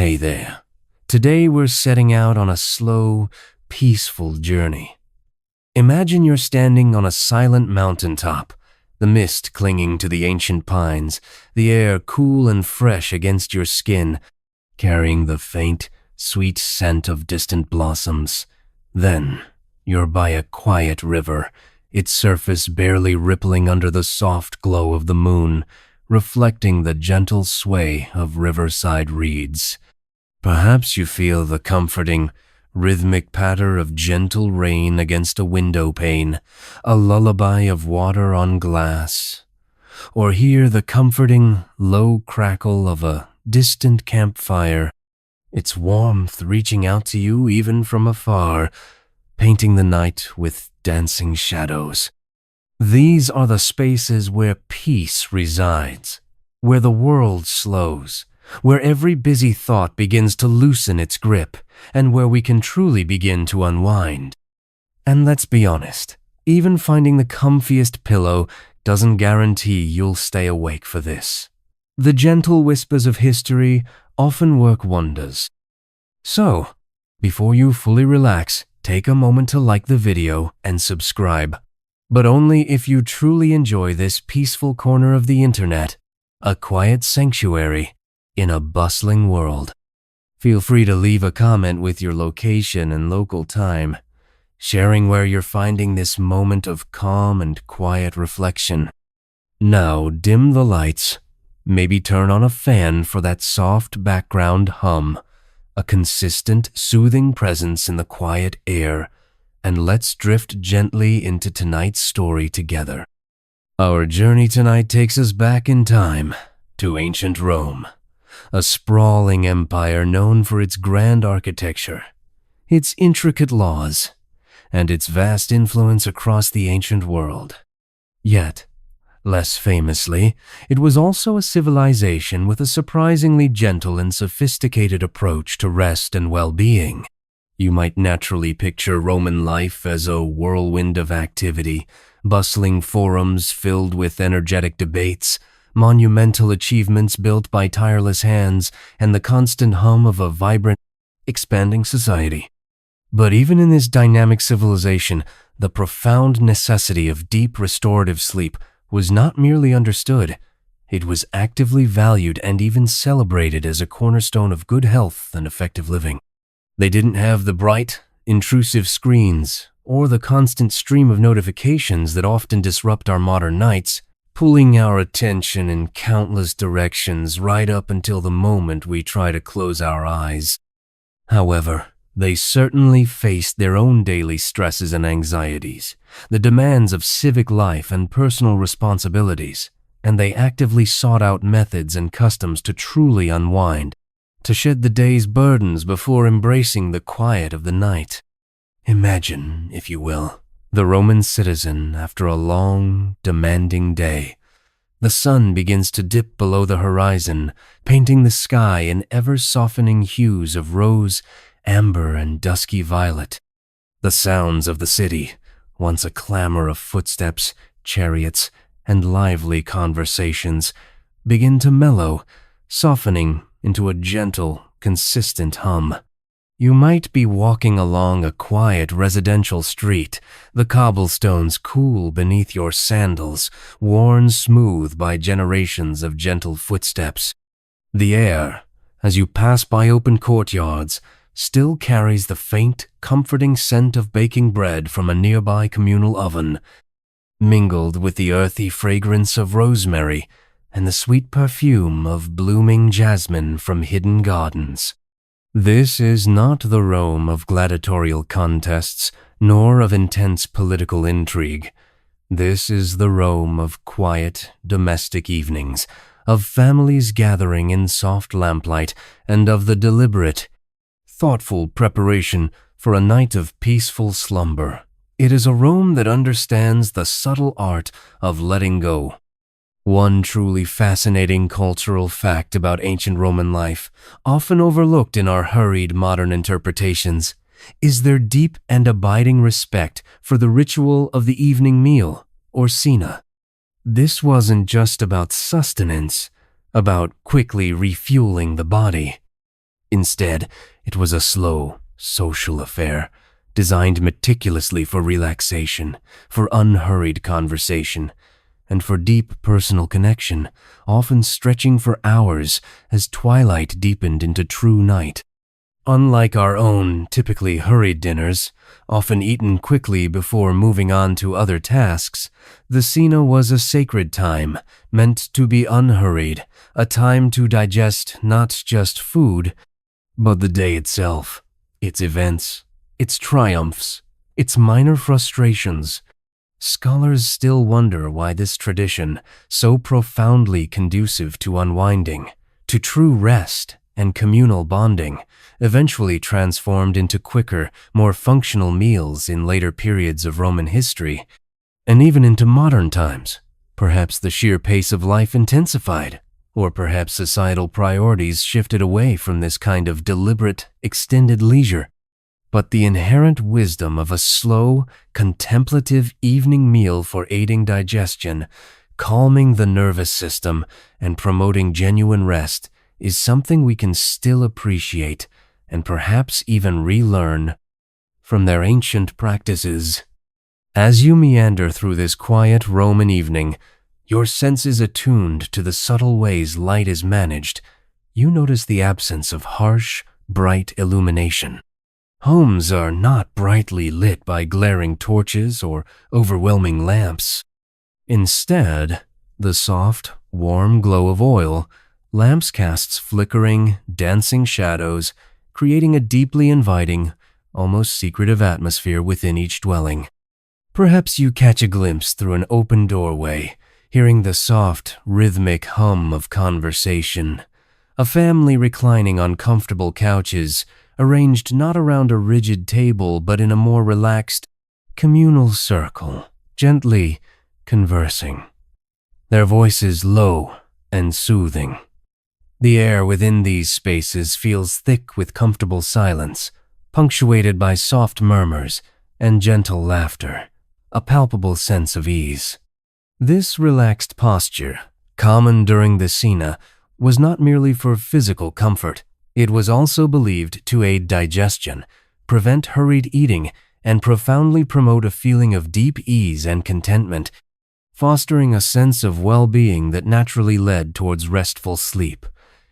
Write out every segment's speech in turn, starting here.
Hey there. Today we're setting out on a slow, peaceful journey. Imagine you're standing on a silent mountaintop, the mist clinging to the ancient pines, the air cool and fresh against your skin, carrying the faint, sweet scent of distant blossoms. Then, you're by a quiet river, its surface barely rippling under the soft glow of the moon, reflecting the gentle sway of riverside reeds. Perhaps you feel the comforting, rhythmic patter of gentle rain against a window pane, a lullaby of water on glass. Or hear the comforting, low crackle of a distant campfire, its warmth reaching out to you even from afar, painting the night with dancing shadows. These are the spaces where peace resides, where the world slows, where every busy thought begins to loosen its grip, and where we can truly begin to unwind. And let's be honest, even finding the comfiest pillow doesn't guarantee you'll stay awake for this. The gentle whispers of history often work wonders. So, before you fully relax, take a moment to like the video and subscribe. But only if you truly enjoy this peaceful corner of the internet, a quiet sanctuary in a bustling world. Feel free to leave a comment with your location and local time, sharing where you're finding this moment of calm and quiet reflection. Now dim the lights, maybe turn on a fan for that soft background hum, a consistent, soothing presence in the quiet air, and let's drift gently into tonight's story together. Our journey tonight takes us back in time to ancient Rome, a sprawling empire known for its grand architecture, its intricate laws, and its vast influence across the ancient world. Yet, less famously, it was also a civilization with a surprisingly gentle and sophisticated approach to rest and well-being. You might naturally picture Roman life as a whirlwind of activity, bustling forums filled with energetic debates, monumental achievements built by tireless hands, and the constant hum of a vibrant, expanding society. But even in this dynamic civilization, the profound necessity of deep restorative sleep was not merely understood. It was actively valued and even celebrated as a cornerstone of good health and effective living. They didn't have the bright, intrusive screens or the constant stream of notifications that often disrupt our modern nights, pulling our attention in countless directions right up until the moment we try to close our eyes. However, they certainly faced their own daily stresses and anxieties, the demands of civic life and personal responsibilities, and they actively sought out methods and customs to truly unwind, to shed the day's burdens before embracing the quiet of the night. Imagine, if you will, the Roman citizen after a long, demanding day. The sun begins to dip below the horizon, painting the sky in ever-softening hues of rose, amber, and dusky violet. The sounds of the city, once a clamor of footsteps, chariots, and lively conversations, begin to mellow, softening into a gentle, consistent hum. You might be walking along a quiet residential street, the cobblestones cool beneath your sandals, worn smooth by generations of gentle footsteps. The air, as you pass by open courtyards, still carries the faint, comforting scent of baking bread from a nearby communal oven, mingled with the earthy fragrance of rosemary and the sweet perfume of blooming jasmine from hidden gardens. This is not the Rome of gladiatorial contests, nor of intense political intrigue. This is the Rome of quiet, domestic evenings, of families gathering in soft lamplight, and of the deliberate, thoughtful preparation for a night of peaceful slumber. It is a Rome that understands the subtle art of letting go. One truly fascinating cultural fact about ancient Roman life, often overlooked in our hurried modern interpretations, is their deep and abiding respect for the ritual of the evening meal, or cena. This wasn't just about sustenance, about quickly refueling the body. Instead, it was a slow, social affair, designed meticulously for relaxation, for unhurried conversation, and for deep personal connection, often stretching for hours as twilight deepened into true night. Unlike our own typically hurried dinners, often eaten quickly before moving on to other tasks, the cena was a sacred time, meant to be unhurried, a time to digest not just food, but the day itself, its events, its triumphs, its minor frustrations. Scholars still wonder why this tradition, so profoundly conducive to unwinding, to true rest and communal bonding, eventually transformed into quicker, more functional meals in later periods of Roman history, and even into modern times. Perhaps the sheer pace of life intensified, or perhaps societal priorities shifted away from this kind of deliberate, extended leisure. But the inherent wisdom of a slow, contemplative evening meal for aiding digestion, calming the nervous system, and promoting genuine rest is something we can still appreciate and perhaps even relearn from their ancient practices. As you meander through this quiet Roman evening, your senses attuned to the subtle ways light is managed, you notice the absence of harsh, bright illumination. Homes are not brightly lit by glaring torches or overwhelming lamps. Instead, the soft, warm glow of oil, lamps casts flickering, dancing shadows, creating a deeply inviting, almost secretive atmosphere within each dwelling. Perhaps you catch a glimpse through an open doorway, hearing the soft, rhythmic hum of conversation. A family reclining on comfortable couches, arranged not around a rigid table but in a more relaxed, communal circle, gently conversing. Their voices low and soothing. The air within these spaces feels thick with comfortable silence, punctuated by soft murmurs and gentle laughter, a palpable sense of ease. This relaxed posture, common during the cena, was not merely for physical comfort. It was also believed to aid digestion, prevent hurried eating, and profoundly promote a feeling of deep ease and contentment, fostering a sense of well-being that naturally led towards restful sleep.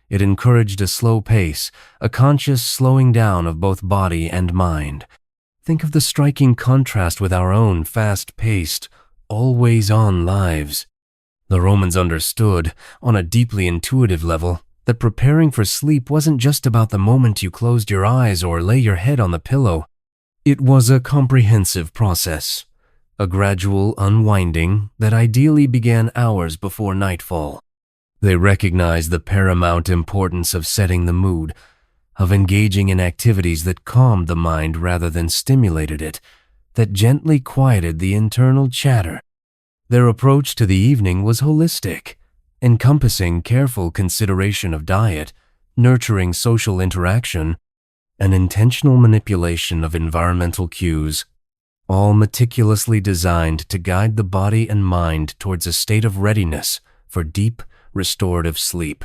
It encouraged a slow pace, a conscious slowing down of both body and mind. Think of the striking contrast with our own fast-paced, always-on lives. The Romans understood, on a deeply intuitive level, that preparing for sleep wasn't just about the moment you closed your eyes or lay your head on the pillow. It was a comprehensive process, a gradual unwinding that ideally began hours before nightfall. They recognized the paramount importance of setting the mood, of engaging in activities that calmed the mind rather than stimulated it, that gently quieted the internal chatter. Their approach to the evening was holistic, encompassing careful consideration of diet, nurturing social interaction, and intentional manipulation of environmental cues, all meticulously designed to guide the body and mind towards a state of readiness for deep, restorative sleep.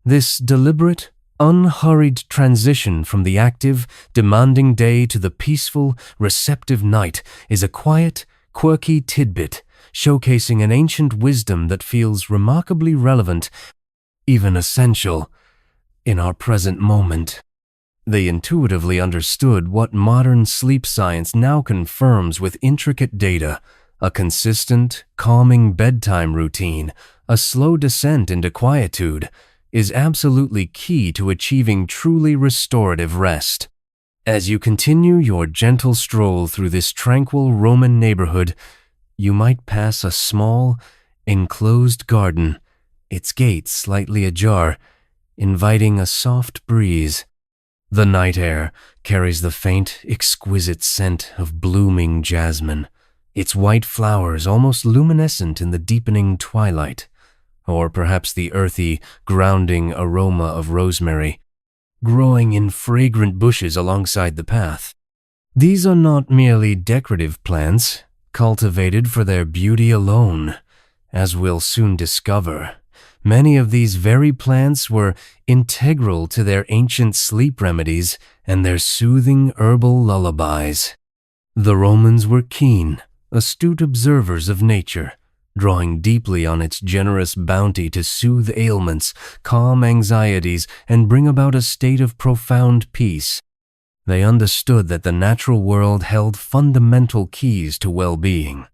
This deliberate, unhurried transition from the active, demanding day to the peaceful, receptive night is a quiet, quirky tidbit showcasing an ancient wisdom that feels remarkably relevant, even essential, in our present moment. They intuitively understood what modern sleep science now confirms with intricate data: a consistent, calming bedtime routine, a slow descent into quietude, is absolutely key to achieving truly restorative rest. As you continue your gentle stroll through this tranquil Roman neighborhood, you might pass a small, enclosed garden, its gates slightly ajar, inviting a soft breeze. The night air carries the faint, exquisite scent of blooming jasmine, its white flowers almost luminescent in the deepening twilight, or perhaps the earthy, grounding aroma of rosemary, growing in fragrant bushes alongside the path. These are not merely decorative plants, cultivated for their beauty alone. As we'll soon discover, Many of these very plants were integral to their ancient sleep remedies and their soothing herbal lullabies. The Romans were keen, astute observers of nature, drawing deeply on its generous bounty to soothe ailments, calm anxieties, and bring about a state of profound peace. They understood that the natural world held fundamental keys to well-being,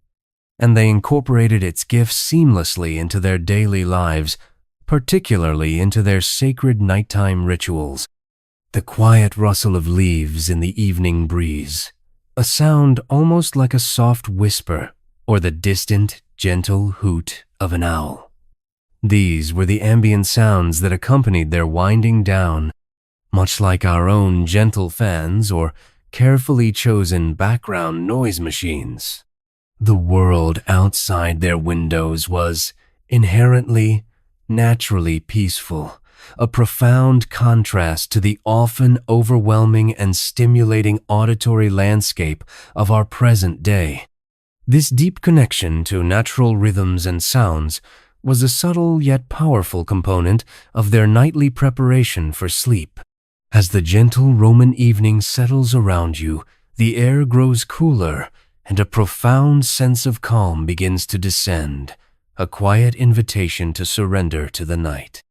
and they incorporated its gifts seamlessly into their daily lives, particularly into their sacred nighttime rituals. The quiet rustle of leaves in the evening breeze, a sound almost like a soft whisper, or the distant, gentle hoot of an owl. These were the ambient sounds that accompanied their winding down, much like our own gentle fans or carefully chosen background noise machines. The world outside their windows was inherently, naturally peaceful, a profound contrast to the often overwhelming and stimulating auditory landscape of our present day. This deep connection to natural rhythms and sounds was a subtle yet powerful component of their nightly preparation for sleep. As the gentle Roman evening settles around you, the air grows cooler, and a profound sense of calm begins to descend, a quiet invitation to surrender to the night.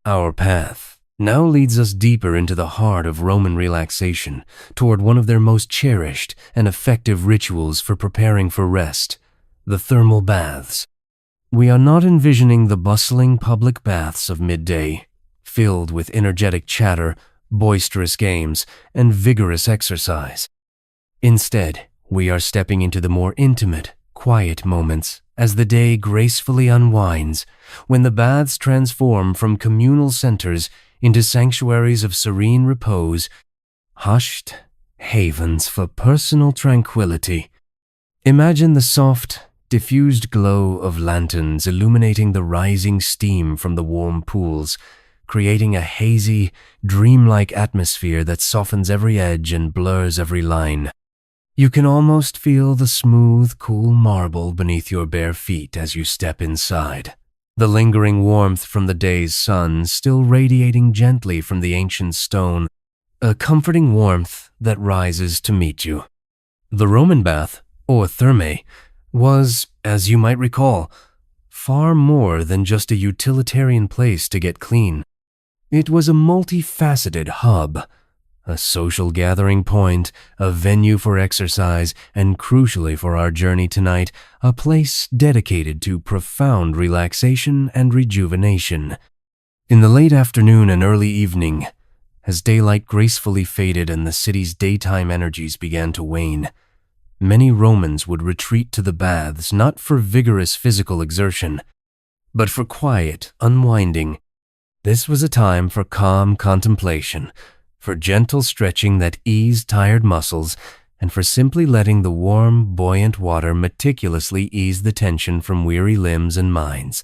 Our path now leads us deeper into the heart of Roman relaxation, toward one of their most cherished and effective rituals for preparing for rest, the thermal baths. We are not envisioning the bustling public baths of midday, filled with energetic chatter, boisterous games, and vigorous exercise. Instead, we are stepping into the more intimate, quiet moments as the day gracefully unwinds, when the baths transform from communal centers into sanctuaries of serene repose, hushed havens for personal tranquility. Imagine the soft, diffused glow of lanterns illuminating the rising steam from the warm pools, creating a hazy, dreamlike atmosphere that softens every edge and blurs every line. You can almost feel the smooth, cool marble beneath your bare feet as you step inside, the lingering warmth from the day's sun still radiating gently from the ancient stone, a comforting warmth that rises to meet you. The Roman bath, or thermae, was, as you might recall, far more than just a utilitarian place to get clean. It was a multifaceted hub, a social gathering point, a venue for exercise, and crucially for our journey tonight, a place dedicated to profound relaxation and rejuvenation. In the late afternoon and early evening, as daylight gracefully faded and the city's daytime energies began to wane, many Romans would retreat to the baths not for vigorous physical exertion, but for quiet unwinding. This was a time for calm contemplation, for gentle stretching that eased tired muscles, and for simply letting the warm, buoyant water meticulously ease the tension from weary limbs and minds.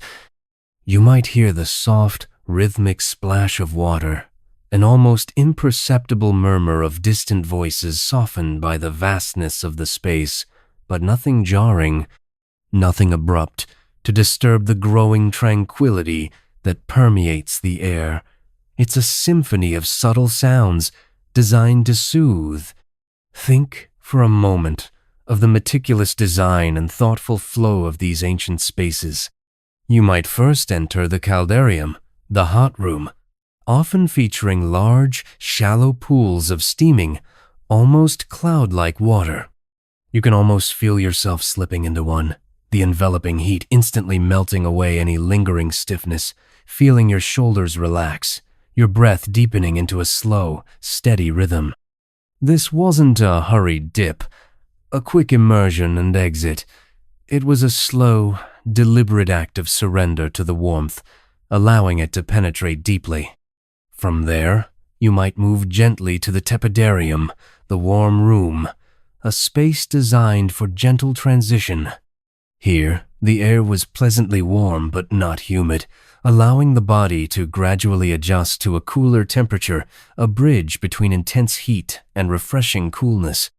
You might hear the soft, rhythmic splash of water, an almost imperceptible murmur of distant voices softened by the vastness of the space, but nothing jarring, nothing abrupt, to disturb the growing tranquility that permeates the air. It's a symphony of subtle sounds designed to soothe. Think for a moment of the meticulous design and thoughtful flow of these ancient spaces. You might first enter the caldarium, the hot room, often featuring large, shallow pools of steaming, almost cloud-like water. You can almost feel yourself slipping into one, the enveloping heat instantly melting away any lingering stiffness, feeling your shoulders relax, your breath deepening into a slow, steady rhythm. This wasn't a hurried dip, a quick immersion and exit. It was a slow, deliberate act of surrender to the warmth, allowing it to penetrate deeply. From there, you might move gently to the tepidarium, the warm room, a space designed for gentle transition. Here, the air was pleasantly warm but not humid, allowing the body to gradually adjust to a cooler temperature, a bridge between intense heat and refreshing coolness.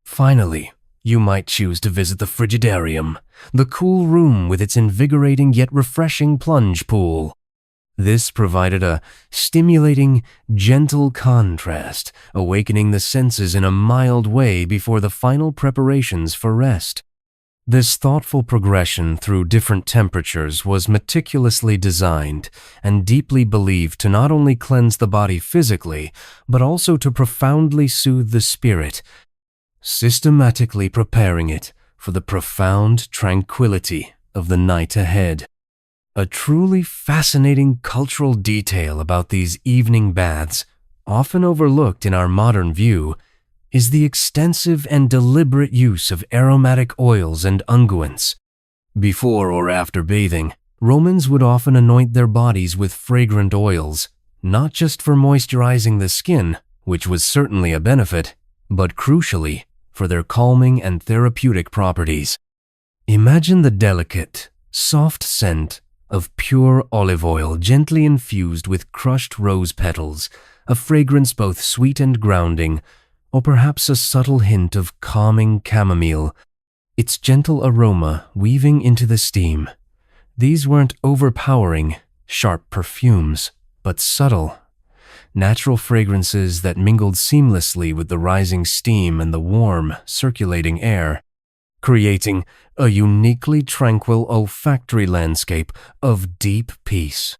Finally, You might choose to visit the Frigidarium, the cool room with its invigorating yet refreshing plunge pool. This provided a stimulating, gentle contrast, awakening the senses in a mild way before the final preparations for rest. This thoughtful progression through different temperatures was meticulously designed and deeply believed to not only cleanse the body physically, but also to profoundly soothe the spirit, systematically preparing it for the profound tranquility of the night ahead. A truly fascinating cultural detail about these evening baths, often overlooked in our modern view, is the extensive and deliberate use of aromatic oils and unguents. Before or after bathing, Romans would often anoint their bodies with fragrant oils, not just for moisturizing the skin, which was certainly a benefit, but crucially, for their calming and therapeutic properties. Imagine the delicate, soft scent of pure olive oil gently infused with crushed rose petals, a fragrance both sweet and grounding, or perhaps a subtle hint of calming chamomile, its gentle aroma weaving into the steam. These weren't overpowering, sharp perfumes, but subtle, natural fragrances that mingled seamlessly with the rising steam and the warm, circulating air, creating a uniquely tranquil olfactory landscape of deep peace.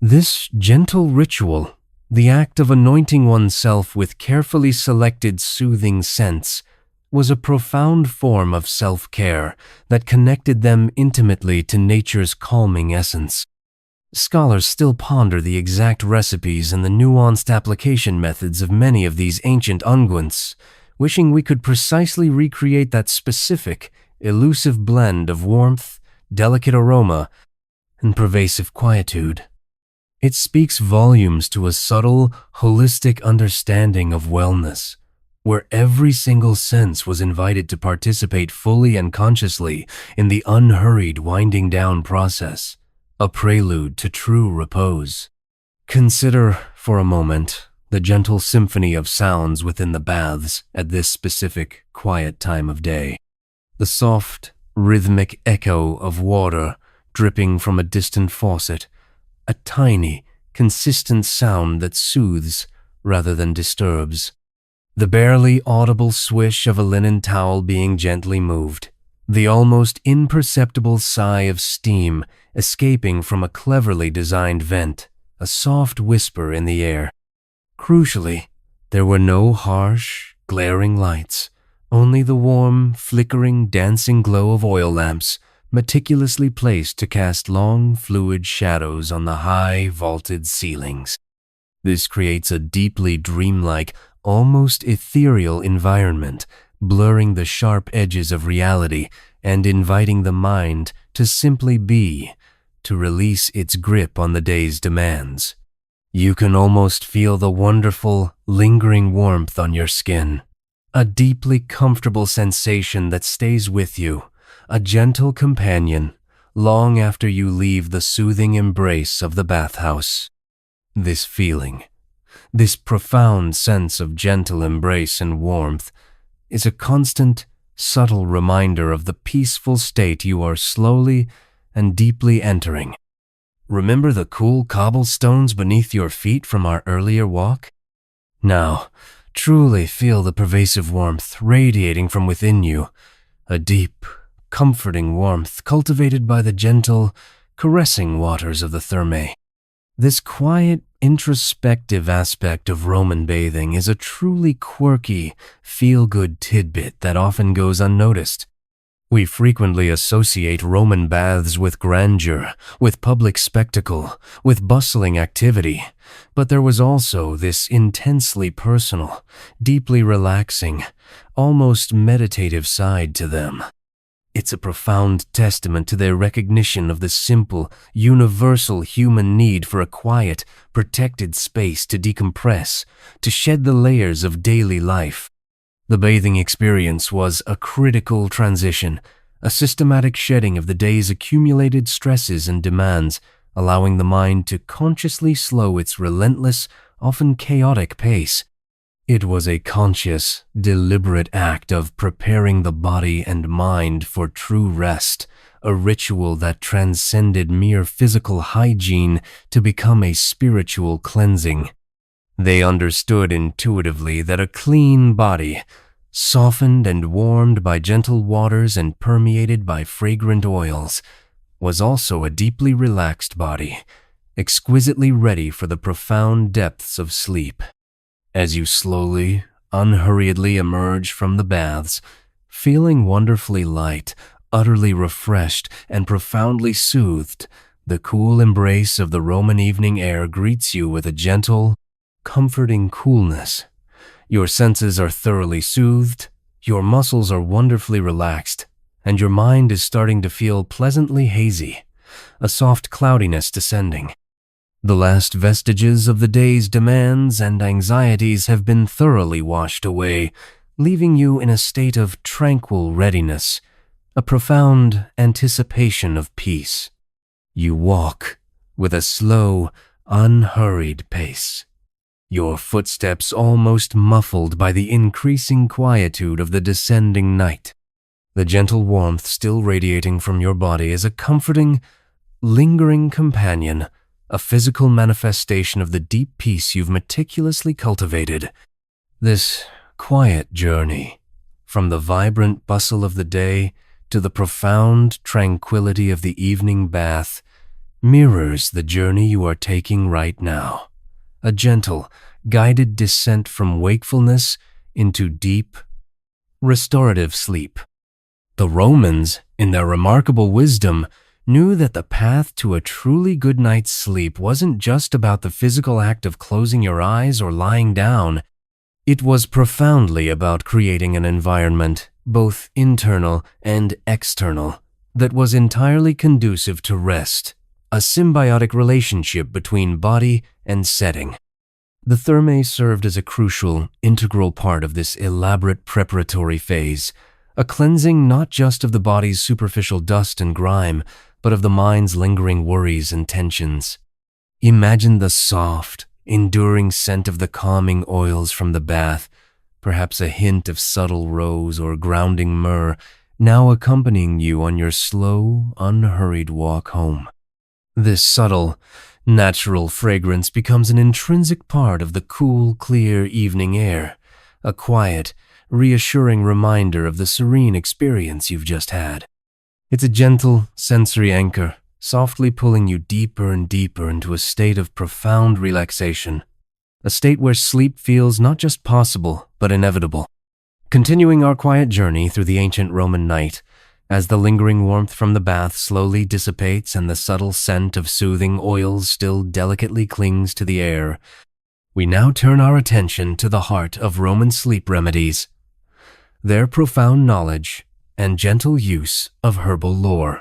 This gentle ritual, the act of anointing oneself with carefully selected soothing scents, was a profound form of self-care that connected them intimately to nature's calming essence. Scholars still ponder the exact recipes and the nuanced application methods of many of these ancient unguents, wishing we could precisely recreate that specific, elusive blend of warmth, delicate aroma, and pervasive quietude. It speaks volumes to a subtle, holistic understanding of wellness, where every single sense was invited to participate fully and consciously in the unhurried winding down process, a prelude to true repose. Consider, for a moment, the gentle symphony of sounds within the baths at this specific, quiet time of day. The soft, rhythmic echo of water dripping from a distant faucet, a tiny, consistent sound that soothes rather than disturbs. The barely audible swish of a linen towel being gently moved, the almost imperceptible sigh of steam escaping from a cleverly designed vent, a soft whisper in the air. Crucially, there were no harsh, glaring lights, only the warm, flickering, dancing glow of oil lamps, meticulously placed to cast long, fluid shadows on the high, vaulted ceilings. This creates a deeply dreamlike, almost ethereal environment, blurring the sharp edges of reality and inviting the mind to simply be, to release its grip on the day's demands. You can almost feel the wonderful, lingering warmth on your skin, a deeply comfortable sensation that stays with you, a gentle companion, long after you leave the soothing embrace of the bathhouse. This feeling, this profound sense of gentle embrace and warmth, is a constant, subtle reminder of the peaceful state you are slowly and deeply entering. Remember the cool cobblestones beneath your feet from our earlier walk? Now, truly feel the pervasive warmth radiating from within you, a deep, comforting warmth cultivated by the gentle, caressing waters of the Thermae. This quiet, introspective aspect of Roman bathing is a truly quirky, feel-good tidbit that often goes unnoticed. We frequently associate Roman baths with grandeur, with public spectacle, with bustling activity, but there was also this intensely personal, deeply relaxing, almost meditative side to them. It's a profound testament to their recognition of the simple, universal human need for a quiet, protected space to decompress, to shed the layers of daily life. The bathing experience was a critical transition, a systematic shedding of the day's accumulated stresses and demands, allowing the mind to consciously slow its relentless, often chaotic pace. It was a conscious, deliberate act of preparing the body and mind for true rest, a ritual that transcended mere physical hygiene to become a spiritual cleansing. They understood intuitively that a clean body, softened and warmed by gentle waters and permeated by fragrant oils, was also a deeply relaxed body, exquisitely ready for the profound depths of sleep. As you slowly, unhurriedly emerge from the baths, feeling wonderfully light, utterly refreshed, and profoundly soothed, the cool embrace of the Roman evening air greets you with a gentle, comforting coolness. Your senses are thoroughly soothed, your muscles are wonderfully relaxed, and your mind is starting to feel pleasantly hazy, a soft cloudiness descending. The last vestiges of the day's demands and anxieties have been thoroughly washed away, leaving you in a state of tranquil readiness, a profound anticipation of peace. You walk with a slow, unhurried pace, your footsteps almost muffled by the increasing quietude of the descending night. The gentle warmth still radiating from your body is a comforting, lingering companion, a physical manifestation of the deep peace you've meticulously cultivated. This quiet journey, from the vibrant bustle of the day to the profound tranquility of the evening bath, mirrors the journey you are taking right now, a gentle, guided descent from wakefulness into deep, restorative sleep. The Romans, in their remarkable wisdom, knew that the path to a truly good night's sleep wasn't just about the physical act of closing your eyes or lying down. It was profoundly about creating an environment, both internal and external, that was entirely conducive to rest, a symbiotic relationship between body and setting. The thermae served as a crucial, integral part of this elaborate preparatory phase, a cleansing not just of the body's superficial dust and grime, but of the mind's lingering worries and tensions. Imagine the soft, enduring scent of the calming oils from the bath, perhaps a hint of subtle rose or grounding myrrh, now accompanying you on your slow, unhurried walk home. This subtle, natural fragrance becomes an intrinsic part of the cool, clear evening air, a quiet, reassuring reminder of the serene experience you've just had. It's a gentle, sensory anchor, softly pulling you deeper and deeper into a state of profound relaxation, a state where sleep feels not just possible, but inevitable. Continuing our quiet journey through the ancient Roman night, as the lingering warmth from the bath slowly dissipates and the subtle scent of soothing oils still delicately clings to the air, we now turn our attention to the heart of Roman sleep remedies, their profound knowledge and gentle use of herbal lore.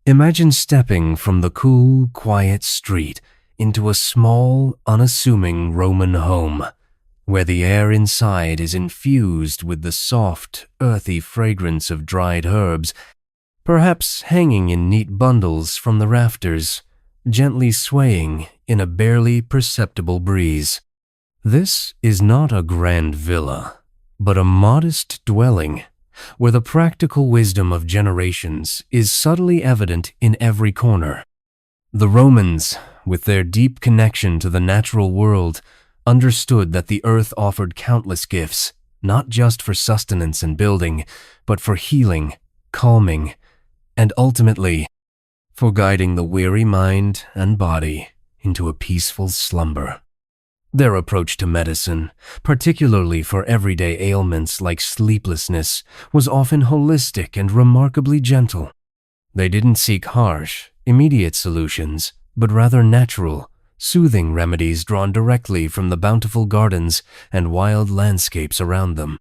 Imagine stepping from the cool, quiet street into a small, unassuming Roman home, where the air inside is infused with the soft, earthy fragrance of dried herbs, perhaps hanging in neat bundles from the rafters, gently swaying in a barely perceptible breeze. This is not a grand villa, but a modest dwelling, where the practical wisdom of generations is subtly evident in every corner. The Romans, with their deep connection to the natural world, understood that the earth offered countless gifts, not just for sustenance and building, but for healing, calming, and ultimately, for guiding the weary mind and body into a peaceful slumber. Their approach to medicine, particularly for everyday ailments like sleeplessness, was often holistic and remarkably gentle. They didn't seek harsh, immediate solutions, but rather natural, soothing remedies drawn directly from the bountiful gardens and wild landscapes around them.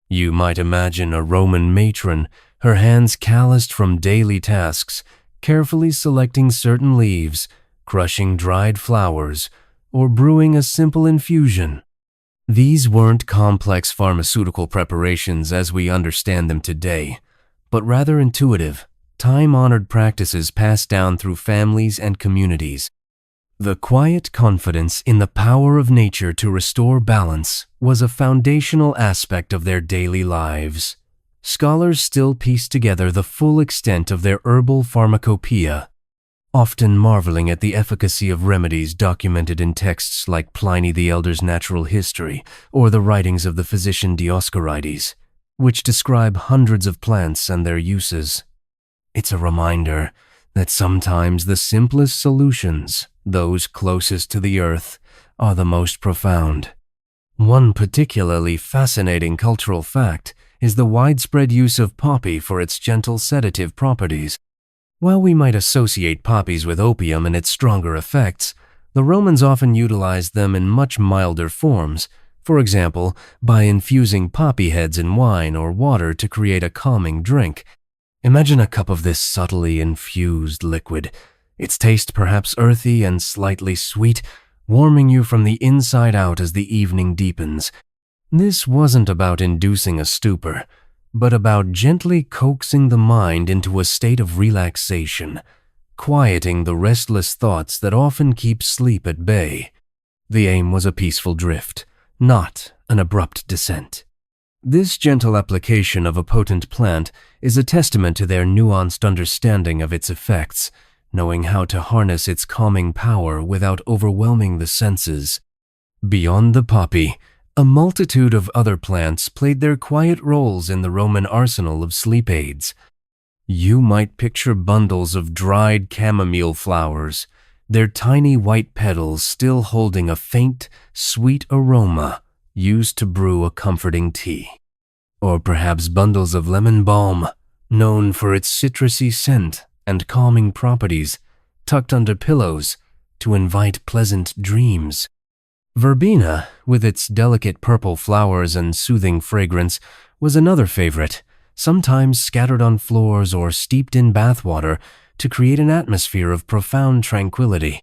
You might imagine a Roman matron, her hands calloused from daily tasks, carefully selecting certain leaves, crushing dried flowers, or brewing a simple infusion. These weren't complex pharmaceutical preparations as we understand them today, but rather intuitive, time-honored practices passed down through families and communities. The quiet confidence in the power of nature to restore balance was a foundational aspect of their daily lives. Scholars still piece together the full extent of their herbal pharmacopoeia, often marveling at the efficacy of remedies documented in texts like Pliny the Elder's Natural History or the writings of the physician Dioscorides, which describe hundreds of plants and their uses. It's a reminder that sometimes the simplest solutions, those closest to the earth, are the most profound. One particularly fascinating cultural fact is the widespread use of poppy for its gentle sedative properties. While we might associate poppies with opium and its stronger effects, the Romans often utilized them in much milder forms, for example, by infusing poppy heads in wine or water to create a calming drink. Imagine a cup of this subtly infused liquid, its taste perhaps earthy and slightly sweet, warming you from the inside out as the evening deepens. This wasn't about inducing a stupor, but about gently coaxing the mind into a state of relaxation, quieting the restless thoughts that often keep sleep at bay. The aim was a peaceful drift, not an abrupt descent. This gentle application of a potent plant is a testament to their nuanced understanding of its effects, knowing how to harness its calming power without overwhelming the senses. Beyond the poppy, a multitude of other plants played their quiet roles in the Roman arsenal of sleep aids. You might picture bundles of dried chamomile flowers, their tiny white petals still holding a faint, sweet aroma used to brew a comforting tea. Or perhaps bundles of lemon balm, known for its citrusy scent and calming properties, tucked under pillows to invite pleasant dreams. Verbena, with its delicate purple flowers and soothing fragrance, was another favorite, sometimes scattered on floors or steeped in bathwater to create an atmosphere of profound tranquility.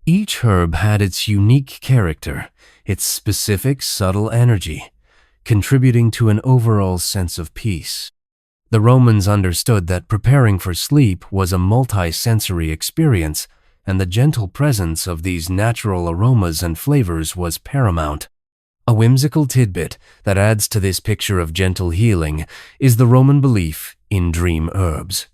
Each herb had its unique character, its specific subtle energy, contributing to an overall sense of peace. The Romans understood that preparing for sleep was a multi-sensory experience, and the gentle presence of these natural aromas and flavors was paramount. A whimsical tidbit that adds to this picture of gentle healing is the Roman belief in dream herbs.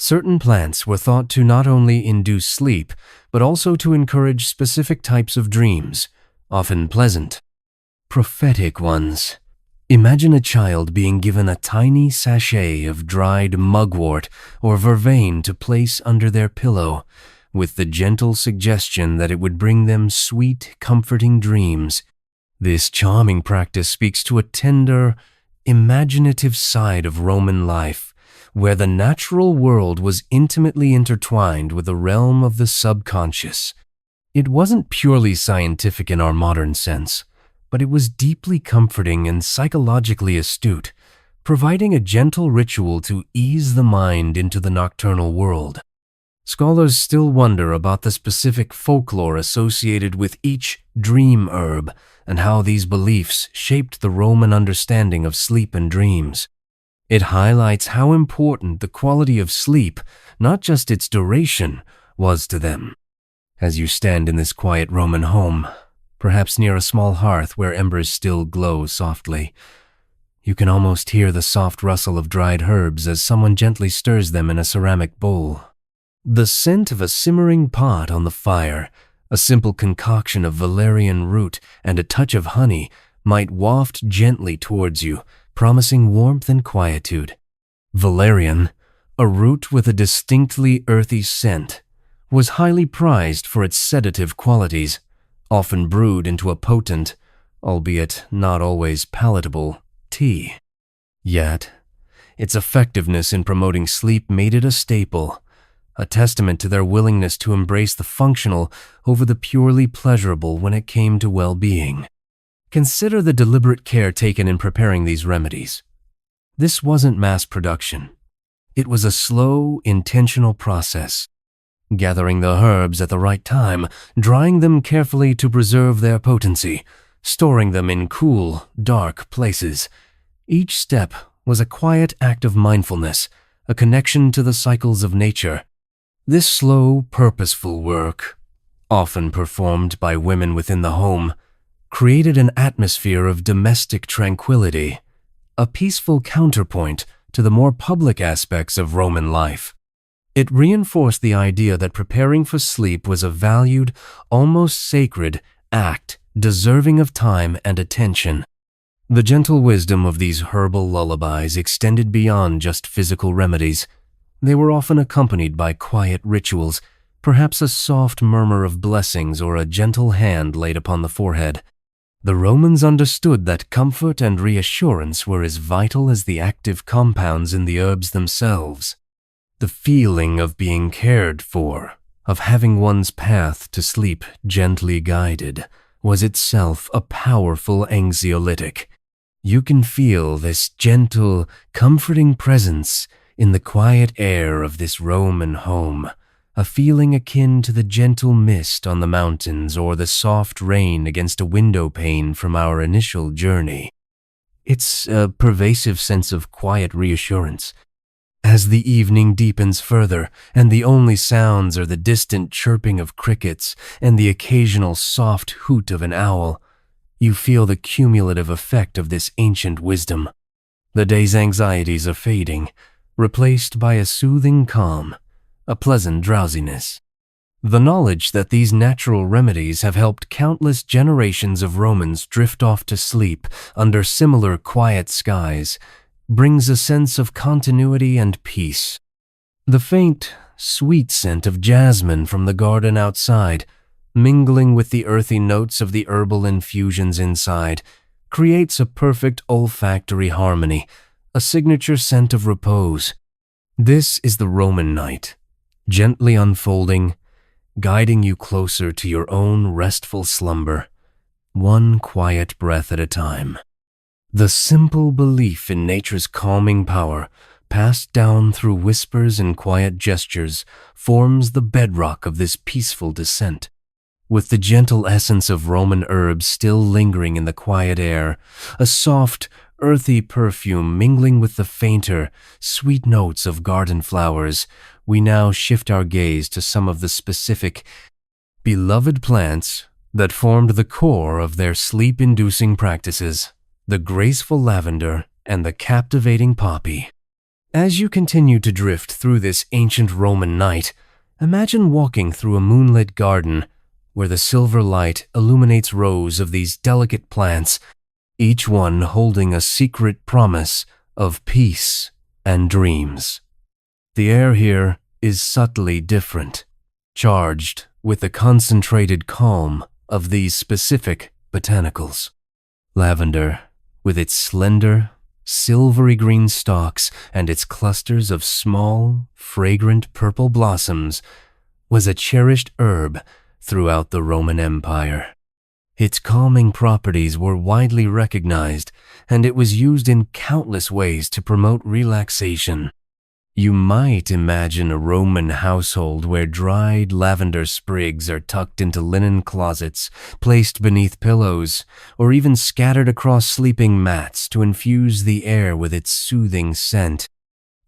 Certain plants were thought to not only induce sleep, but also to encourage specific types of dreams, often pleasant, prophetic ones. Imagine a child being given a tiny sachet of dried mugwort or vervain to place under their pillow, with the gentle suggestion that it would bring them sweet, comforting dreams. This charming practice speaks to a tender, imaginative side of Roman life, where the natural world was intimately intertwined with the realm of the subconscious. It wasn't purely scientific in our modern sense, but it was deeply comforting and psychologically astute, providing a gentle ritual to ease the mind into the nocturnal world. Scholars still wonder about the specific folklore associated with each dream herb and how these beliefs shaped the Roman understanding of sleep and dreams. It highlights how important the quality of sleep, not just its duration, was to them. As you stand in this quiet Roman home, perhaps near a small hearth where embers still glow softly, you can almost hear the soft rustle of dried herbs as someone gently stirs them in a ceramic bowl. The scent of a simmering pot on the fire, a simple concoction of valerian root and a touch of honey, might waft gently towards you, promising warmth and quietude. Valerian, a root with a distinctly earthy scent, was highly prized for its sedative qualities, often brewed into a potent, albeit not always palatable, tea. Yet, its effectiveness in promoting sleep made it a staple, a testament to their willingness to embrace the functional over the purely pleasurable when it came to well-being. Consider the deliberate care taken in preparing these remedies. This wasn't mass production. It was a slow, intentional process. Gathering the herbs at the right time, drying them carefully to preserve their potency, storing them in cool, dark places. Each step was a quiet act of mindfulness, a connection to the cycles of nature. This slow, purposeful work, often performed by women within the home, created an atmosphere of domestic tranquility, a peaceful counterpoint to the more public aspects of Roman life. It reinforced the idea that preparing for sleep was a valued, almost sacred act deserving of time and attention. The gentle wisdom of these herbal lullabies extended beyond just physical remedies. They were often accompanied by quiet rituals, perhaps a soft murmur of blessings or a gentle hand laid upon the forehead. The Romans understood that comfort and reassurance were as vital as the active compounds in the herbs themselves. The feeling of being cared for, of having one's path to sleep gently guided, was itself a powerful anxiolytic. You can feel this gentle, comforting presence in the quiet air of this Roman home, a feeling akin to the gentle mist on the mountains or the soft rain against a window pane from our initial journey. It's a pervasive sense of quiet reassurance. As the evening deepens further, and the only sounds are the distant chirping of crickets and the occasional soft hoot of an owl, you feel the cumulative effect of this ancient wisdom. The day's anxieties are fading, replaced by a soothing calm, a pleasant drowsiness. The knowledge that these natural remedies have helped countless generations of Romans drift off to sleep under similar quiet skies brings a sense of continuity and peace. The faint, sweet scent of jasmine from the garden outside, mingling with the earthy notes of the herbal infusions inside, creates a perfect olfactory harmony, a signature scent of repose. This is the Roman night, gently unfolding, guiding you closer to your own restful slumber, one quiet breath at a time. The simple belief in nature's calming power, passed down through whispers and quiet gestures, forms the bedrock of this peaceful descent. With the gentle essence of Roman herbs still lingering in the quiet air, a soft, earthy perfume mingling with the fainter, sweet notes of garden flowers, we now shift our gaze to some of the specific, beloved plants that formed the core of their sleep-inducing practices: the graceful lavender and the captivating poppy. As you continue to drift through this ancient Roman night, imagine walking through a moonlit garden where the silver light illuminates rows of these delicate plants, each one holding a secret promise of peace and dreams. The air here is subtly different, charged with the concentrated calm of these specific botanicals. Lavender, with its slender, silvery green stalks and its clusters of small, fragrant purple blossoms, was a cherished herb throughout the Roman Empire. Its calming properties were widely recognized, and it was used in countless ways to promote relaxation. You might imagine a Roman household where dried lavender sprigs are tucked into linen closets, placed beneath pillows, or even scattered across sleeping mats to infuse the air with its soothing scent.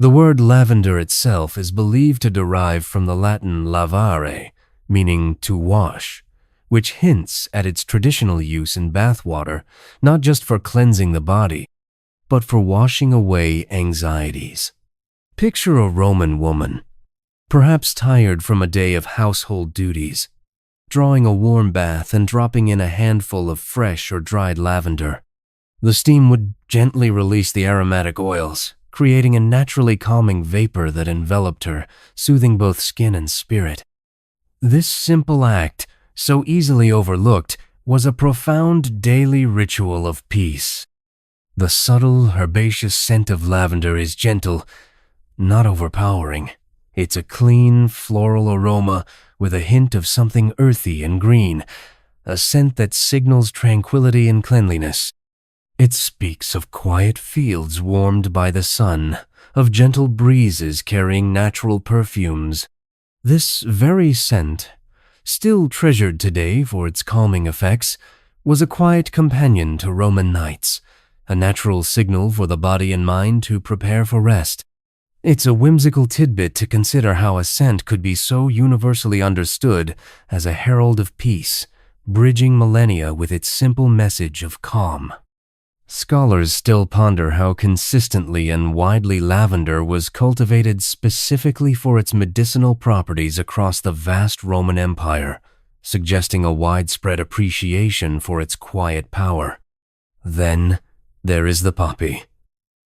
The word lavender itself is believed to derive from the Latin lavare, meaning to wash, which hints at its traditional use in bathwater, not just for cleansing the body, but for washing away anxieties. Picture a Roman woman, perhaps tired from a day of household duties, drawing a warm bath and dropping in a handful of fresh or dried lavender. The steam would gently release the aromatic oils, creating a naturally calming vapor that enveloped her, soothing both skin and spirit. This simple act, so easily overlooked, was a profound daily ritual of peace. The subtle, herbaceous scent of lavender is gentle, not overpowering. It's a clean, floral aroma with a hint of something earthy and green, a scent that signals tranquility and cleanliness. It speaks of quiet fields warmed by the sun, of gentle breezes carrying natural perfumes. This very scent, still treasured today for its calming effects, was a quiet companion to Roman nights, a natural signal for the body and mind to prepare for rest. It's a whimsical tidbit to consider how a scent could be so universally understood as a herald of peace, bridging millennia with its simple message of calm. Scholars still ponder how consistently and widely lavender was cultivated specifically for its medicinal properties across the vast Roman Empire, suggesting a widespread appreciation for its quiet power. Then there is the poppy,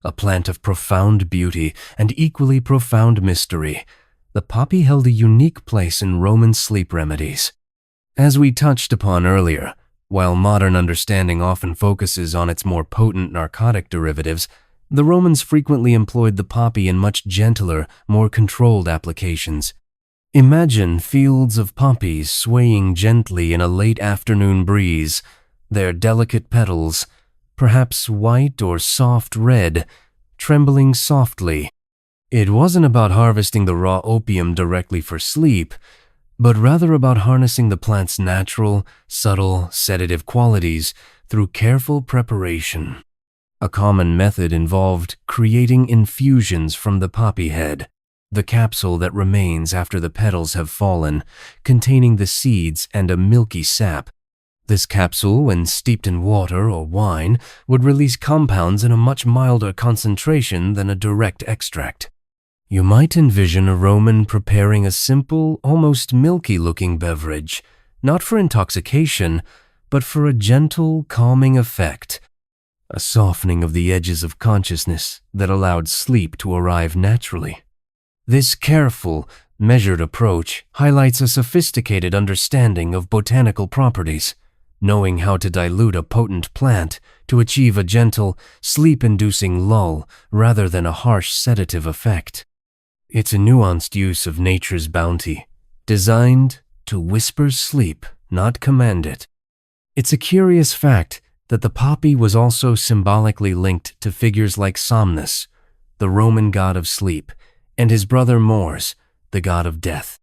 a plant of profound beauty and equally profound mystery. The poppy held a unique place in Roman sleep remedies. As we touched upon earlier, while modern understanding often focuses on its more potent narcotic derivatives, the Romans frequently employed the poppy in much gentler, more controlled applications. Imagine fields of poppies swaying gently in a late afternoon breeze, their delicate petals, perhaps white or soft red, trembling softly. It wasn't about harvesting the raw opium directly for sleep, but rather about harnessing the plant's natural, subtle, sedative qualities through careful preparation. A common method involved creating infusions from the poppy head, the capsule that remains after the petals have fallen, containing the seeds and a milky sap. This capsule, when steeped in water or wine, would release compounds in a much milder concentration than a direct extract. You might envision a Roman preparing a simple, almost milky-looking beverage, not for intoxication, but for a gentle, calming effect, a softening of the edges of consciousness that allowed sleep to arrive naturally. This careful, measured approach highlights a sophisticated understanding of botanical properties, knowing how to dilute a potent plant to achieve a gentle, sleep-inducing lull rather than a harsh sedative effect. It's a nuanced use of nature's bounty, designed to whisper sleep, not command it. It's a curious fact that the poppy was also symbolically linked to figures like Somnus, the Roman god of sleep, and his brother Mors, the god of death.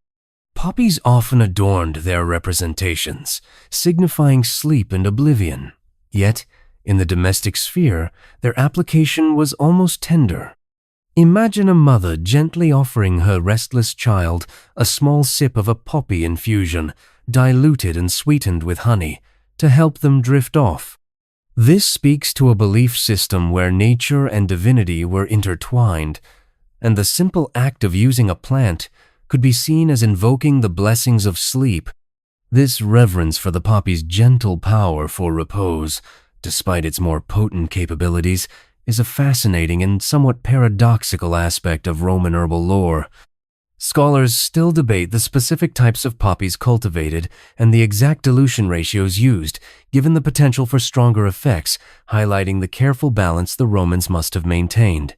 Poppies often adorned their representations, signifying sleep and oblivion. Yet, in the domestic sphere, their application was almost tender. Imagine a mother gently offering her restless child a small sip of a poppy infusion, diluted and sweetened with honey, to help them drift off. This speaks to a belief system where nature and divinity were intertwined, and the simple act of using a plant could be seen as invoking the blessings of sleep. This reverence for the poppy's gentle power for repose, despite its more potent capabilities, is a fascinating and somewhat paradoxical aspect of Roman herbal lore. Scholars still debate the specific types of poppies cultivated and the exact dilution ratios used, given the potential for stronger effects, highlighting the careful balance the Romans must have maintained.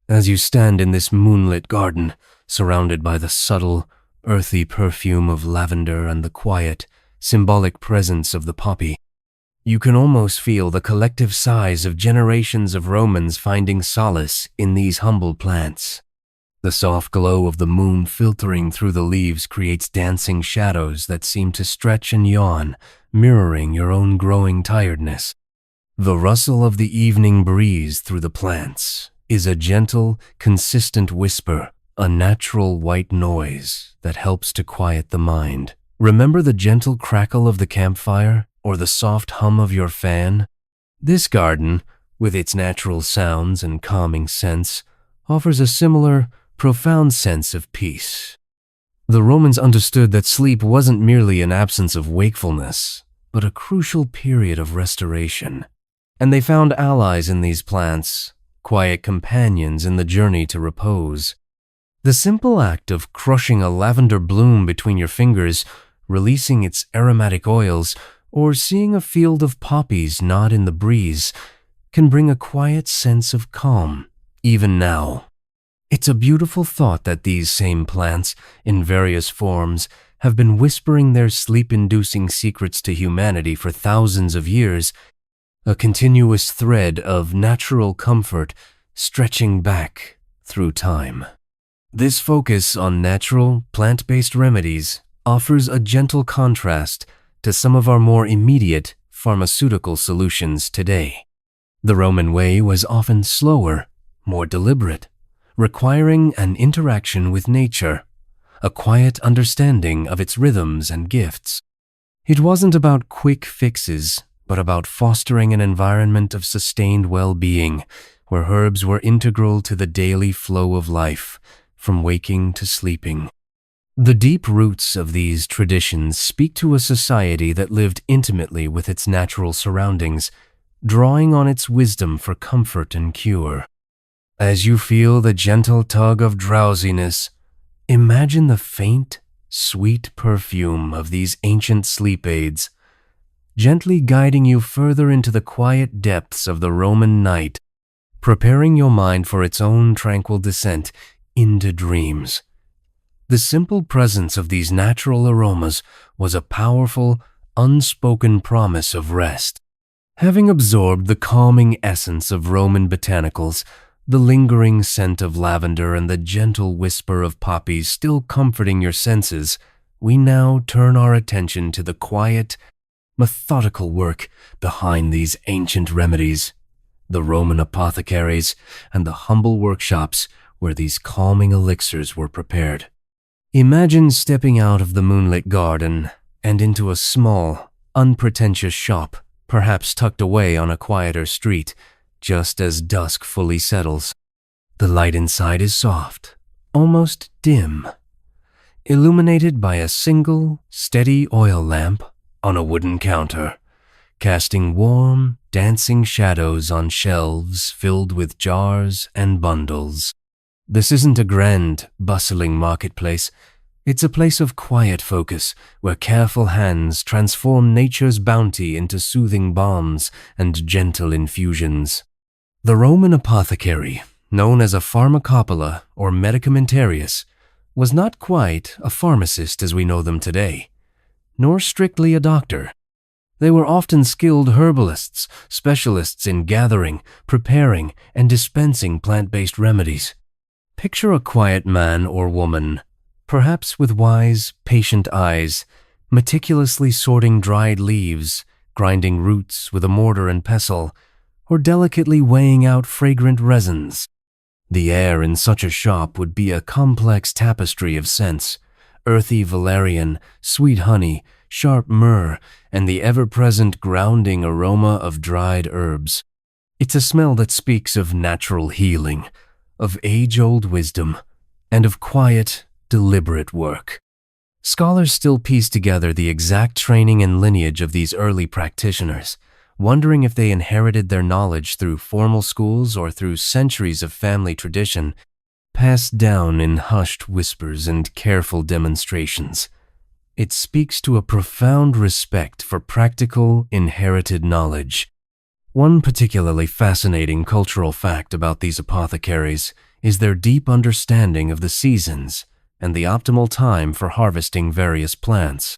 As you stand in this moonlit garden, surrounded by the subtle, earthy perfume of lavender and the quiet, symbolic presence of the poppy, you can almost feel the collective sighs of generations of Romans finding solace in these humble plants. The soft glow of the moon filtering through the leaves creates dancing shadows that seem to stretch and yawn, mirroring your own growing tiredness. The rustle of the evening breeze through the plants is a gentle, consistent whisper, a natural white noise that helps to quiet the mind. Remember the gentle crackle of the campfire or the soft hum of your fan? This garden, with its natural sounds and calming scents, offers a similar, profound sense of peace. The Romans understood that sleep wasn't merely an absence of wakefulness, but a crucial period of restoration, and they found allies in these plants, quiet companions in the journey to repose. The simple act of crushing a lavender bloom between your fingers, releasing its aromatic oils, or seeing a field of poppies nod in the breeze can bring a quiet sense of calm, even now. It's a beautiful thought that these same plants, in various forms, have been whispering their sleep-inducing secrets to humanity for thousands of years, a continuous thread of natural comfort stretching back through time. This focus on natural, plant-based remedies offers a gentle contrast to some of our more immediate pharmaceutical solutions today. The Roman way was often slower, more deliberate, requiring an interaction with nature, a quiet understanding of its rhythms and gifts. It wasn't about quick fixes, but about fostering an environment of sustained well-being, where herbs were integral to the daily flow of life, from waking to sleeping. The deep roots of these traditions speak to a society that lived intimately with its natural surroundings, drawing on its wisdom for comfort and cure. As you feel the gentle tug of drowsiness, imagine the faint, sweet perfume of these ancient sleep aids, gently guiding you further into the quiet depths of the Roman night, preparing your mind for its own tranquil descent into dreams. The simple presence of these natural aromas was a powerful, unspoken promise of rest. Having absorbed the calming essence of Roman botanicals, the lingering scent of lavender and the gentle whisper of poppies still comforting your senses, we now turn our attention to the quiet, methodical work behind these ancient remedies, the Roman apothecaries, and the humble workshops where these calming elixirs were prepared. Imagine stepping out of the moonlit garden and into a small, unpretentious shop, perhaps tucked away on a quieter street, just as dusk fully settles. The light inside is soft, almost dim, illuminated by a single, steady oil lamp on a wooden counter, casting warm, dancing shadows on shelves filled with jars and bundles. This isn't a grand, bustling marketplace. It's a place of quiet focus where careful hands transform nature's bounty into soothing balms and gentle infusions. The Roman apothecary, known as a pharmacopola or medicamentarius, was not quite a pharmacist as we know them today, nor strictly a doctor. They were often skilled herbalists, specialists in gathering, preparing, and dispensing plant-based remedies. Picture a quiet man or woman, perhaps with wise, patient eyes, meticulously sorting dried leaves, grinding roots with a mortar and pestle, or delicately weighing out fragrant resins. The air in such a shop would be a complex tapestry of scents: earthy valerian, sweet honey, sharp myrrh, and the ever-present grounding aroma of dried herbs. It's a smell that speaks of natural healing, of age-old wisdom, and of quiet, deliberate work. Scholars still piece together the exact training and lineage of these early practitioners, wondering if they inherited their knowledge through formal schools or through centuries of family tradition, passed down in hushed whispers and careful demonstrations. It speaks to a profound respect for practical, inherited knowledge. One particularly fascinating cultural fact about these apothecaries is their deep understanding of the seasons and the optimal time for harvesting various plants.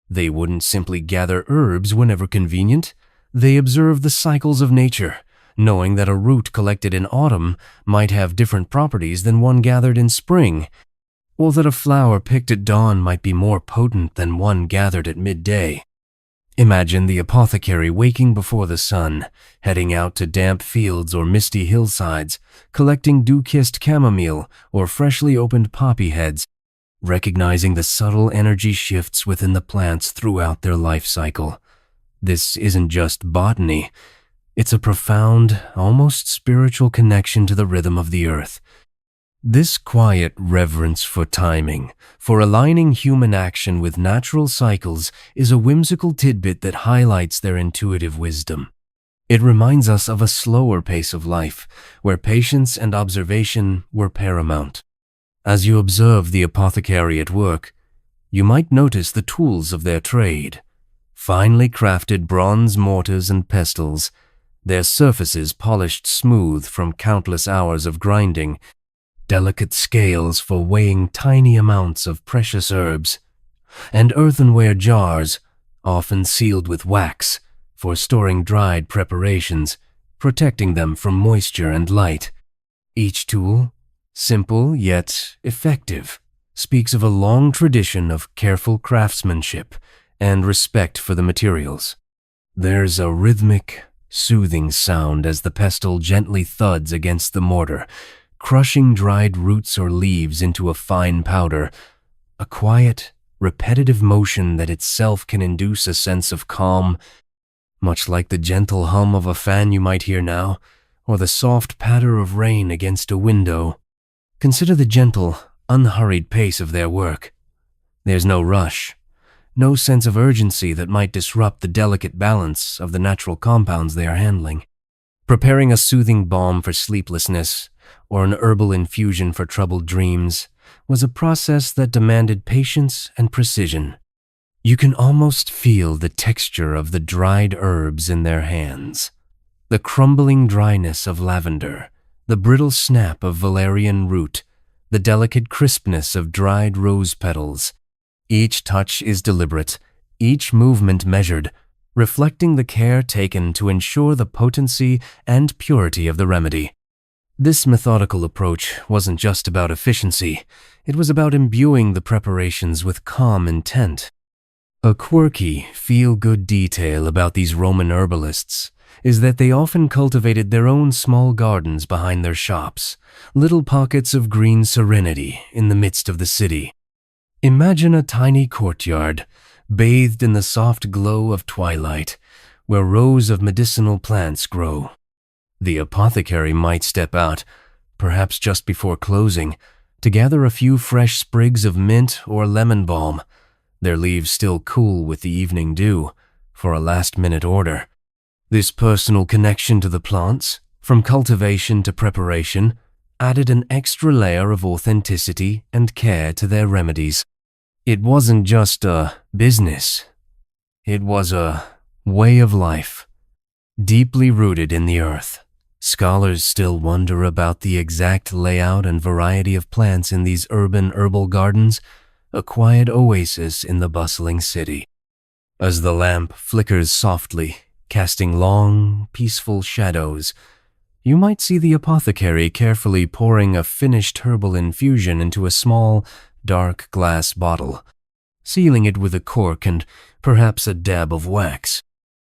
They wouldn't simply gather herbs whenever convenient. They observed the cycles of nature, knowing that a root collected in autumn might have different properties than one gathered in spring, or that a flower picked at dawn might be more potent than one gathered at midday. Imagine the apothecary waking before the sun, heading out to damp fields or misty hillsides, collecting dew-kissed chamomile or freshly opened poppy heads, recognizing the subtle energy shifts within the plants throughout their life cycle. This isn't just botany. It's a profound, almost spiritual connection to the rhythm of the earth. This quiet reverence for timing, for aligning human action with natural cycles, is a whimsical tidbit that highlights their intuitive wisdom. It reminds us of a slower pace of life, where patience and observation were paramount. As you observe the apothecary at work, you might notice the tools of their trade: finely crafted bronze mortars and pestles, their surfaces polished smooth from countless hours of grinding, delicate scales for weighing tiny amounts of precious herbs, and earthenware jars, often sealed with wax, for storing dried preparations, protecting them from moisture and light. Each tool, simple yet effective, speaks of a long tradition of careful craftsmanship and respect for the materials. There's a rhythmic, soothing sound as the pestle gently thuds against the mortar, crushing dried roots or leaves into a fine powder, a quiet, repetitive motion that itself can induce a sense of calm, much like the gentle hum of a fan you might hear now, or the soft patter of rain against a window. Consider the gentle, unhurried pace of their work. There's no rush, no sense of urgency that might disrupt the delicate balance of the natural compounds they are handling. Preparing a soothing balm for sleeplessness or an herbal infusion for troubled dreams was a process that demanded patience and precision. You can almost feel the texture of the dried herbs in their hands, the crumbling dryness of lavender, the brittle snap of valerian root, the delicate crispness of dried rose petals. Each touch is deliberate, each movement measured, reflecting the care taken to ensure the potency and purity of the remedy. This methodical approach wasn't just about efficiency, it was about imbuing the preparations with calm intent. A quirky, feel-good detail about these Roman herbalists is that they often cultivated their own small gardens behind their shops, little pockets of green serenity in the midst of the city. Imagine a tiny courtyard, bathed in the soft glow of twilight, where rows of medicinal plants grow. The apothecary might step out, perhaps just before closing, to gather a few fresh sprigs of mint or lemon balm, their leaves still cool with the evening dew, for a last-minute order. This personal connection to the plants, from cultivation to preparation, added an extra layer of authenticity and care to their remedies. It wasn't just a business. It was a way of life, deeply rooted in the earth. Scholars still wonder about the exact layout and variety of plants in these urban herbal gardens, a quiet oasis in the bustling city. As the lamp flickers softly, casting long, peaceful shadows, you might see the apothecary carefully pouring a finished herbal infusion into a small, dark glass bottle, sealing it with a cork and perhaps a dab of wax.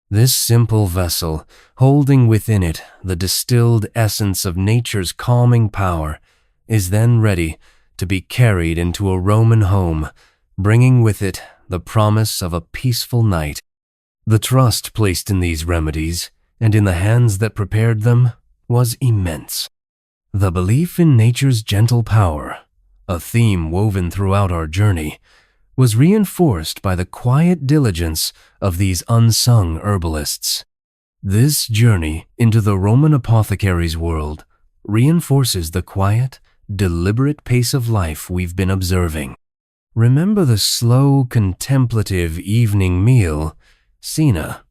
This simple vessel, holding within it the distilled essence of nature's calming power, is then ready to be carried into a Roman home, bringing with it the promise of a peaceful night. The trust placed in these remedies, and in the hands that prepared them, was immense. The belief in nature's gentle power, a theme woven throughout our journey, was reinforced by the quiet diligence of these unsung herbalists. This journey into the Roman apothecary's world reinforces the quiet, deliberate pace of life we've been observing. Remember the slow, contemplative evening meal, cena,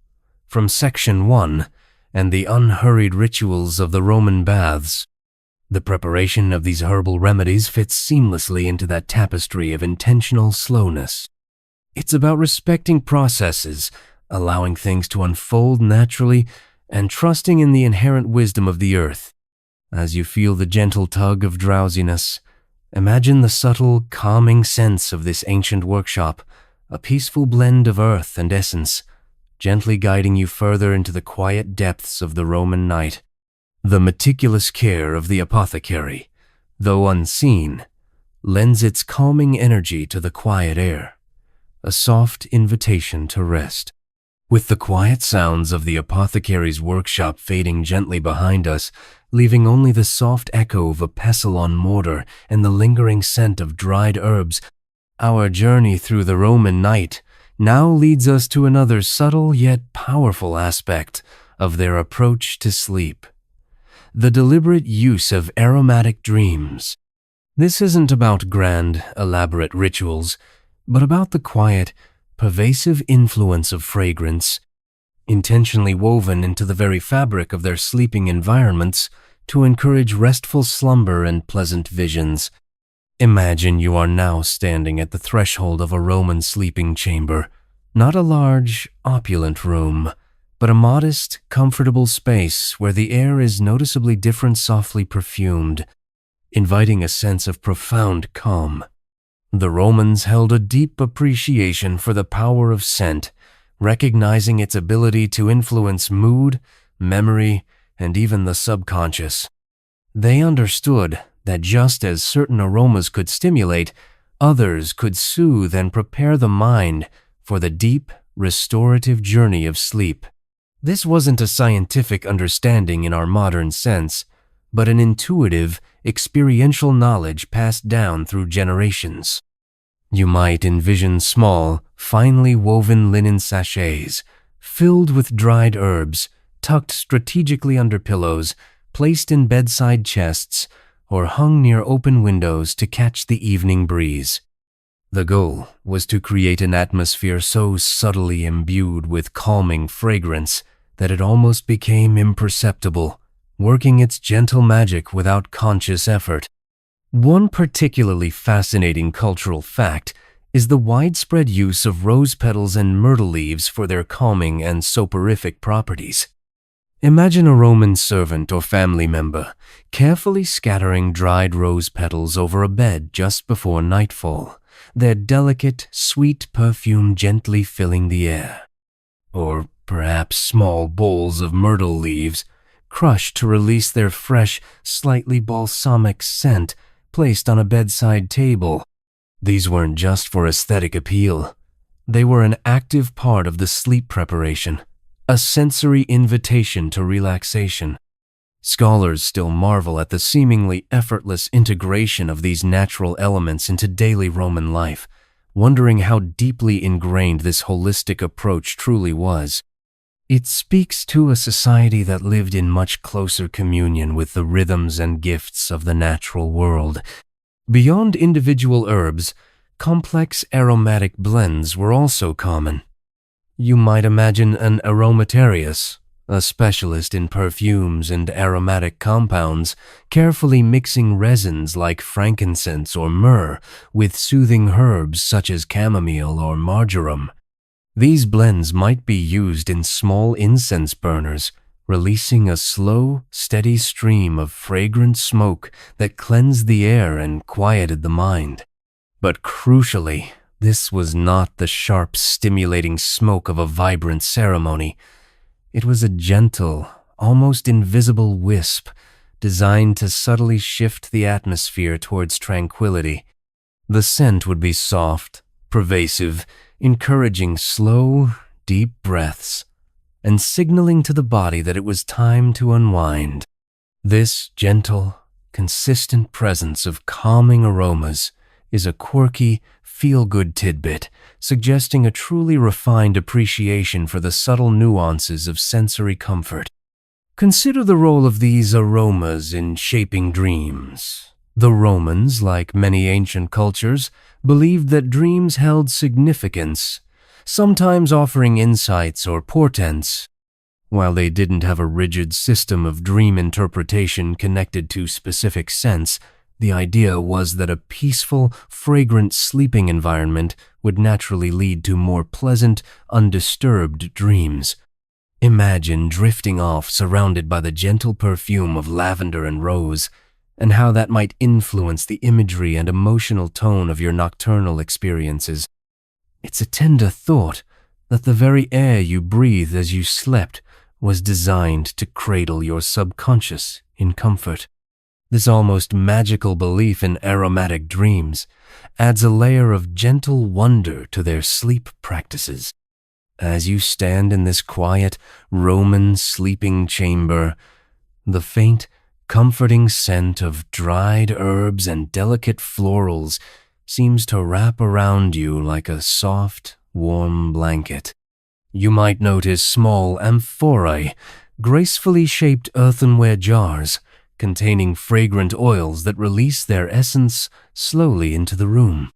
from Section 1, and the unhurried rituals of the Roman baths. The preparation of these herbal remedies fits seamlessly into that tapestry of intentional slowness. It's about respecting processes, allowing things to unfold naturally, and trusting in the inherent wisdom of the earth. As you feel the gentle tug of drowsiness, imagine the subtle, calming sense of this ancient workshop, a peaceful blend of earth and essence, gently guiding you further into the quiet depths of the Roman night. The meticulous care of the apothecary, though unseen, lends its calming energy to the quiet air, a soft invitation to rest. With the quiet sounds of the apothecary's workshop fading gently behind us, leaving only the soft echo of a pestle on mortar and the lingering scent of dried herbs, our journey through the Roman night now leads us to another subtle yet powerful aspect of their approach to sleep: the deliberate use of aromatic dreams. This isn't about grand, elaborate rituals, but about the quiet, pervasive influence of fragrance, intentionally woven into the very fabric of their sleeping environments to encourage restful slumber and pleasant visions. Imagine you are now standing at the threshold of a Roman sleeping chamber, not a large, opulent room, but a modest, comfortable space where the air is noticeably different, softly perfumed, inviting a sense of profound calm. The Romans held a deep appreciation for the power of scent, recognizing its ability to influence mood, memory, and even the subconscious. They understood that just as certain aromas could stimulate, others could soothe and prepare the mind for the deep, restorative journey of sleep. This wasn't a scientific understanding in our modern sense, but an intuitive, experiential knowledge passed down through generations. You might envision small, finely woven linen sachets, filled with dried herbs, tucked strategically under pillows, placed in bedside chests, or hung near open windows to catch the evening breeze. The goal was to create an atmosphere so subtly imbued with calming fragrance that it almost became imperceptible, working its gentle magic without conscious effort. One particularly fascinating cultural fact is the widespread use of rose petals and myrtle leaves for their calming and soporific properties. Imagine a Roman servant or family member carefully scattering dried rose petals over a bed just before nightfall, their delicate, sweet perfume gently filling the air. Or perhaps small bowls of myrtle leaves, crushed to release their fresh, slightly balsamic scent, placed on a bedside table. These weren't just for aesthetic appeal. They were an active part of the sleep preparation, a sensory invitation to relaxation. Scholars still marvel at the seemingly effortless integration of these natural elements into daily Roman life, wondering how deeply ingrained this holistic approach truly was. It speaks to a society that lived in much closer communion with the rhythms and gifts of the natural world. Beyond individual herbs, complex aromatic blends were also common. You might imagine an aromatarius, a specialist in perfumes and aromatic compounds, carefully mixing resins like frankincense or myrrh with soothing herbs such as chamomile or marjoram. These blends might be used in small incense burners, releasing a slow, steady stream of fragrant smoke that cleansed the air and quieted the mind. But crucially, this was not the sharp, stimulating smoke of a vibrant ceremony. It was a gentle, almost invisible wisp designed to subtly shift the atmosphere towards tranquility. The scent would be soft, pervasive, encouraging slow, deep breaths, and signaling to the body that it was time to unwind. This gentle, consistent presence of calming aromas is a quirky, feel-good tidbit, suggesting a truly refined appreciation for the subtle nuances of sensory comfort. Consider the role of these aromas in shaping dreams. The Romans, like many ancient cultures, believed that dreams held significance, sometimes offering insights or portents. While they didn't have a rigid system of dream interpretation connected to specific scents, the idea was that a peaceful, fragrant sleeping environment would naturally lead to more pleasant, undisturbed dreams. Imagine drifting off surrounded by the gentle perfume of lavender and rose, and how that might influence the imagery and emotional tone of your nocturnal experiences. It's a tender thought that the very air you breathed as you slept was designed to cradle your subconscious in comfort. This almost magical belief in aromatic dreams adds a layer of gentle wonder to their sleep practices. As you stand in this quiet Roman sleeping chamber, the faint, comforting scent of dried herbs and delicate florals seems to wrap around you like a soft, warm blanket. You might notice small amphorae, gracefully shaped earthenware jars, containing fragrant oils that release their essence slowly into the room.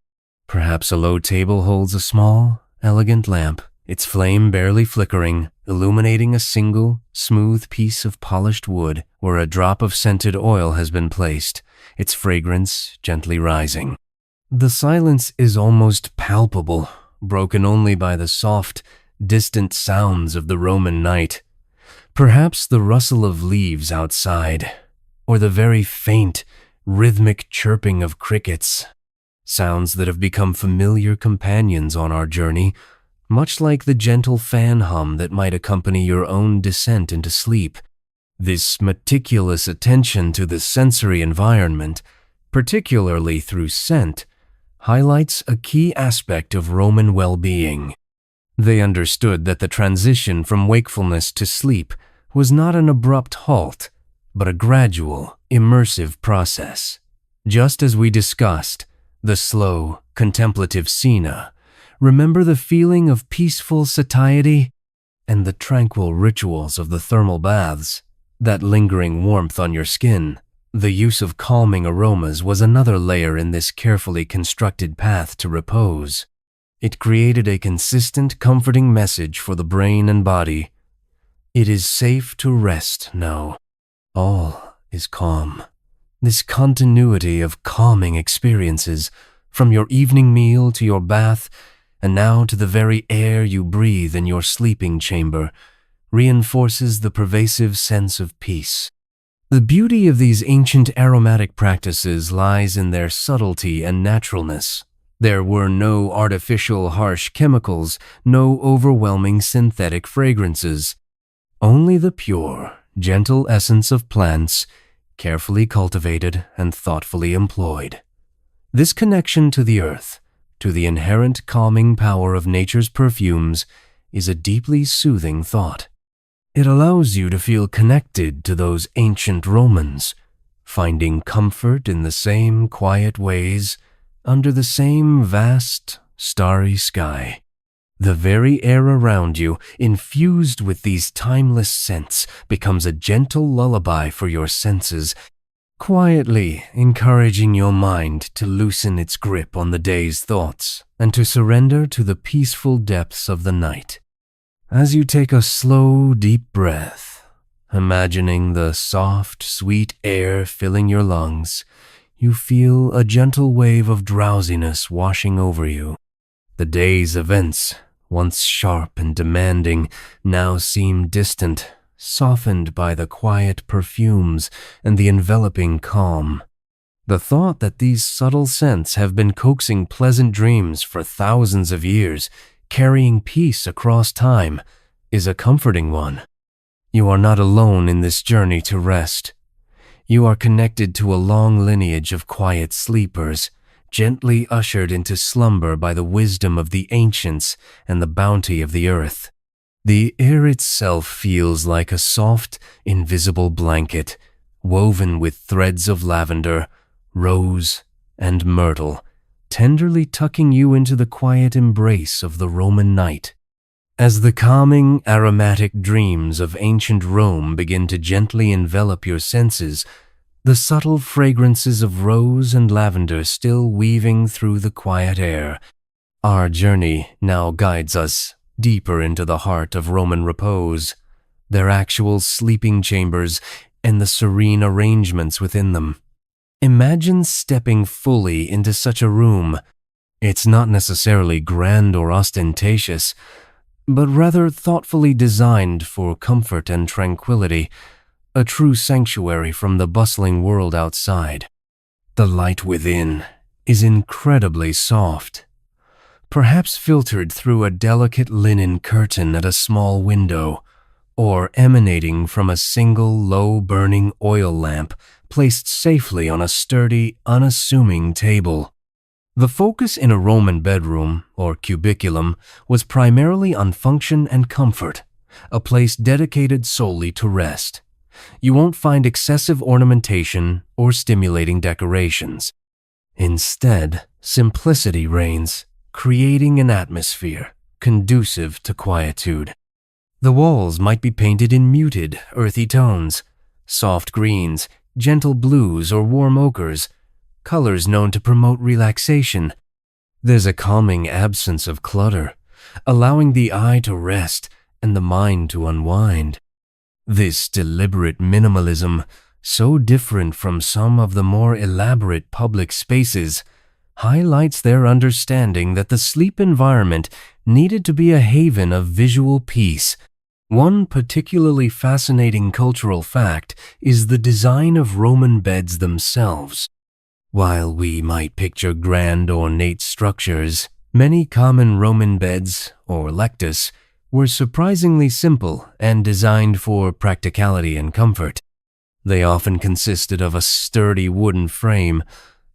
Perhaps a low table holds a small, elegant lamp, its flame barely flickering, illuminating a single, smooth piece of polished wood where a drop of scented oil has been placed, its fragrance gently rising. The silence is almost palpable, broken only by the soft, distant sounds of the Roman night. Perhaps the rustle of leaves outside, or the very faint, rhythmic chirping of crickets, sounds that have become familiar companions on our journey, much like the gentle fan hum that might accompany your own descent into sleep. This meticulous attention to the sensory environment particularly through scent, highlights a key aspect of Roman well-being. They understood that the transition from wakefulness to sleep was not an abrupt halt, but a gradual, immersive process. Just as we discussed, the slow, contemplative cena, remember the feeling of peaceful satiety and the tranquil rituals of the thermal baths, that lingering warmth on your skin. The use of calming aromas was another layer in this carefully constructed path to repose. It created a consistent, comforting message for the brain and body. It is safe to rest now. All is calm. This continuity of calming experiences, from your evening meal to your bath, and now to the very air you breathe in your sleeping chamber, reinforces the pervasive sense of peace. The beauty of these ancient aromatic practices lies in their subtlety and naturalness. There were no artificial harsh chemicals, no overwhelming synthetic fragrances. Only the pure, gentle essence of plants, carefully cultivated and thoughtfully employed. This connection to the earth, to the inherent calming power of nature's perfumes, is a deeply soothing thought. It allows you to feel connected to those ancient Romans, finding comfort in the same quiet ways, under the same vast, starry sky. The very air around you, infused with these timeless scents, becomes a gentle lullaby for your senses, quietly encouraging your mind to loosen its grip on the day's thoughts and to surrender to the peaceful depths of the night. As you take a slow, deep breath, imagining the soft, sweet air filling your lungs, you feel a gentle wave of drowsiness washing over you. The day's events, once sharp and demanding, now seem distant, softened by the quiet perfumes and the enveloping calm. The thought that these subtle scents have been coaxing pleasant dreams for thousands of years, carrying peace across time, is a comforting one. You are not alone in this journey to rest. You are connected to a long lineage of quiet sleepers, gently ushered into slumber by the wisdom of the ancients and the bounty of the earth. The air itself feels like a soft, invisible blanket, woven with threads of lavender, rose, and myrtle, tenderly tucking you into the quiet embrace of the Roman night. As the calming, aromatic dreams of ancient Rome begin to gently envelop your senses, the subtle fragrances of rose and lavender still weaving through the quiet air, our journey now guides us deeper into the heart of Roman repose, their actual sleeping chambers, and the serene arrangements within them. Imagine stepping fully into such a room. It's not necessarily grand or ostentatious, but rather thoughtfully designed for comfort and tranquility, a true sanctuary from the bustling world outside. The light within is incredibly soft, perhaps filtered through a delicate linen curtain at a small window, or emanating from a single low-burning oil lamp placed safely on a sturdy, unassuming table. The focus in a Roman bedroom, or cubiculum, was primarily on function and comfort, a place dedicated solely to rest. You won't find excessive ornamentation or stimulating decorations. Instead, simplicity reigns, creating an atmosphere conducive to quietude. The walls might be painted in muted, earthy tones, soft greens, gentle blues, or warm ochres, colors known to promote relaxation. There's a calming absence of clutter, allowing the eye to rest and the mind to unwind. This deliberate minimalism, so different from some of the more elaborate public spaces, highlights their understanding that the sleep environment needed to be a haven of visual peace. One particularly fascinating cultural fact is the design of Roman beds themselves. While we might picture grand, ornate structures, many common Roman beds, or lectus, were surprisingly simple and designed for practicality and comfort. They often consisted of a sturdy wooden frame,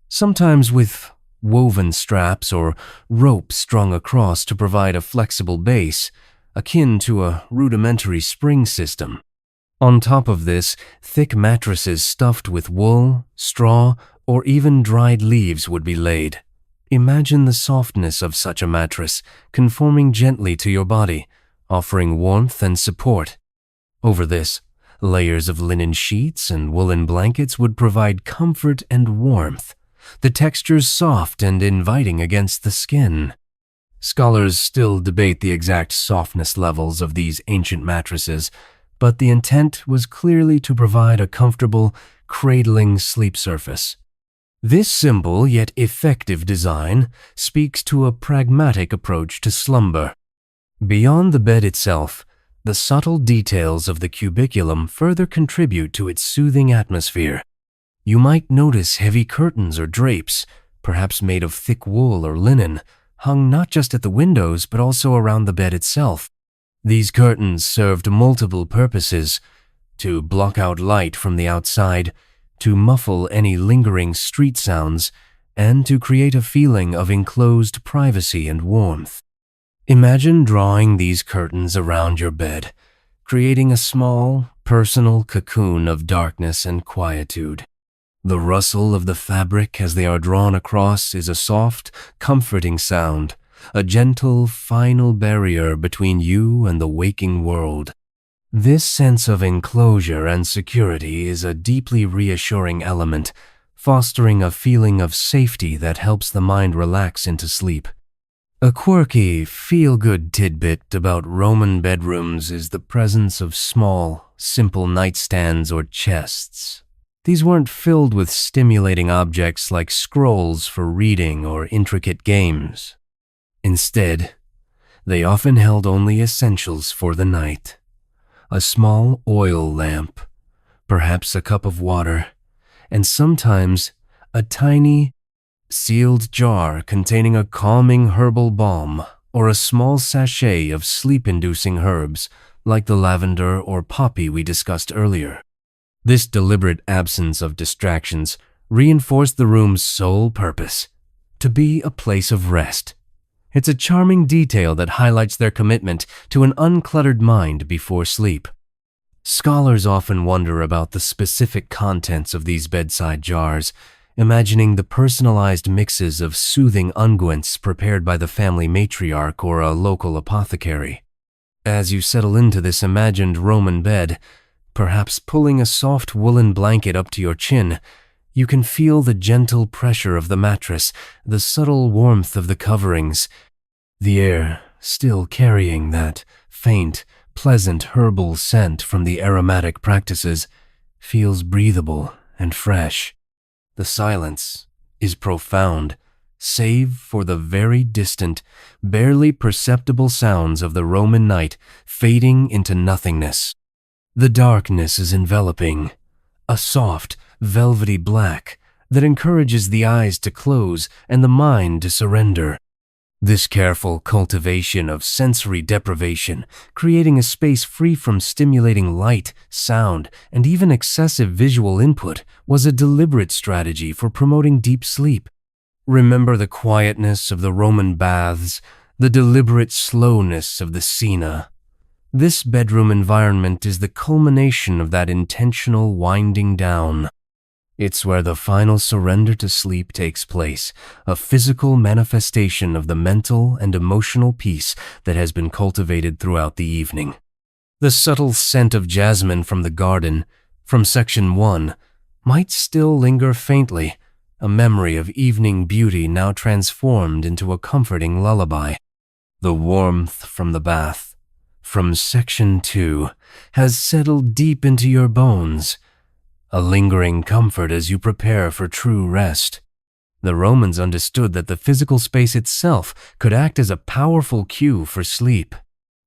sometimes with woven straps or rope strung across to provide a flexible base, akin to a rudimentary spring system. On top of this, thick mattresses stuffed with wool, straw, or even dried leaves would be laid. Imagine the softness of such a mattress, conforming gently to your body, offering warmth and support. Over this, layers of linen sheets and woolen blankets would provide comfort and warmth, the textures soft and inviting against the skin. Scholars still debate the exact softness levels of these ancient mattresses, but the intent was clearly to provide a comfortable, cradling sleep surface. This simple yet effective design speaks to a pragmatic approach to slumber. Beyond the bed itself, the subtle details of the cubiculum further contribute to its soothing atmosphere. You might notice heavy curtains or drapes, perhaps made of thick wool or linen, hung not just at the windows but also around the bed itself. These curtains served multiple purposes: to block out light from the outside, to muffle any lingering street sounds, and to create a feeling of enclosed privacy and warmth. Imagine drawing these curtains around your bed, creating a small, personal cocoon of darkness and quietude. The rustle of the fabric as they are drawn across is a soft, comforting sound, a gentle, final barrier between you and the waking world. This sense of enclosure and security is a deeply reassuring element, fostering a feeling of safety that helps the mind relax into sleep. A quirky, feel-good tidbit about Roman bedrooms is the presence of small, simple nightstands or chests. These weren't filled with stimulating objects like scrolls for reading or intricate games. Instead, they often held only essentials for the night: a small oil lamp, perhaps a cup of water, and sometimes a tiny, sealed jar containing a calming herbal balm or a small sachet of sleep-inducing herbs like the lavender or poppy we discussed earlier. This deliberate absence of distractions reinforced the room's sole purpose: to be a place of rest. It's a charming detail that highlights their commitment to an uncluttered mind before sleep. Scholars often wonder about the specific contents of these bedside jars, imagining the personalized mixes of soothing unguents prepared by the family matriarch or a local apothecary. As you settle into this imagined Roman bed, perhaps pulling a soft woolen blanket up to your chin, you can feel the gentle pressure of the mattress, the subtle warmth of the coverings. The air, still carrying that faint, pleasant herbal scent from the aromatic practices, feels breathable and fresh. The silence is profound, save for the very distant, barely perceptible sounds of the Roman night fading into nothingness. The darkness is enveloping, a soft, velvety black that encourages the eyes to close and the mind to surrender. This careful cultivation of sensory deprivation, creating a space free from stimulating light, sound, and even excessive visual input, was a deliberate strategy for promoting deep sleep. Remember the quietness of the Roman baths, the deliberate slowness of the Sena. This bedroom environment is the culmination of that intentional winding down. It's where the final surrender to sleep takes place, a physical manifestation of the mental and emotional peace that has been cultivated throughout the evening. The subtle scent of jasmine from the garden, from Section 1, might still linger faintly, a memory of evening beauty now transformed into a comforting lullaby. The warmth from the bath, from Section 2, has settled deep into your bones, a lingering comfort as you prepare for true rest. The Romans understood that the physical space itself could act as a powerful cue for sleep.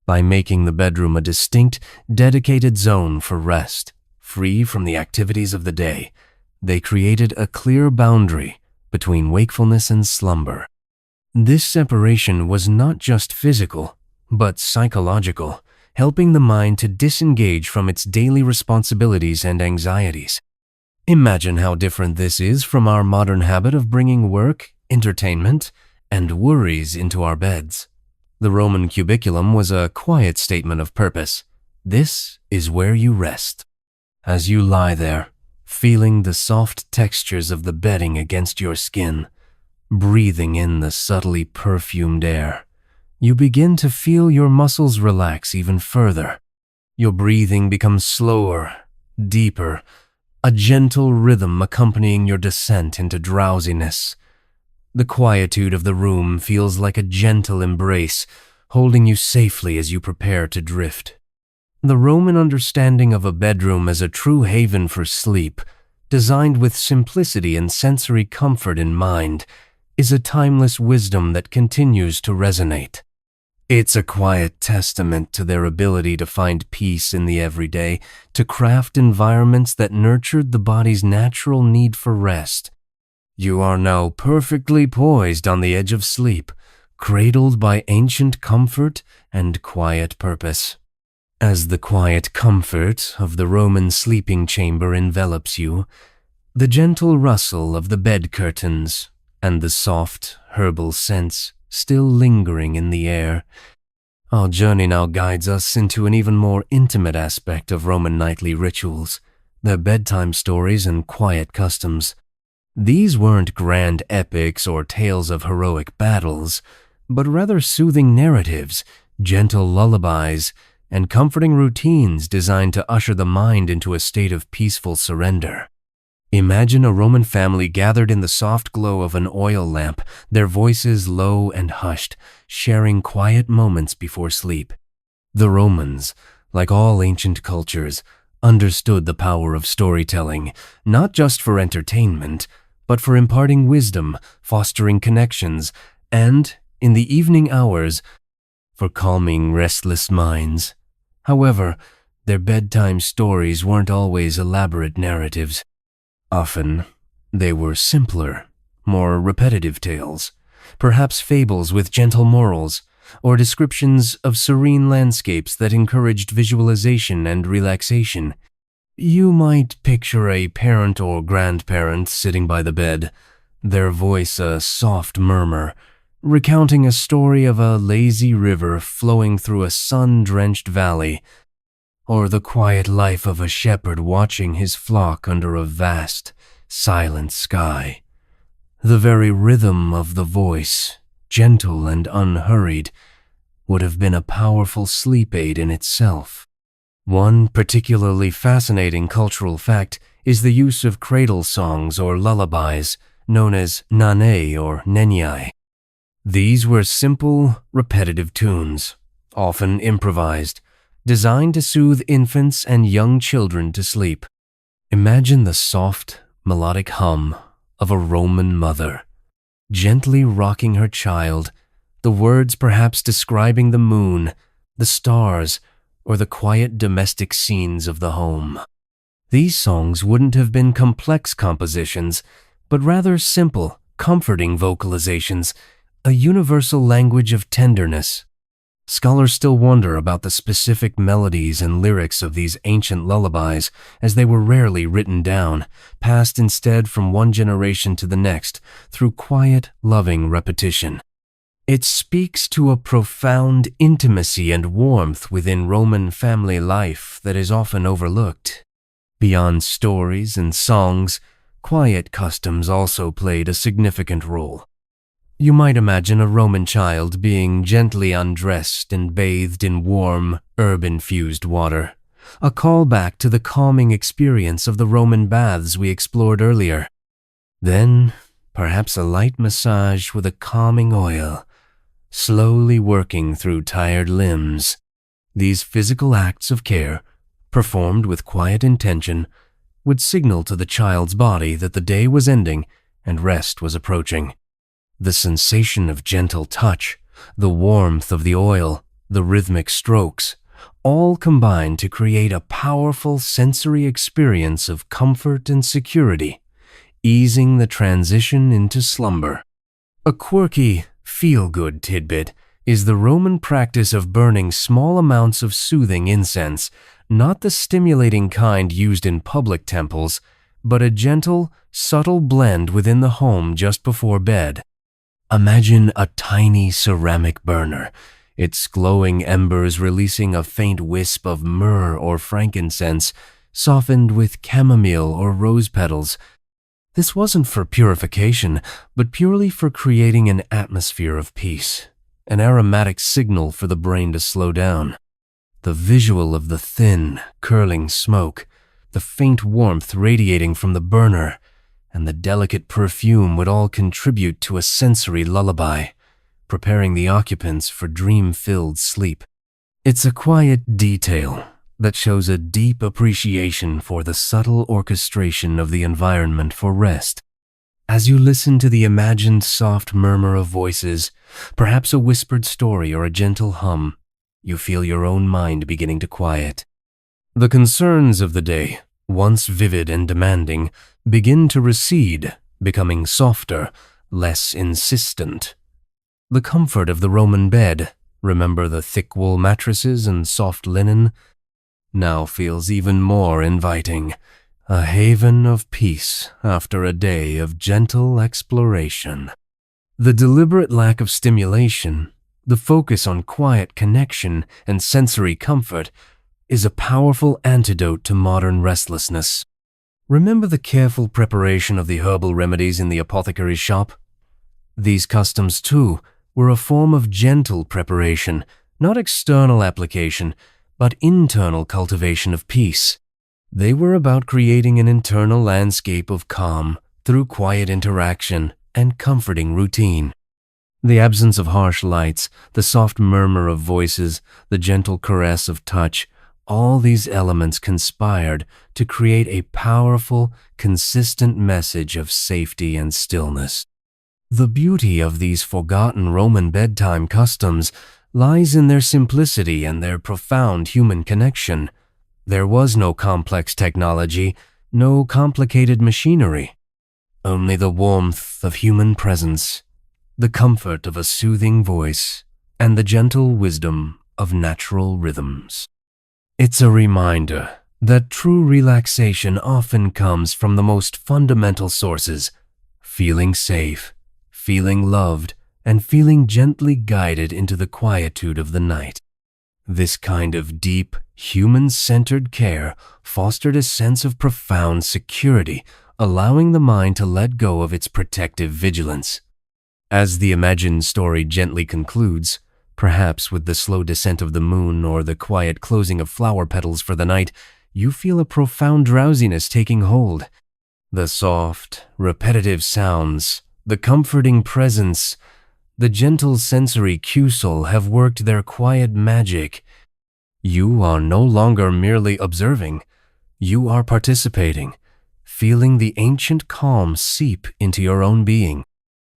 By making the bedroom a distinct, dedicated zone for rest, free from the activities of the day, they created a clear boundary between wakefulness and slumber. This separation was not just physical, but psychological, helping the mind to disengage from its daily responsibilities and anxieties. Imagine how different this is from our modern habit of bringing work, entertainment, and worries into our beds. The Roman cubiculum was a quiet statement of purpose. This is where you rest. As you lie there, feeling the soft textures of the bedding against your skin, breathing in the subtly perfumed air, you begin to feel your muscles relax even further. Your breathing becomes slower, deeper, a gentle rhythm accompanying your descent into drowsiness. The quietude of the room feels like a gentle embrace, holding you safely as you prepare to drift. The Roman understanding of a bedroom as a true haven for sleep, designed with simplicity and sensory comfort in mind, is a timeless wisdom that continues to resonate. It's a quiet testament to their ability to find peace in the everyday, to craft environments that nurtured the body's natural need for rest. You are now perfectly poised on the edge of sleep, cradled by ancient comfort and quiet purpose. As the quiet comfort of the Roman sleeping chamber envelops you, the gentle rustle of the bed curtains and the soft, herbal scents still lingering in the air, our journey now guides us into an even more intimate aspect of Roman nightly rituals, their bedtime stories and quiet customs. These weren't grand epics or tales of heroic battles, but rather soothing narratives, gentle lullabies, and comforting routines designed to usher the mind into a state of peaceful surrender. Imagine a Roman family gathered in the soft glow of an oil lamp, their voices low and hushed, sharing quiet moments before sleep. The Romans, like all ancient cultures, understood the power of storytelling, not just for entertainment, but for imparting wisdom, fostering connections, and, in the evening hours, for calming restless minds. However, their bedtime stories weren't always elaborate narratives. Often, they were simpler, more repetitive tales, perhaps fables with gentle morals, or descriptions of serene landscapes that encouraged visualization and relaxation. You might picture a parent or grandparent sitting by the bed, their voice a soft murmur, recounting a story of a lazy river flowing through a sun-drenched valley, or the quiet life of a shepherd watching his flock under a vast, silent sky. The very rhythm of the voice, gentle and unhurried, would have been a powerful sleep aid in itself. One particularly fascinating cultural fact is the use of cradle songs or lullabies, known as nane or nenyai. These were simple, repetitive tunes, often improvised, designed to soothe infants and young children to sleep. Imagine the soft, melodic hum of a Roman mother, gently rocking her child, the words perhaps describing the moon, the stars, or the quiet domestic scenes of the home. These songs wouldn't have been complex compositions, but rather simple, comforting vocalizations, a universal language of tenderness. Scholars still wonder about the specific melodies and lyrics of these ancient lullabies, as they were rarely written down, passed instead from one generation to the next through quiet, loving repetition. It speaks to a profound intimacy and warmth within Roman family life that is often overlooked. Beyond stories and songs, quiet customs also played a significant role. You might imagine a Roman child being gently undressed and bathed in warm, herb-infused water, a callback to the calming experience of the Roman baths we explored earlier. Then, perhaps a light massage with a calming oil, slowly working through tired limbs. These physical acts of care, performed with quiet intention, would signal to the child's body that the day was ending and rest was approaching. The sensation of gentle touch, the warmth of the oil, the rhythmic strokes, all combine to create a powerful sensory experience of comfort and security, easing the transition into slumber. A quirky, feel-good tidbit is the Roman practice of burning small amounts of soothing incense, not the stimulating kind used in public temples, but a gentle, subtle blend within the home just before bed. Imagine a tiny ceramic burner, its glowing embers releasing a faint wisp of myrrh or frankincense, softened with chamomile or rose petals. This wasn't for purification, but purely for creating an atmosphere of peace, an aromatic signal for the brain to slow down. The visual of the thin, curling smoke, the faint warmth radiating from the burner, and the delicate perfume would all contribute to a sensory lullaby, preparing the occupants for dream-filled sleep. It's a quiet detail that shows a deep appreciation for the subtle orchestration of the environment for rest. As you listen to the imagined soft murmur of voices, perhaps a whispered story or a gentle hum, you feel your own mind beginning to quiet. The concerns of the day, once vivid and demanding, begin to recede, becoming softer, less insistent. The comfort of the Roman bed, remember the thick wool mattresses and soft linen, now feels even more inviting, a haven of peace after a day of gentle exploration. The deliberate lack of stimulation, the focus on quiet connection and sensory comfort, is a powerful antidote to modern restlessness. Remember the careful preparation of the herbal remedies in the apothecary's shop? These customs, too, were a form of gentle preparation, not external application, but internal cultivation of peace. They were about creating an internal landscape of calm through quiet interaction and comforting routine. The absence of harsh lights, the soft murmur of voices, the gentle caress of touch, all these elements conspired to create a powerful, consistent message of safety and stillness. The beauty of these forgotten Roman bedtime customs lies in their simplicity and their profound human connection. There was no complex technology, no complicated machinery, only the warmth of human presence, the comfort of a soothing voice, and the gentle wisdom of natural rhythms. It's a reminder that true relaxation often comes from the most fundamental sources: feeling safe, feeling loved, and feeling gently guided into the quietude of the night. This kind of deep, human-centered care fostered a sense of profound security, allowing the mind to let go of its protective vigilance. As the imagined story gently concludes, perhaps with the slow descent of the moon or the quiet closing of flower petals for the night, you feel a profound drowsiness taking hold. The soft, repetitive sounds, the comforting presence, the gentle sensory cusel have worked their quiet magic. You are no longer merely observing. You are participating, feeling the ancient calm seep into your own being.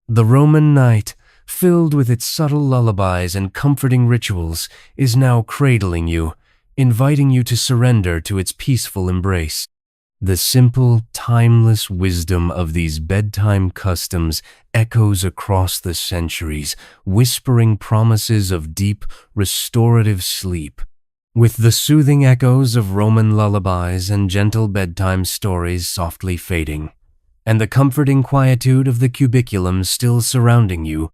The Roman night, filled with its subtle lullabies and comforting rituals, is now cradling you, inviting you to surrender to its peaceful embrace. The simple, timeless wisdom of these bedtime customs echoes across the centuries, whispering promises of deep, restorative sleep. With the soothing echoes of Roman lullabies and gentle bedtime stories softly fading, and the comforting quietude of the cubiculum still surrounding you,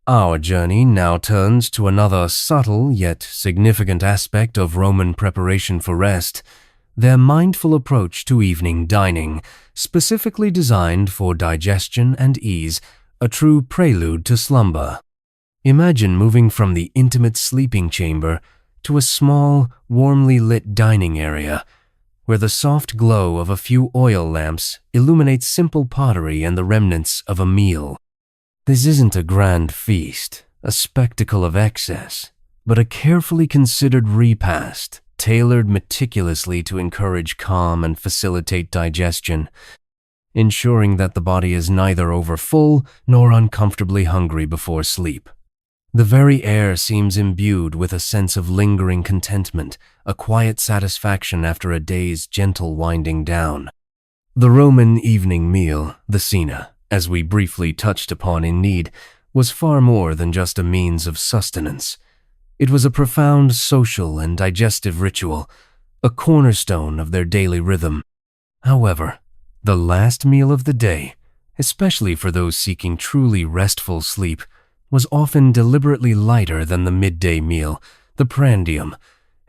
our journey now turns to another subtle yet significant aspect of Roman preparation for rest: their mindful approach to evening dining, specifically designed for digestion and ease, a true prelude to slumber. Imagine moving from the intimate sleeping chamber to a small, warmly lit dining area, where the soft glow of a few oil lamps illuminates simple pottery and the remnants of a meal. This isn't a grand feast, a spectacle of excess, but a carefully considered repast, tailored meticulously to encourage calm and facilitate digestion, ensuring that the body is neither overfull nor uncomfortably hungry before sleep. The very air seems imbued with a sense of lingering contentment, a quiet satisfaction after a day's gentle winding down. The Roman evening meal, the cena, as we briefly touched upon in Need, was far more than just a means of sustenance. It was a profound social and digestive ritual, a cornerstone of their daily rhythm. However, The last meal of the day, especially for those seeking truly restful sleep, was often deliberately lighter than the midday meal, the prandium,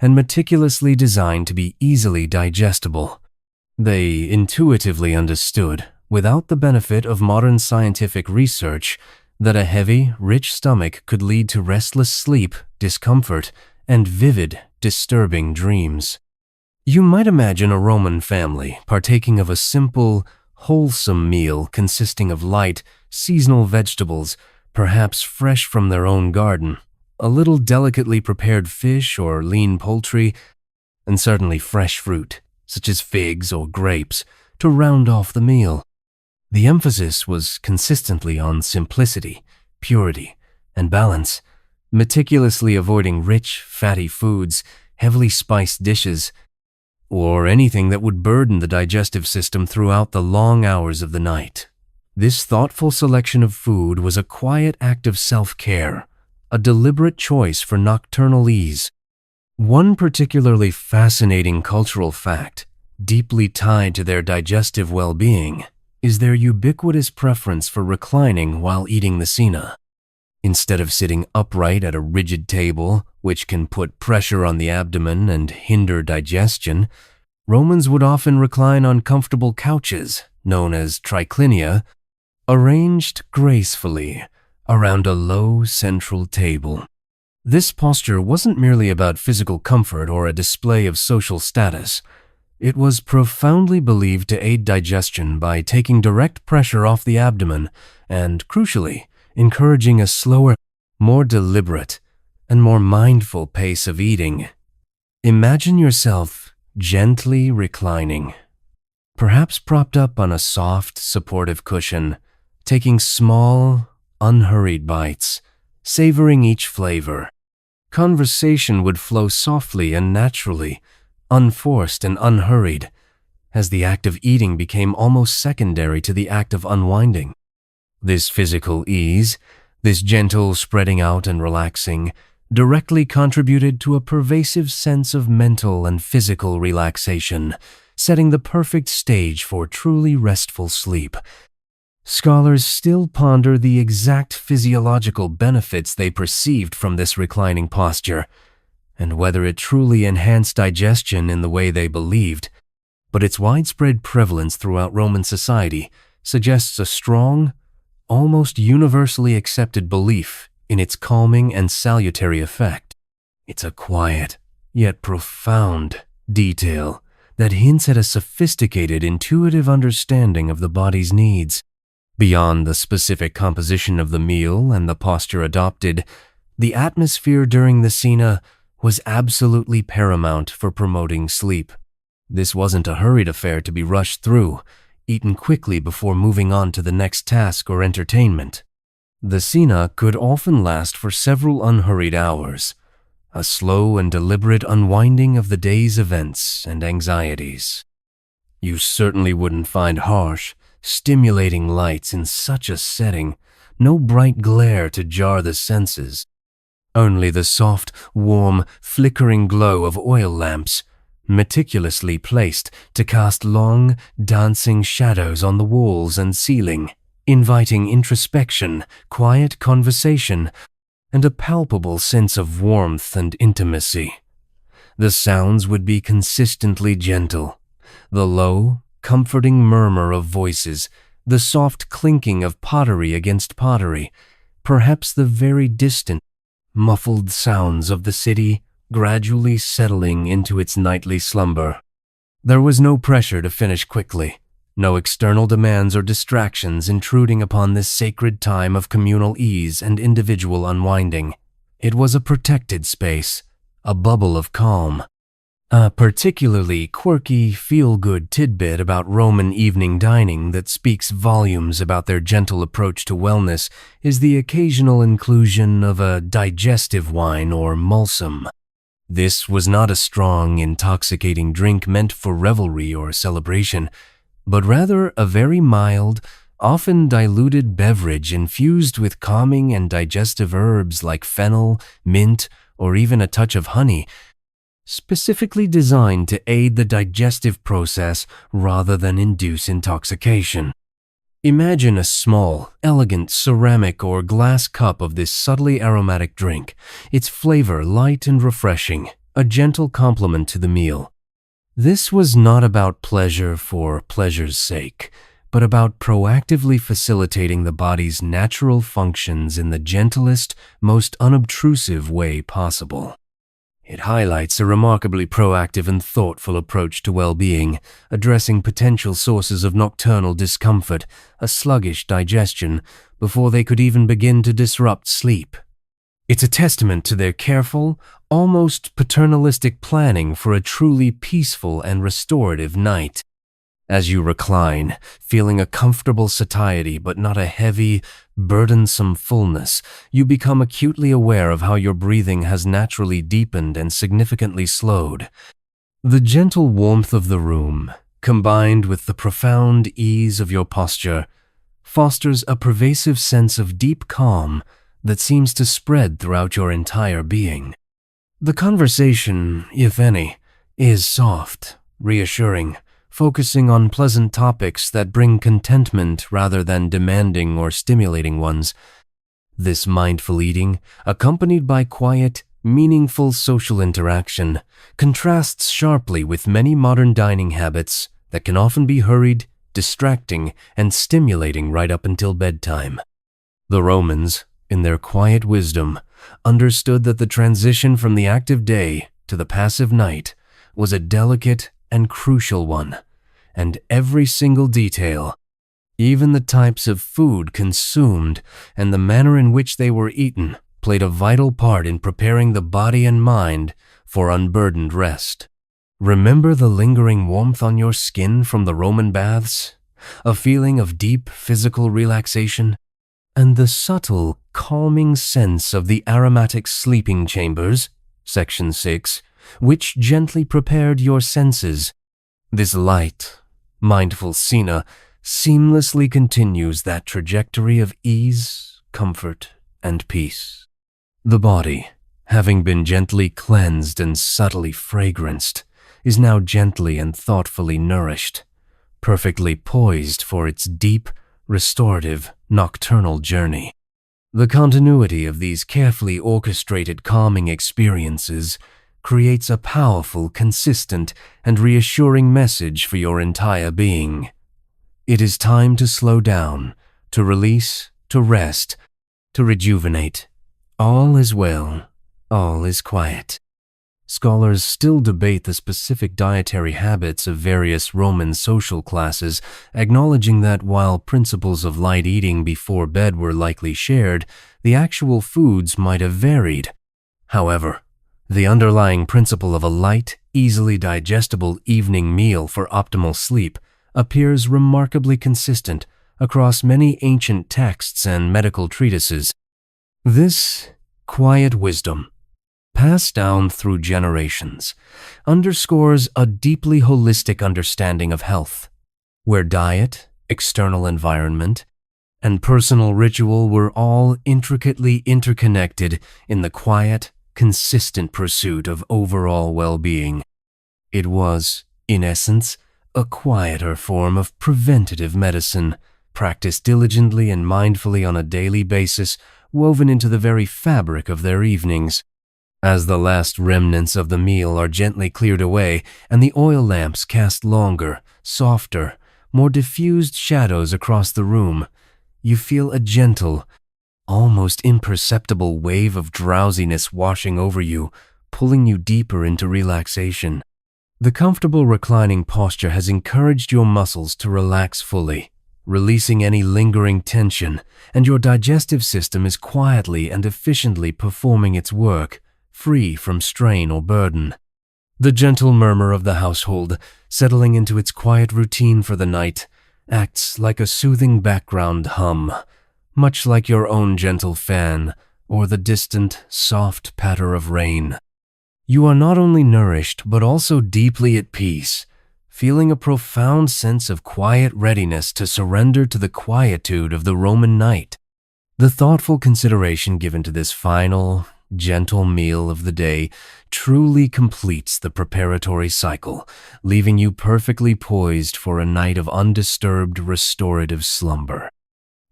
and meticulously designed to be easily digestible. They intuitively understood, without the benefit of modern scientific research, that a heavy, rich stomach could lead to restless sleep, discomfort, and vivid, disturbing dreams. You might imagine a Roman family partaking of a simple, wholesome meal consisting of light, seasonal vegetables, perhaps fresh from their own garden, a little delicately prepared fish or lean poultry, and certainly fresh fruit, such as figs or grapes, to round off the meal. The emphasis was consistently on simplicity, purity, and balance, meticulously avoiding rich, fatty foods, heavily spiced dishes, or anything that would burden the digestive system throughout the long hours of the night. This thoughtful selection of food was a quiet act of self-care, a deliberate choice for nocturnal ease. One particularly fascinating cultural fact, deeply tied to their digestive well-being, is their ubiquitous preference for reclining while eating the cena. Instead of sitting upright at a rigid table, which can put pressure on the abdomen and hinder digestion, Romans would often recline on comfortable couches, known as triclinia, arranged gracefully around a low central table. This posture wasn't merely about physical comfort or a display of social status. It was profoundly believed to aid digestion by taking direct pressure off the abdomen and, crucially, encouraging a slower, more deliberate, and more mindful pace of eating. Imagine yourself gently reclining, perhaps propped up on a soft, supportive cushion, taking small, unhurried bites, savoring each flavor. Conversation would flow softly and naturally, unforced and unhurried, as the act of eating became almost secondary to the act of unwinding. This physical ease, this gentle spreading out and relaxing, directly contributed to a pervasive sense of mental and physical relaxation, setting the perfect stage for truly restful sleep. Scholars still ponder the exact physiological benefits they perceived from this reclining posture, and whether it truly enhanced digestion in the way they believed, but its widespread prevalence throughout Roman society suggests a strong, almost universally accepted belief in its calming and salutary effect. It's a quiet, yet profound, detail that hints at a sophisticated, intuitive understanding of the body's needs. Beyond the specific composition of the meal and the posture adopted, the atmosphere during the cena was absolutely paramount for promoting sleep. This wasn't a hurried affair to be rushed through, eaten quickly before moving on to the next task or entertainment. The cena could often last for several unhurried hours, a slow and deliberate unwinding of the day's events and anxieties. You certainly wouldn't find harsh, stimulating lights in such a setting, no bright glare to jar the senses. Only the soft, warm, flickering glow of oil lamps, meticulously placed to cast long, dancing shadows on the walls and ceiling, inviting introspection, quiet conversation, and a palpable sense of warmth and intimacy. The sounds would be consistently gentle, the low, comforting murmur of voices, the soft clinking of pottery against pottery, perhaps the very distant, muffled sounds of the city gradually settling into its nightly slumber. There was no pressure to finish quickly, no external demands or distractions intruding upon this sacred time of communal ease and individual unwinding. It was a protected space, a bubble of calm. A particularly quirky, feel-good tidbit about Roman evening dining that speaks volumes about their gentle approach to wellness is the occasional inclusion of a digestive wine or mulsum. This was not a strong, intoxicating drink meant for revelry or celebration, but rather a very mild, often diluted beverage infused with calming and digestive herbs like fennel, mint, or even a touch of honey. specifically designed to aid the digestive process rather than induce intoxication. Imagine a small, elegant ceramic or glass cup of this subtly aromatic drink, its flavor light and refreshing, a gentle complement to the meal. This was not about pleasure for pleasure's sake, but about proactively facilitating the body's natural functions in the gentlest, most unobtrusive way possible. It highlights a remarkably proactive and thoughtful approach to well-being, addressing potential sources of nocturnal discomfort, a sluggish digestion, before they could even begin to disrupt sleep. It's a testament to their careful, almost paternalistic planning for a truly peaceful and restorative night. As you recline, feeling a comfortable satiety but not a heavy, burdensome fullness, you become acutely aware of how your breathing has naturally deepened and significantly slowed. The gentle warmth of the room, combined with the profound ease of your posture, fosters a pervasive sense of deep calm that seems to spread throughout your entire being. The conversation, if any, is soft, reassuring, focusing on pleasant topics that bring contentment rather than demanding or stimulating ones. This mindful eating, accompanied by quiet, meaningful social interaction, contrasts sharply with many modern dining habits that can often be hurried, distracting, and stimulating right up until bedtime. The Romans, in their quiet wisdom, understood that the transition from the active day to the passive night was a delicate and crucial one, and every single detail, even the types of food consumed and the manner in which they were eaten, played a vital part in preparing the body and mind for unburdened rest. Remember the lingering warmth on your skin from the Roman baths, a feeling of deep physical relaxation, and the subtle, calming sense of the aromatic sleeping chambers, section 6, which gently prepared your senses. This light, mindful scena seamlessly continues that trajectory of ease, comfort, and peace. The body, having been gently cleansed and subtly fragranced, is now gently and thoughtfully nourished, perfectly poised for its deep, restorative, nocturnal journey. The continuity of these carefully orchestrated calming experiences creates a powerful, consistent, and reassuring message for your entire being. It is time to slow down, to release, to rest, to rejuvenate. All is well, all is quiet. Scholars still debate the specific dietary habits of various Roman social classes, acknowledging that while principles of light eating before bed were likely shared, the actual foods might have varied. However, the underlying principle of a light, easily digestible evening meal for optimal sleep appears remarkably consistent across many ancient texts and medical treatises. This quiet wisdom, passed down through generations, underscores a deeply holistic understanding of health, where diet, external environment, and personal ritual were all intricately interconnected in the quiet, consistent pursuit of overall well-being. It was, in essence, a quieter form of preventative medicine, practiced diligently and mindfully on a daily basis, woven into the very fabric of their evenings. As the last remnants of the meal are gently cleared away and the oil lamps cast longer, softer, more diffused shadows across the room, you feel a gentle, almost imperceptible wave of drowsiness washing over you, pulling you deeper into relaxation. The comfortable reclining posture has encouraged your muscles to relax fully, releasing any lingering tension, and your digestive system is quietly and efficiently performing its work, free from strain or burden. The gentle murmur of the household, settling into its quiet routine for the night, acts like a soothing background hum, much like your own gentle fan or the distant, soft patter of rain. You are not only nourished but also deeply at peace, feeling a profound sense of quiet readiness to surrender to the quietude of the Roman night. The thoughtful consideration given to this final, gentle meal of the day truly completes the preparatory cycle, leaving you perfectly poised for a night of undisturbed restorative slumber.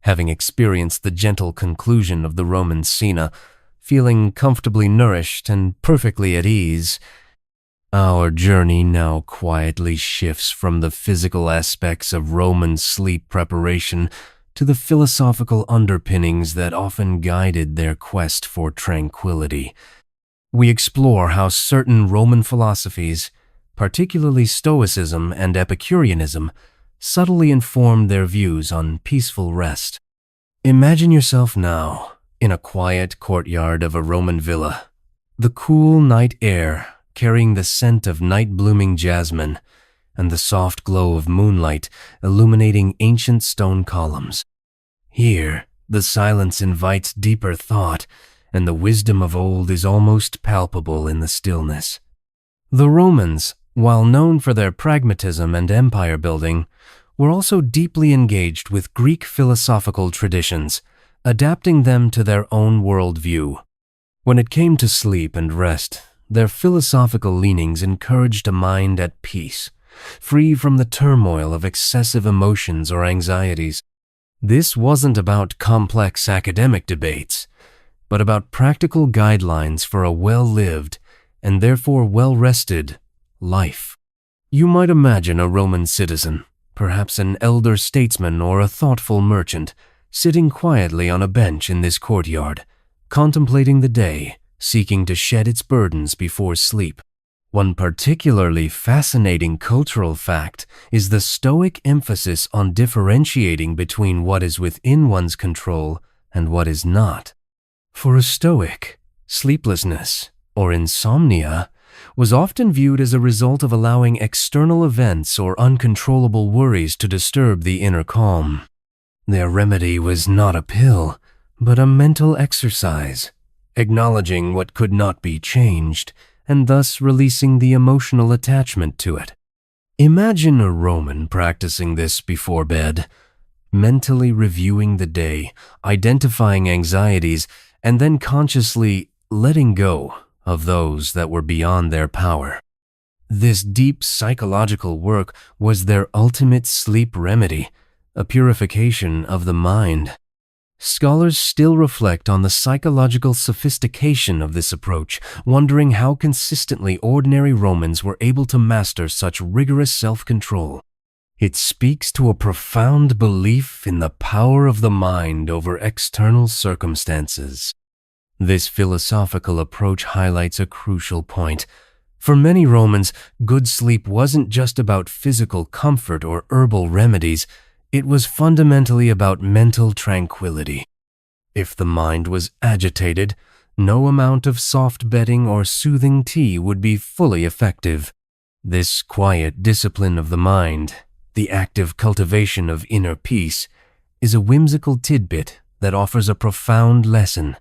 Having experienced the gentle conclusion of the Roman cena, feeling comfortably nourished and perfectly at ease, our journey now quietly shifts from the physical aspects of Roman sleep preparation to the philosophical underpinnings that often guided their quest for tranquility. We explore how certain Roman philosophies, particularly Stoicism and Epicureanism, subtly informed their views on peaceful rest. Imagine yourself now in a quiet courtyard of a Roman villa, the cool night air carrying the scent of night-blooming jasmine and the soft glow of moonlight illuminating ancient stone columns. Here, the silence invites deeper thought, and the wisdom of old is almost palpable in the stillness. The Romans, while known for their pragmatism and empire building, were also deeply engaged with Greek philosophical traditions, adapting them to their own worldview. When it came to sleep and rest, their philosophical leanings encouraged a mind at peace, free from the turmoil of excessive emotions or anxieties. This wasn't about complex academic debates, but about practical guidelines for a well-lived and therefore well-rested life. You might imagine a Roman citizen, perhaps an elder statesman or a thoughtful merchant, sitting quietly on a bench in this courtyard, contemplating the day, seeking to shed its burdens before sleep. One particularly fascinating cultural fact is the Stoic emphasis on differentiating between what is within one's control and what is not. For a Stoic, sleeplessness, or insomnia, was often viewed as a result of allowing external events or uncontrollable worries to disturb the inner calm. Their remedy was not a pill, but a mental exercise, acknowledging what could not be changed, and thus releasing the emotional attachment to it. Imagine a Roman practicing this before bed, mentally reviewing the day, identifying anxieties, and then consciously letting go of those that were beyond their power. This deep psychological work was their ultimate sleep remedy, a purification of the mind. Scholars still reflect on the psychological sophistication of this approach, wondering how consistently ordinary Romans were able to master such rigorous self-control. It speaks to a profound belief in the power of the mind over external circumstances. This philosophical approach highlights a crucial point. For many Romans, good sleep wasn't just about physical comfort or herbal remedies. It was fundamentally about mental tranquility. If the mind was agitated, no amount of soft bedding or soothing tea would be fully effective. This quiet discipline of the mind, the active cultivation of inner peace, is a whimsical tidbit that offers a profound lesson.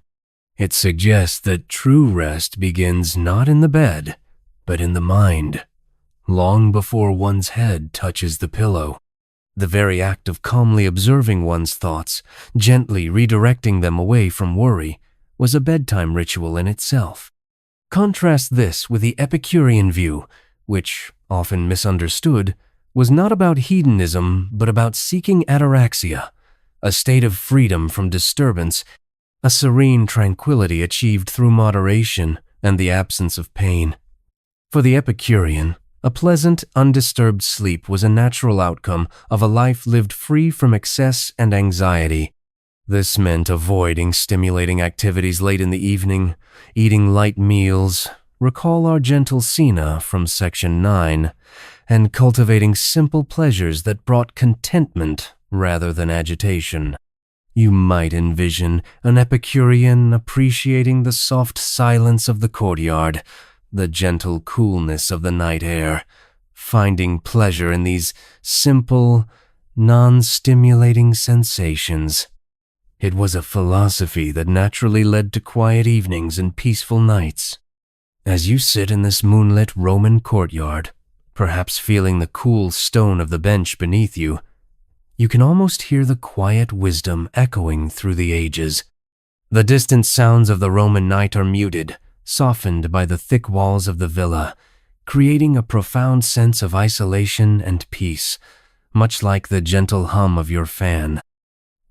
It suggests that true rest begins not in the bed, but in the mind, long before one's head touches the pillow. The very act of calmly observing one's thoughts, gently redirecting them away from worry, was a bedtime ritual in itself. Contrast this with the Epicurean view, which, often misunderstood, was not about hedonism but about seeking ataraxia, a state of freedom from disturbance, a serene tranquility achieved through moderation and the absence of pain. For the Epicurean, a pleasant, undisturbed sleep was a natural outcome of a life lived free from excess and anxiety. This meant avoiding stimulating activities late in the evening, eating light meals, recall our gentle cena from Section 9, and cultivating simple pleasures that brought contentment rather than agitation. You might envision an Epicurean appreciating the soft silence of the courtyard, the gentle coolness of the night air, finding pleasure in these simple, non-stimulating sensations. It was a philosophy that naturally led to quiet evenings and peaceful nights. As you sit in this moonlit Roman courtyard, perhaps feeling the cool stone of the bench beneath you, you can almost hear the quiet wisdom echoing through the ages. The distant sounds of the Roman night are muted, softened by the thick walls of the villa, creating a profound sense of isolation and peace, much like the gentle hum of your fan,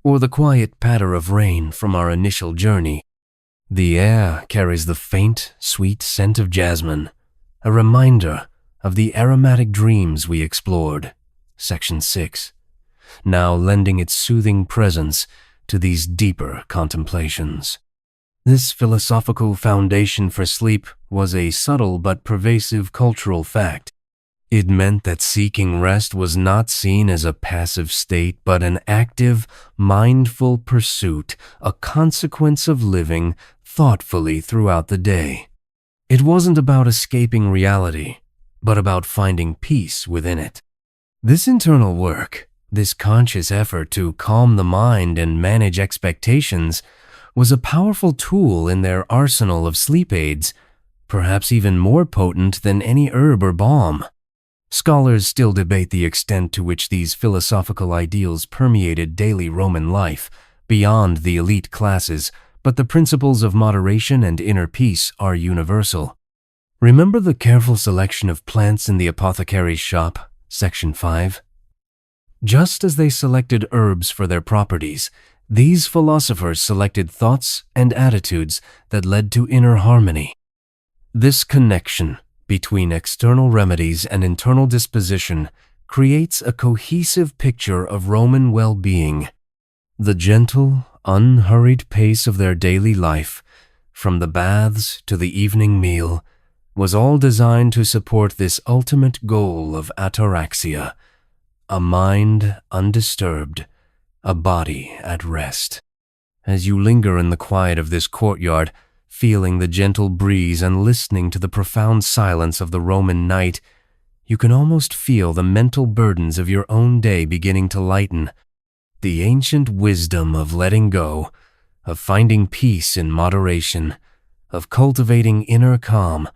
or the quiet patter of rain from our initial journey. The air carries the faint, sweet scent of jasmine, a reminder of the aromatic dreams we explored, Section 6, now lending its soothing presence to these deeper contemplations. This philosophical foundation for sleep was a subtle but pervasive cultural fact. It meant that seeking rest was not seen as a passive state, but an active, mindful pursuit, a consequence of living thoughtfully throughout the day. It wasn't about escaping reality, but about finding peace within it. This internal work, this conscious effort to calm the mind and manage expectations, was a powerful tool in their arsenal of sleep aids, perhaps even more potent than any herb or balm. Scholars still debate the extent to which these philosophical ideals permeated daily Roman life, beyond the elite classes, but the principles of moderation and inner peace are universal. Remember the careful selection of plants in the apothecary's shop, Section 5? Just as they selected herbs for their properties, these philosophers selected thoughts and attitudes that led to inner harmony. This connection between external remedies and internal disposition creates a cohesive picture of Roman well-being. The gentle, unhurried pace of their daily life, from the baths to the evening meal, was all designed to support this ultimate goal of ataraxia, a mind undisturbed, a body at rest. As you linger in the quiet of this courtyard, feeling the gentle breeze and listening to the profound silence of the Roman night, you can almost feel the mental burdens of your own day beginning to lighten. The ancient wisdom of letting go, of finding peace in moderation, of cultivating inner calm,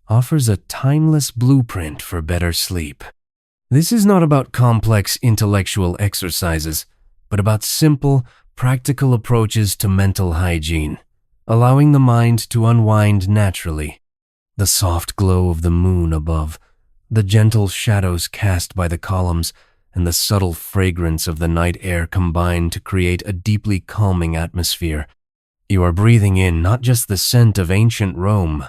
offers a timeless blueprint for better sleep. This is not about complex intellectual exercises, but about simple, practical approaches to mental hygiene, allowing the mind to unwind naturally. The soft glow of the moon above, the gentle shadows cast by the columns, and the subtle fragrance of the night air combine to create a deeply calming atmosphere. You are breathing in not just the scent of ancient Rome,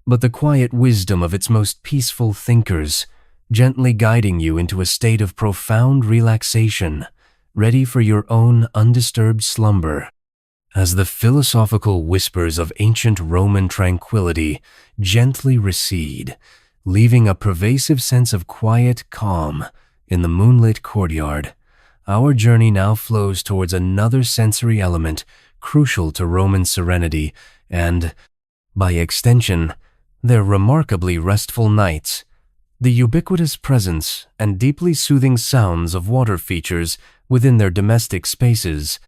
but the quiet wisdom of its most peaceful thinkers, gently guiding you into a state of profound relaxation, ready for your own undisturbed slumber. As the philosophical whispers of ancient Roman tranquility gently recede, leaving a pervasive sense of quiet calm in the moonlit courtyard, our journey now flows towards another sensory element crucial to Roman serenity and, by extension, their remarkably restful nights: the ubiquitous presence and deeply soothing sounds of water features within their domestic spaces.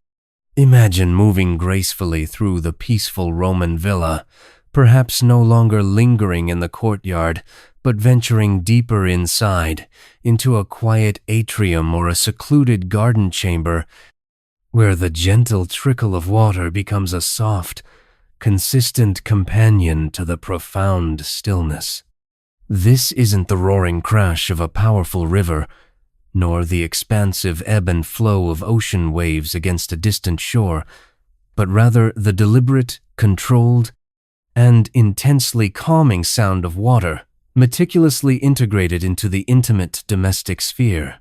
Imagine moving gracefully through the peaceful Roman villa, perhaps no longer lingering in the courtyard, but venturing deeper inside, into a quiet atrium or a secluded garden chamber, where the gentle trickle of water becomes a soft, consistent companion to the profound stillness. This isn't the roaring crash of a powerful river, nor the expansive ebb and flow of ocean waves against a distant shore, but rather the deliberate, controlled, and intensely calming sound of water, meticulously integrated into the intimate domestic sphere.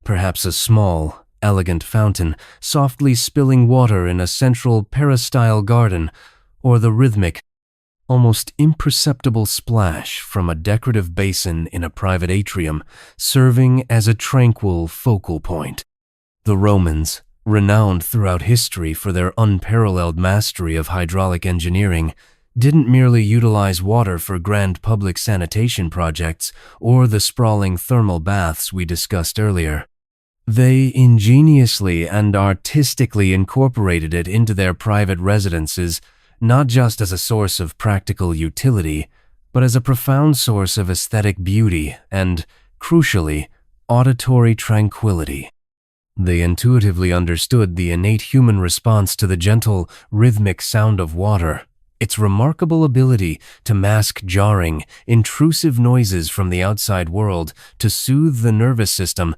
Perhaps a small, elegant fountain softly spilling water in a central peristyle garden, or the rhythmic, almost imperceptible splash from a decorative basin in a private atrium, serving as a tranquil focal point. The Romans, renowned throughout history for their unparalleled mastery of hydraulic engineering, didn't merely utilize water for grand public sanitation projects or the sprawling thermal baths we discussed earlier. They ingeniously and artistically incorporated it into their private residences, not just as a source of practical utility, but as a profound source of aesthetic beauty and, crucially, auditory tranquility. They intuitively understood the innate human response to the gentle, rhythmic sound of water, its remarkable ability to mask jarring, intrusive noises from the outside world, to soothe the nervous system,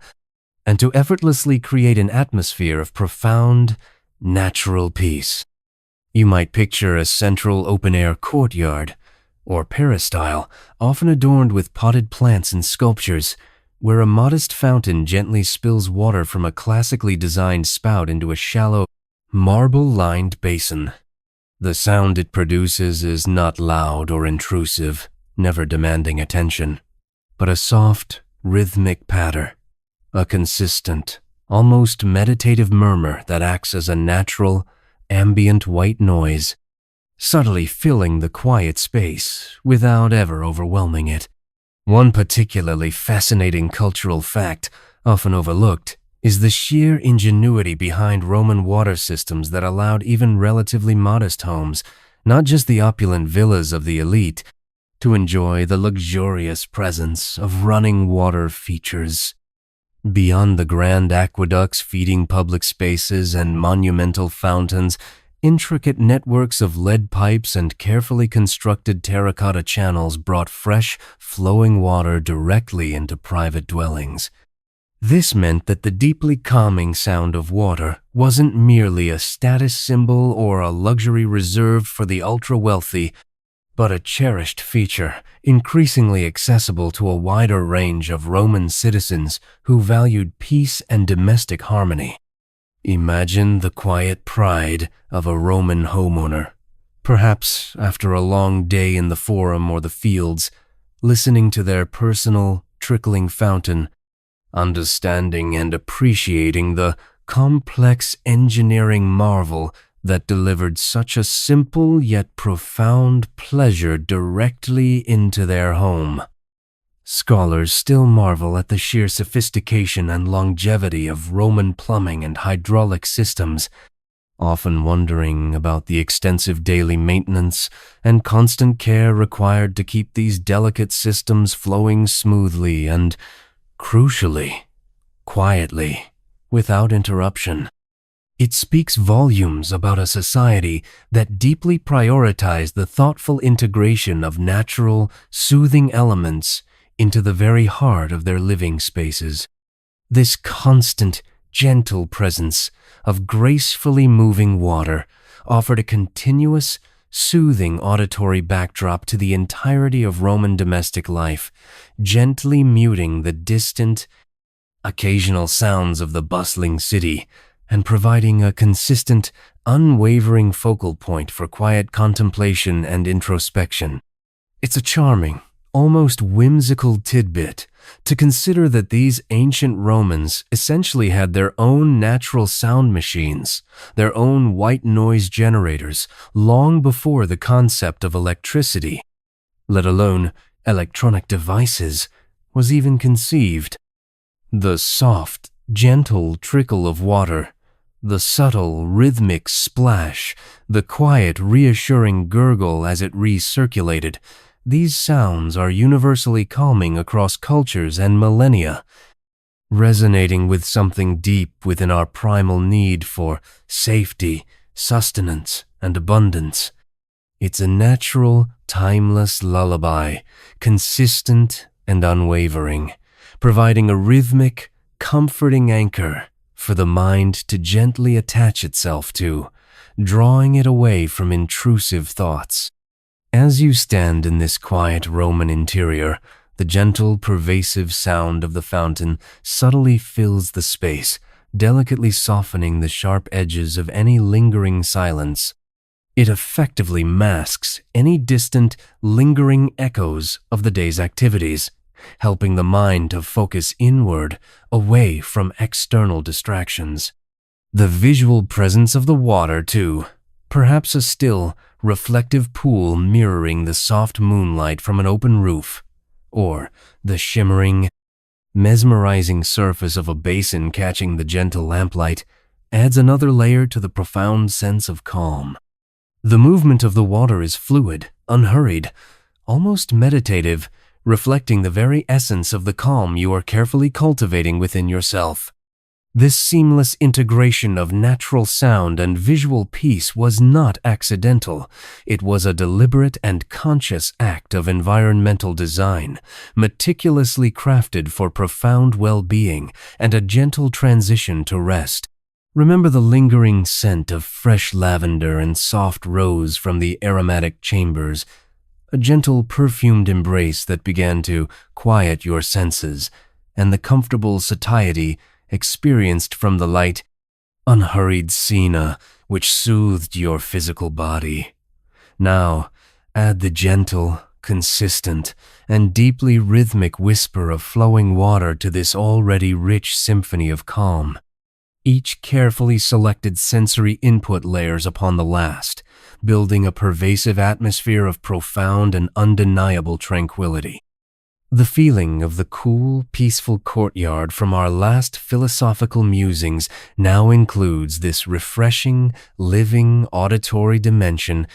and to effortlessly create an atmosphere of profound, natural peace. You might picture a central open-air courtyard, or peristyle, often adorned with potted plants and sculptures, where a modest fountain gently spills water from a classically designed spout into a shallow, marble-lined basin. The sound it produces is not loud or intrusive, never demanding attention, but a soft, rhythmic patter, a consistent, almost meditative murmur that acts as a natural, ambient white noise, subtly filling the quiet space without ever overwhelming it. One particularly fascinating cultural fact, often overlooked, is the sheer ingenuity behind Roman water systems that allowed even relatively modest homes, not just the opulent villas of the elite, to enjoy the luxurious presence of running water features. Beyond the grand aqueducts feeding public spaces and monumental fountains, intricate networks of lead pipes and carefully constructed terracotta channels brought fresh, flowing water directly into private dwellings. This meant that the deeply calming sound of water wasn't merely a status symbol or a luxury reserved for the ultra-wealthy, but a cherished feature, increasingly accessible to a wider range of Roman citizens who valued peace and domestic harmony. Imagine the quiet pride of a Roman homeowner, perhaps after a long day in the forum or the fields, listening to their personal, trickling fountain, understanding and appreciating the complex engineering marvel that delivered such a simple yet profound pleasure directly into their home. Scholars still marvel at the sheer sophistication and longevity of Roman plumbing and hydraulic systems, often wondering about the extensive daily maintenance and constant care required to keep these delicate systems flowing smoothly and, crucially, quietly, without interruption. It speaks volumes about a society that deeply prioritized the thoughtful integration of natural, soothing elements into the very heart of their living spaces. This constant, gentle presence of gracefully moving water offered a continuous, soothing auditory backdrop to the entirety of Roman domestic life, gently muting the distant, occasional sounds of the bustling city and providing a consistent, unwavering focal point for quiet contemplation and introspection. It's a charming, almost whimsical tidbit to consider that these ancient Romans essentially had their own natural sound machines, their own white noise generators, long before the concept of electricity, let alone electronic devices, was even conceived. The soft, gentle trickle of water, the subtle, rhythmic splash, the quiet, reassuring gurgle as it recirculated, these sounds are universally calming across cultures and millennia, resonating with something deep within our primal need for safety, sustenance, and abundance. It's a natural, timeless lullaby, consistent and unwavering, providing a rhythmic, comforting anchor for the mind to gently attach itself to, drawing it away from intrusive thoughts. As you stand in this quiet Roman interior, the gentle, pervasive sound of the fountain subtly fills the space, delicately softening the sharp edges of any lingering silence. It effectively masks any distant, lingering echoes of the day's activities, helping the mind to focus inward, away from external distractions. The visual presence of the water, too, perhaps a still, reflective pool mirroring the soft moonlight from an open roof, or the shimmering, mesmerizing surface of a basin catching the gentle lamplight, adds another layer to the profound sense of calm. The movement of the water is fluid, unhurried, almost meditative, reflecting the very essence of the calm you are carefully cultivating within yourself. This seamless integration of natural sound and visual piece was not accidental. It was a deliberate and conscious act of environmental design, meticulously crafted for profound well-being and a gentle transition to rest. Remember the lingering scent of fresh lavender and soft rose from the aromatic chambers, a gentle perfumed embrace that began to quiet your senses, and the comfortable satiety experienced from the light, unhurried scena which soothed your physical body. Now, add the gentle, consistent, and deeply rhythmic whisper of flowing water to this already rich symphony of calm. Each carefully selected sensory input layers upon the last, building a pervasive atmosphere of profound and undeniable tranquility. The feeling of the cool, peaceful courtyard from our last philosophical musings now includes this refreshing, living, auditory dimension,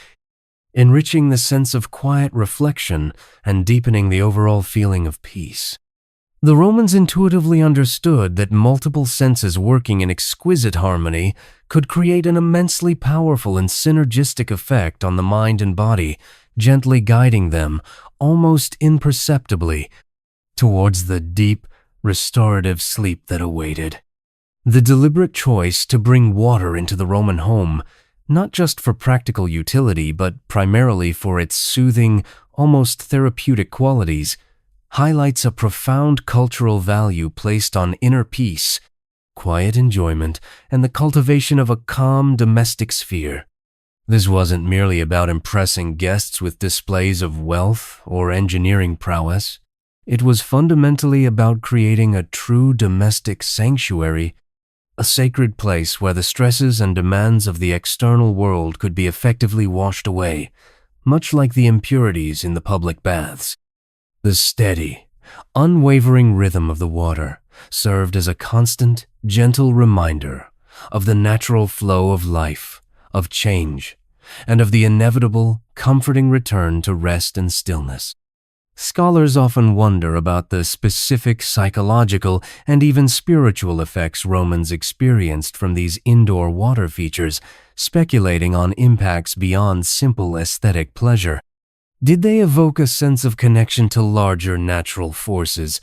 enriching the sense of quiet reflection and deepening the overall feeling of peace. The Romans intuitively understood that multiple senses working in exquisite harmony could create an immensely powerful and synergistic effect on the mind and body, gently guiding them, almost imperceptibly, towards the deep, restorative sleep that awaited. The deliberate choice to bring water into the Roman home, not just for practical utility, but primarily for its soothing, almost therapeutic qualities, highlights a profound cultural value placed on inner peace, quiet enjoyment, and the cultivation of a calm domestic sphere. This wasn't merely about impressing guests with displays of wealth or engineering prowess. It was fundamentally about creating a true domestic sanctuary, a sacred place where the stresses and demands of the external world could be effectively washed away, much like the impurities in the public baths. The steady, unwavering rhythm of the water served as a constant, gentle reminder of the natural flow of life, of change, and of the inevitable, comforting return to rest and stillness. Scholars often wonder about the specific psychological and even spiritual effects Romans experienced from these indoor water features, speculating on impacts beyond simple aesthetic pleasure. Did they evoke a sense of connection to larger natural forces,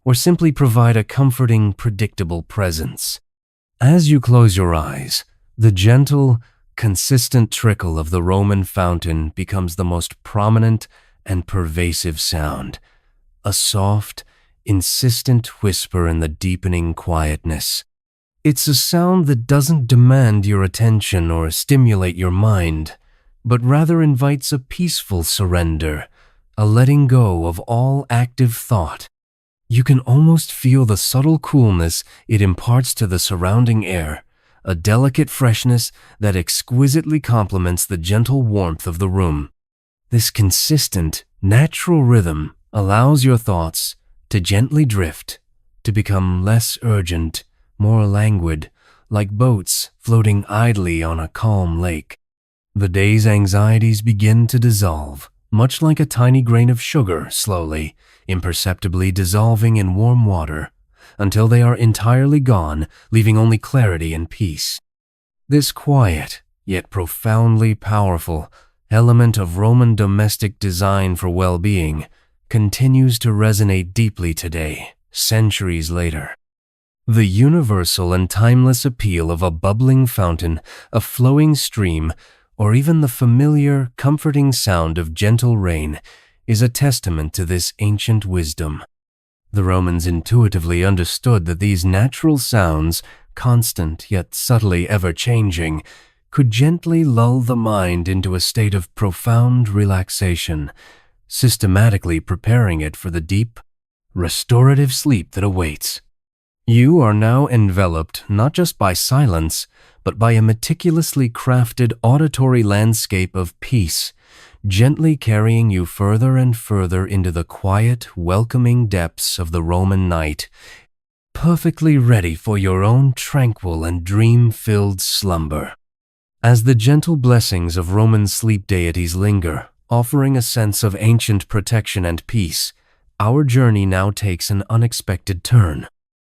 or simply provide a comforting, predictable presence? As you close your eyes, the gentle, consistent trickle of the Roman fountain becomes the most prominent and pervasive sound, a soft, insistent whisper in the deepening quietness. It's a sound that doesn't demand your attention or stimulate your mind, but rather invites a peaceful surrender, a letting go of all active thought. You can almost feel the subtle coolness it imparts to the surrounding air, a delicate freshness that exquisitely complements the gentle warmth of the room. This consistent, natural rhythm allows your thoughts to gently drift, to become less urgent, more languid, like boats floating idly on a calm lake. The day's anxieties begin to dissolve, much like a tiny grain of sugar slowly, imperceptibly dissolving in warm water, until they are entirely gone, leaving only clarity and peace. This quiet, yet profoundly powerful, element of Roman domestic design for well-being continues to resonate deeply today, centuries later. The universal and timeless appeal of a bubbling fountain, a flowing stream, or even the familiar, comforting sound of gentle rain is a testament to this ancient wisdom. The Romans intuitively understood that these natural sounds, constant yet subtly ever-changing, could gently lull the mind into a state of profound relaxation, systematically preparing it for the deep, restorative sleep that awaits. You are now enveloped not just by silence, but by a meticulously crafted auditory landscape of peace, gently carrying you further and further into the quiet, welcoming depths of the Roman night, perfectly ready for your own tranquil and dream-filled slumber. As the gentle blessings of Roman sleep deities linger, offering a sense of ancient protection and peace, our journey now takes an unexpected turn.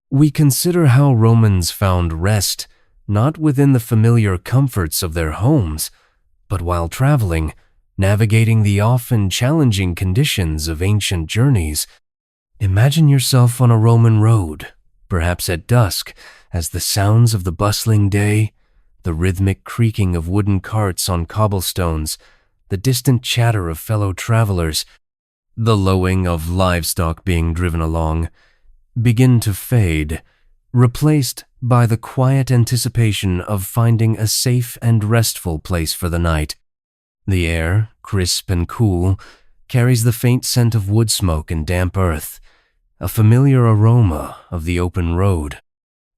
we consider how Romans found rest not within the familiar comforts of their homes, but while traveling, navigating the often challenging conditions of ancient journeys. Imagine yourself on a Roman road, perhaps at dusk, as the sounds of the bustling day, the rhythmic creaking of wooden carts on cobblestones, the distant chatter of fellow travelers, the lowing of livestock being driven along, begin to fade, replaced by the quiet anticipation of finding a safe and restful place for the night. The air, crisp and cool, carries the faint scent of wood smoke and damp earth, a familiar aroma of the open road.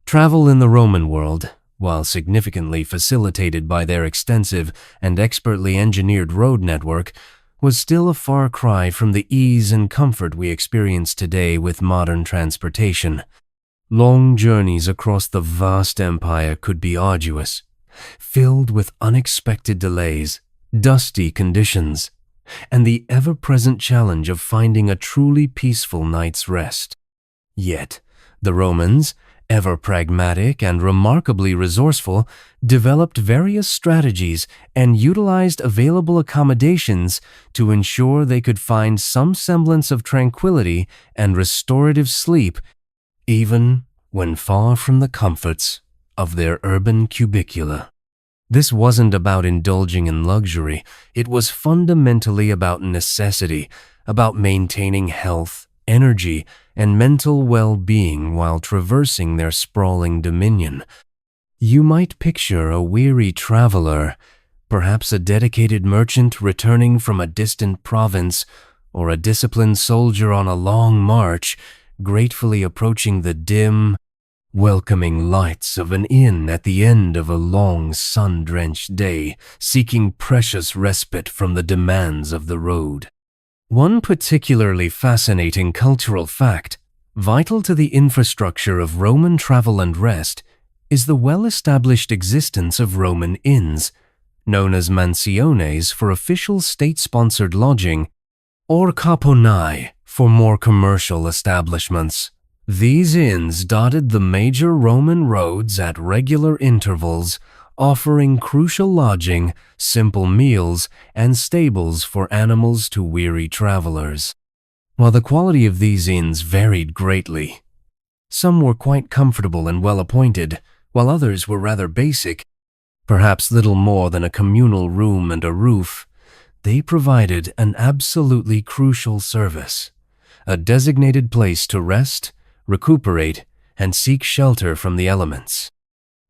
Travel in the Roman world, while significantly facilitated by their extensive and expertly engineered road network, was still a far cry from the ease and comfort we experience today with modern transportation. Long journeys across the vast empire could be arduous, filled with unexpected delays, dusty conditions, and the ever-present challenge of finding a truly peaceful night's rest. Yet, the Romans, ever pragmatic and remarkably resourceful, developed various strategies and utilized available accommodations to ensure they could find some semblance of tranquility and restorative sleep, even when far from the comforts of their urban cubicula. This wasn't about indulging in luxury. It was fundamentally about necessity, about maintaining health, energy, and mental well-being while traversing their sprawling dominion. You might picture a weary traveler, perhaps a dedicated merchant returning from a distant province, or a disciplined soldier on a long march, gratefully approaching the dim, welcoming lights of an inn at the end of a long sun-drenched day, seeking precious respite from the demands of the road. One particularly fascinating cultural fact, vital to the infrastructure of Roman travel and rest, is the well-established existence of Roman inns, known as mansiones for official state-sponsored lodging, or caponai for more commercial establishments. These inns dotted the major Roman roads at regular intervals, offering crucial lodging, simple meals, and stables for animals to weary travelers. While the quality of these inns varied greatly, some were quite comfortable and well-appointed, while others were rather basic, perhaps little more than a communal room and a roof. They provided an absolutely crucial service, a designated place to rest, recuperate, and seek shelter from the elements.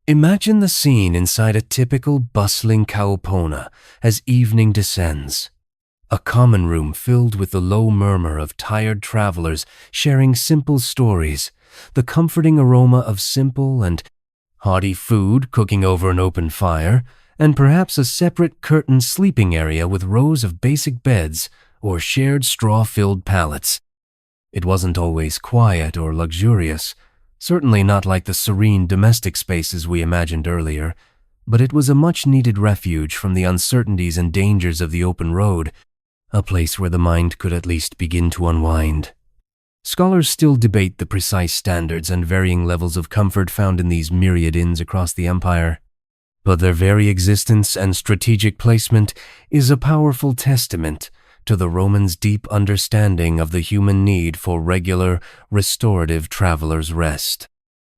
Imagine the scene inside a typical bustling kaupona as evening descends. A common room filled with the low murmur of tired travelers sharing simple stories, the comforting aroma of simple and hearty food cooking over an open fire, and perhaps a separate curtained sleeping area with rows of basic beds or shared straw-filled pallets. It wasn't always quiet or luxurious, certainly not like the serene domestic spaces we imagined earlier, but it was a much-needed refuge from the uncertainties and dangers of the open road, a place where the mind could at least begin to unwind. Scholars still debate the precise standards and varying levels of comfort found in these myriad inns across the empire, but their very existence and strategic placement is a powerful testament to the Romans' deep understanding of the human need for regular, restorative travelers' rest.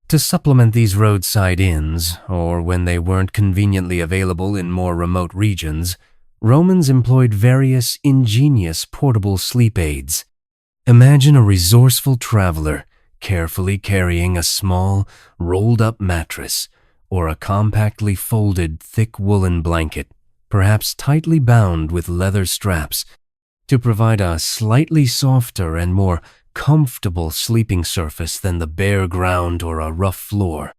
To supplement these roadside inns, or when they weren't conveniently available in more remote regions, Romans employed various ingenious portable sleep aids. Imagine a resourceful traveler carefully carrying a small, rolled-up mattress or a compactly folded, thick woolen blanket, perhaps tightly bound with leather straps, to provide a slightly softer and more comfortable sleeping surface than the bare ground or a rough floor.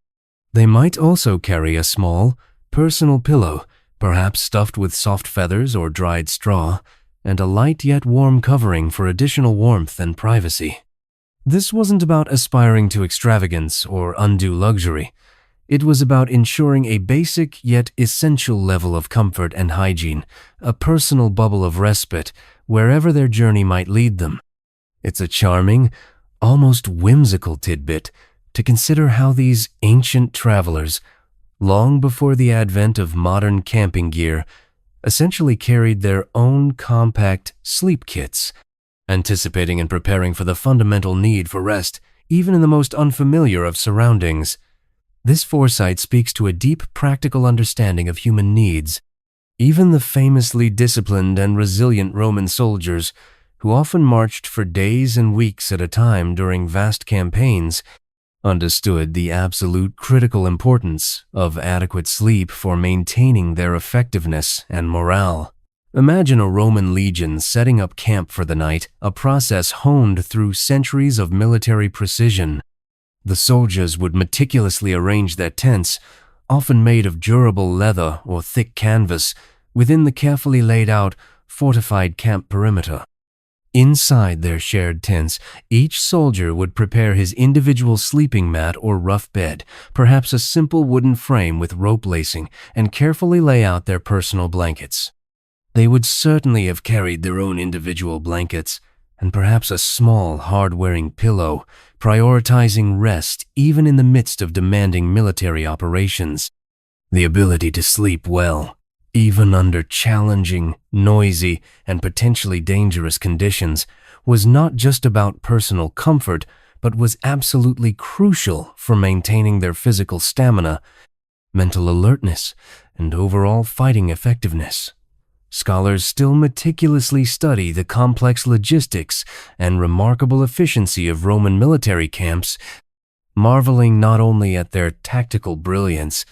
They might also carry a small, personal pillow, perhaps stuffed with soft feathers or dried straw, and a light yet warm covering for additional warmth and privacy. This wasn't about aspiring to extravagance or undue luxury. It was about ensuring a basic yet essential level of comfort and hygiene, a personal bubble of respite wherever their journey might lead them. It's a charming, almost whimsical tidbit to consider how these ancient travelers, long before the advent of modern camping gear, essentially carried their own compact sleep kits, anticipating and preparing for the fundamental need for rest even in the most unfamiliar of surroundings. This foresight speaks to a deep practical understanding of human needs. Even the famously disciplined and resilient Roman soldiers, who often marched for days and weeks at a time during vast campaigns, understood the absolute critical importance of adequate sleep for maintaining their effectiveness and morale. Imagine a Roman legion setting up camp for the night, a process honed through centuries of military precision. The soldiers would meticulously arrange their tents, often made of durable leather or thick canvas, within the carefully laid out, fortified camp perimeter. Inside their shared tents, each soldier would prepare his individual sleeping mat or rough bed, perhaps a simple wooden frame with rope lacing, and carefully lay out their personal blankets. They would certainly have carried their own individual blankets, and perhaps a small, hard-wearing pillow, prioritizing rest even in the midst of demanding military operations. The ability to sleep well, even under challenging, noisy, and potentially dangerous conditions, was not just about personal comfort, but was absolutely crucial for maintaining their physical stamina, mental alertness, and overall fighting effectiveness. Scholars still meticulously study the complex logistics and remarkable efficiency of Roman military camps, marveling not only at their tactical brilliance,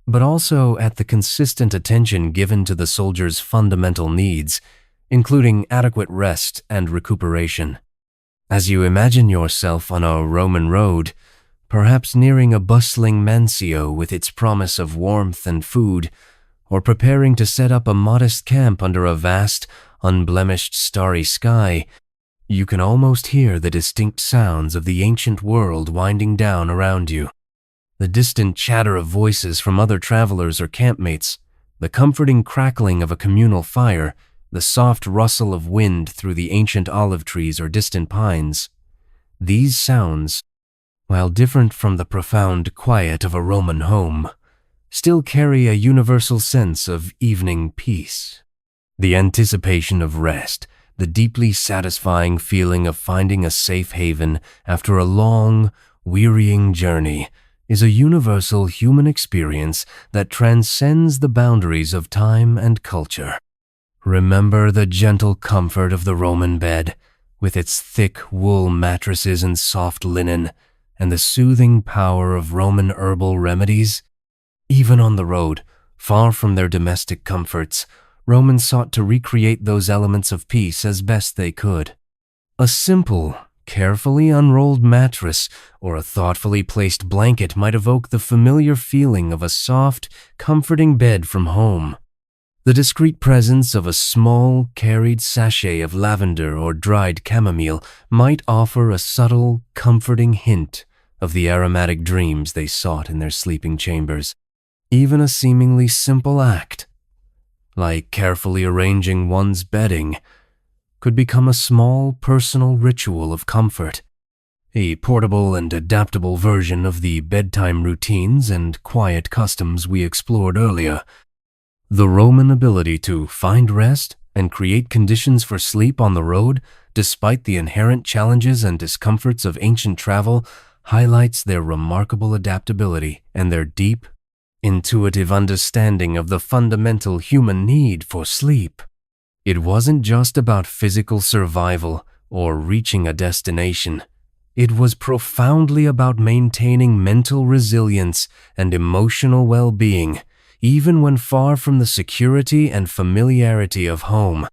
but also at the consistent attention given to the soldiers' fundamental needs, including adequate rest and recuperation. As you imagine yourself on a Roman road, perhaps nearing a bustling mansio with its promise of warmth and food, or preparing to set up a modest camp under a vast, unblemished starry sky, you can almost hear the distinct sounds of the ancient world winding down around you. The distant chatter of voices from other travelers or campmates, the comforting crackling of a communal fire, the soft rustle of wind through the ancient olive trees or distant pines. These sounds, while different from the profound quiet of a Roman home, still carry a universal sense of evening peace. The anticipation of rest, the deeply satisfying feeling of finding a safe haven after a long, wearying journey, is a universal human experience that transcends the boundaries of time and culture. Remember the gentle comfort of the Roman bed, with its thick wool mattresses and soft linen, and the soothing power of Roman herbal remedies. Even on the road, far from their domestic comforts, Romans sought to recreate those elements of peace as best they could. A simple, carefully unrolled mattress or a thoughtfully placed blanket might evoke the familiar feeling of a soft, comforting bed from home. The discreet presence of a small, carried sachet of lavender or dried chamomile might offer a subtle, comforting hint of the aromatic dreams they sought in their sleeping chambers. Even a seemingly simple act, like carefully arranging one's bedding, could become a small personal ritual of comfort, a portable and adaptable version of the bedtime routines and quiet customs we explored earlier. The Roman ability to find rest and create conditions for sleep on the road, despite the inherent challenges and discomforts of ancient travel, highlights their remarkable adaptability and their deep, intuitive understanding of the fundamental human need for sleep. It wasn't just about physical survival or reaching a destination. It was profoundly about maintaining mental resilience and emotional well-being, even when far from the security and familiarity of home.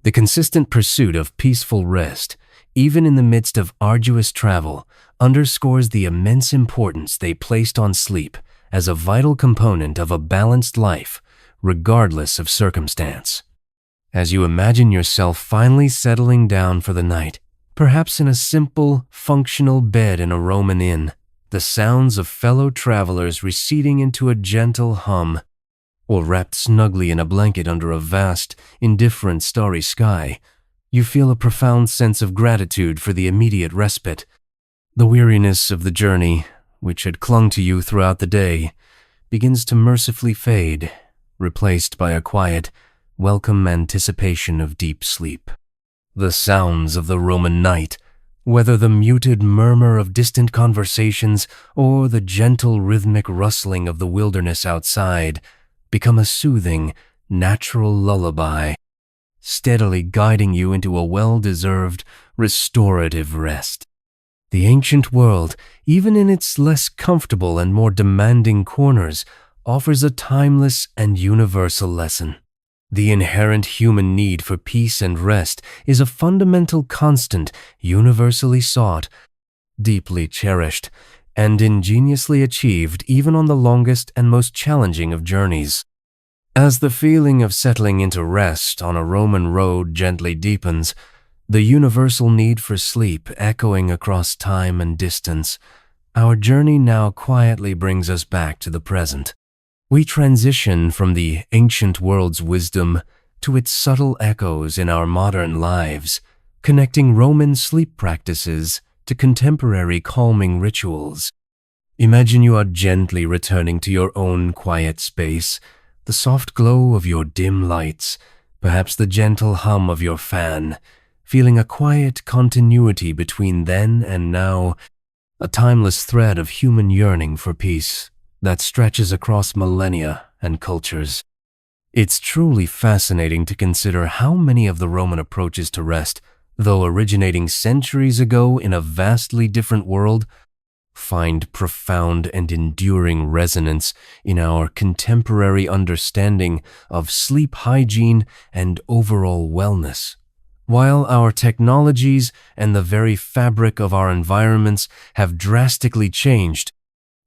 The consistent pursuit of peaceful rest, even in the midst of arduous travel, underscores the immense importance they placed on sleep as a vital component of a balanced life, regardless of circumstance. As you imagine yourself finally settling down for the night, perhaps in a simple, functional bed in a Roman inn, the sounds of fellow travelers receding into a gentle hum, or wrapped snugly in a blanket under a vast, indifferent starry sky, you feel a profound sense of gratitude for the immediate respite. The weariness of the journey, which had clung to you throughout the day, begins to mercifully fade, replaced by a quiet, welcome anticipation of deep sleep. The sounds of the Roman night, whether the muted murmur of distant conversations or the gentle rhythmic rustling of the wilderness outside, become a soothing, natural lullaby, steadily guiding you into a well-deserved, restorative rest. The ancient world, even in its less comfortable and more demanding corners, offers a timeless and universal lesson. The inherent human need for peace and rest is a fundamental constant, universally sought, deeply cherished, and ingeniously achieved even on the longest and most challenging of journeys. As the feeling of settling into rest on a Roman road gently deepens, the universal need for sleep echoing across time and distance, our journey now quietly brings us back to the present. We transition from the ancient world's wisdom to its subtle echoes in our modern lives, connecting Roman sleep practices to contemporary calming rituals. Imagine you are gently returning to your own quiet space, the soft glow of your dim lights, perhaps the gentle hum of your fan, feeling a quiet continuity between then and now, a timeless thread of human yearning for peace that stretches across millennia and cultures. It's truly fascinating to consider how many of the Roman approaches to rest, though originating centuries ago in a vastly different world, find profound and enduring resonance in our contemporary understanding of sleep hygiene and overall wellness. While our technologies and the very fabric of our environments have drastically changed,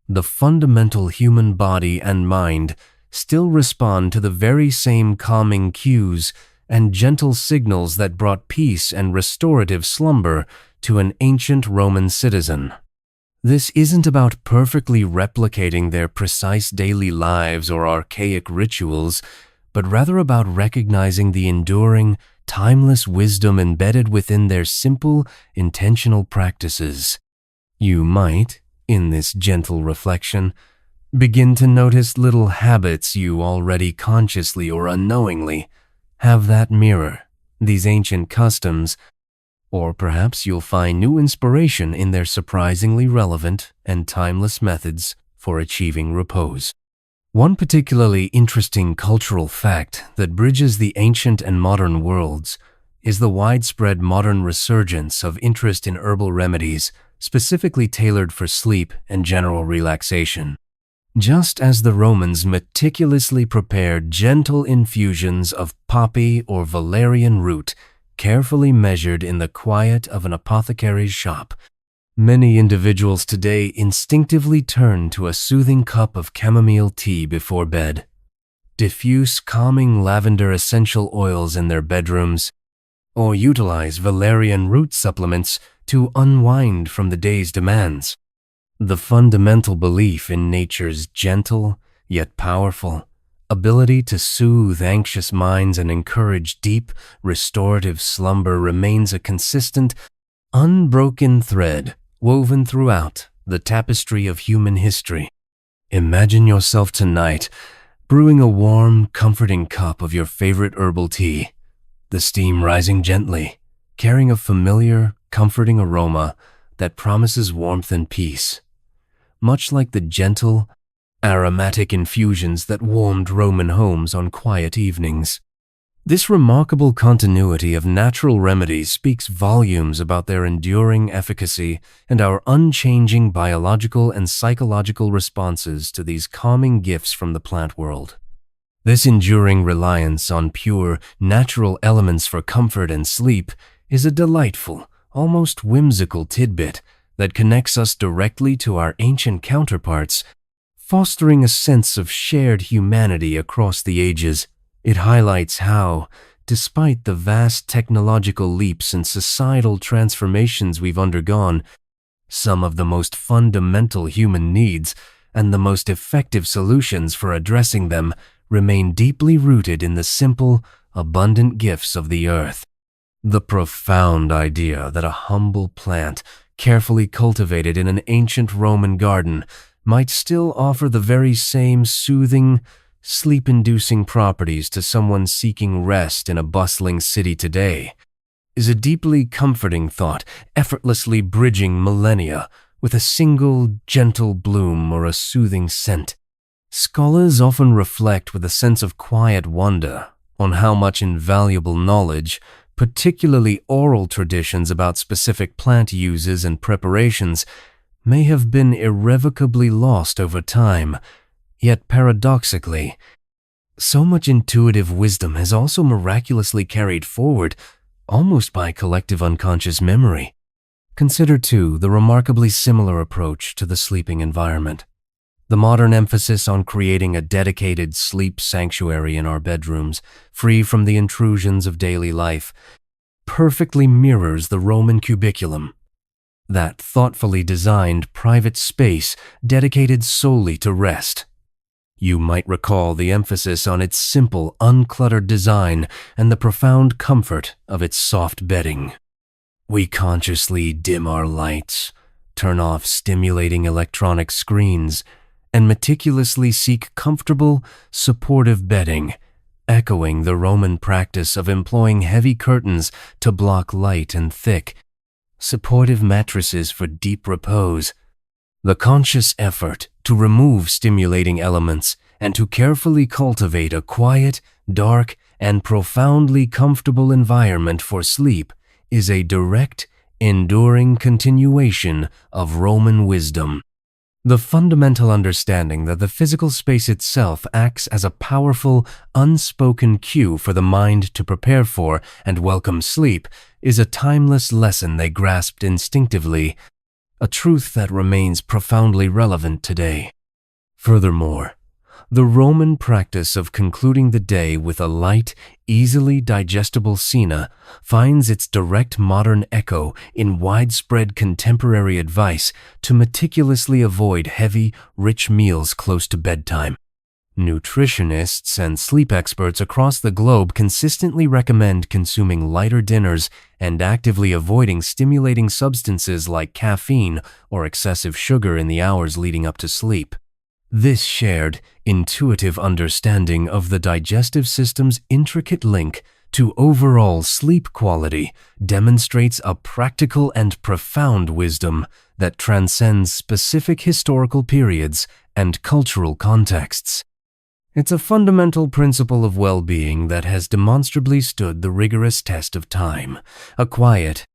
the fundamental human body and mind still respond to the very same calming cues and gentle signals that brought peace and restorative slumber to an ancient Roman citizen. This isn't about perfectly replicating their precise daily lives or archaic rituals, but rather about recognizing the enduring, timeless wisdom embedded within their simple, intentional practices. You might, in this gentle reflection, begin to notice little habits you already consciously or unknowingly have that mirror these ancient customs, or perhaps you'll find new inspiration in their surprisingly relevant and timeless methods for achieving repose. One particularly interesting cultural fact that bridges the ancient and modern worlds is the widespread modern resurgence of interest in herbal remedies specifically tailored for sleep and general relaxation. Just as the Romans meticulously prepared gentle infusions of poppy or valerian root, carefully measured in the quiet of an apothecary's shop, many individuals today instinctively turn to a soothing cup of chamomile tea before bed, diffuse calming lavender essential oils in their bedrooms, or utilize valerian root supplements to unwind from the day's demands. The fundamental belief in nature's gentle, yet powerful, ability to soothe anxious minds and encourage deep, restorative slumber remains a consistent, unbroken thread woven throughout the tapestry of human history. Imagine yourself tonight brewing a warm, comforting cup of your favorite herbal tea, the steam rising gently, carrying a familiar, comforting aroma that promises warmth and peace, much like the gentle, aromatic infusions that warmed Roman homes on quiet evenings. This remarkable continuity of natural remedies speaks volumes about their enduring efficacy and our unchanging biological and psychological responses to these calming gifts from the plant world. This enduring reliance on pure, natural elements for comfort and sleep is a delightful, almost whimsical tidbit that connects us directly to our ancient counterparts, fostering a sense of shared humanity across the ages. It highlights how, despite the vast technological leaps and societal transformations we've undergone, some of the most fundamental human needs and the most effective solutions for addressing them remain deeply rooted in the simple, abundant gifts of the earth. The profound idea that a humble plant carefully cultivated in an ancient Roman garden, might still offer the very same soothing, sleep-inducing properties to someone seeking rest in a bustling city today, is a deeply comforting thought, effortlessly bridging millennia with a single gentle bloom or a soothing scent. Scholars often reflect with a sense of quiet wonder on how much invaluable knowledge, particularly oral traditions about specific plant uses and preparations, may have been irrevocably lost over time. Yet paradoxically, so much intuitive wisdom has also miraculously carried forward, almost by collective unconscious memory. Consider, too, the remarkably similar approach to the sleeping environment. The modern emphasis on creating a dedicated sleep sanctuary in our bedrooms, free from the intrusions of daily life, perfectly mirrors the Roman cubiculum, that thoughtfully designed private space dedicated solely to rest. You might recall the emphasis on its simple, uncluttered design and the profound comfort of its soft bedding. We consciously dim our lights, turn off stimulating electronic screens, and meticulously seek comfortable, supportive bedding, echoing the Roman practice of employing heavy curtains to block light and thick, supportive mattresses for deep repose. The conscious effort to remove stimulating elements and to carefully cultivate a quiet, dark, and profoundly comfortable environment for sleep is a direct, enduring continuation of Roman wisdom. The fundamental understanding that the physical space itself acts as a powerful, unspoken cue for the mind to prepare for and welcome sleep is a timeless lesson they grasped instinctively, a truth that remains profoundly relevant today. Furthermore, the Roman practice of concluding the day with a light, easily digestible cena finds its direct modern echo in widespread contemporary advice to meticulously avoid heavy, rich meals close to bedtime. Nutritionists and sleep experts across the globe consistently recommend consuming lighter dinners and actively avoiding stimulating substances like caffeine or excessive sugar in the hours leading up to sleep. This shared, intuitive understanding of the digestive system's intricate link to overall sleep quality demonstrates a practical and profound wisdom that transcends specific historical periods and cultural contexts. It's a fundamental principle of well-being that has demonstrably stood the rigorous test of time, a quiet,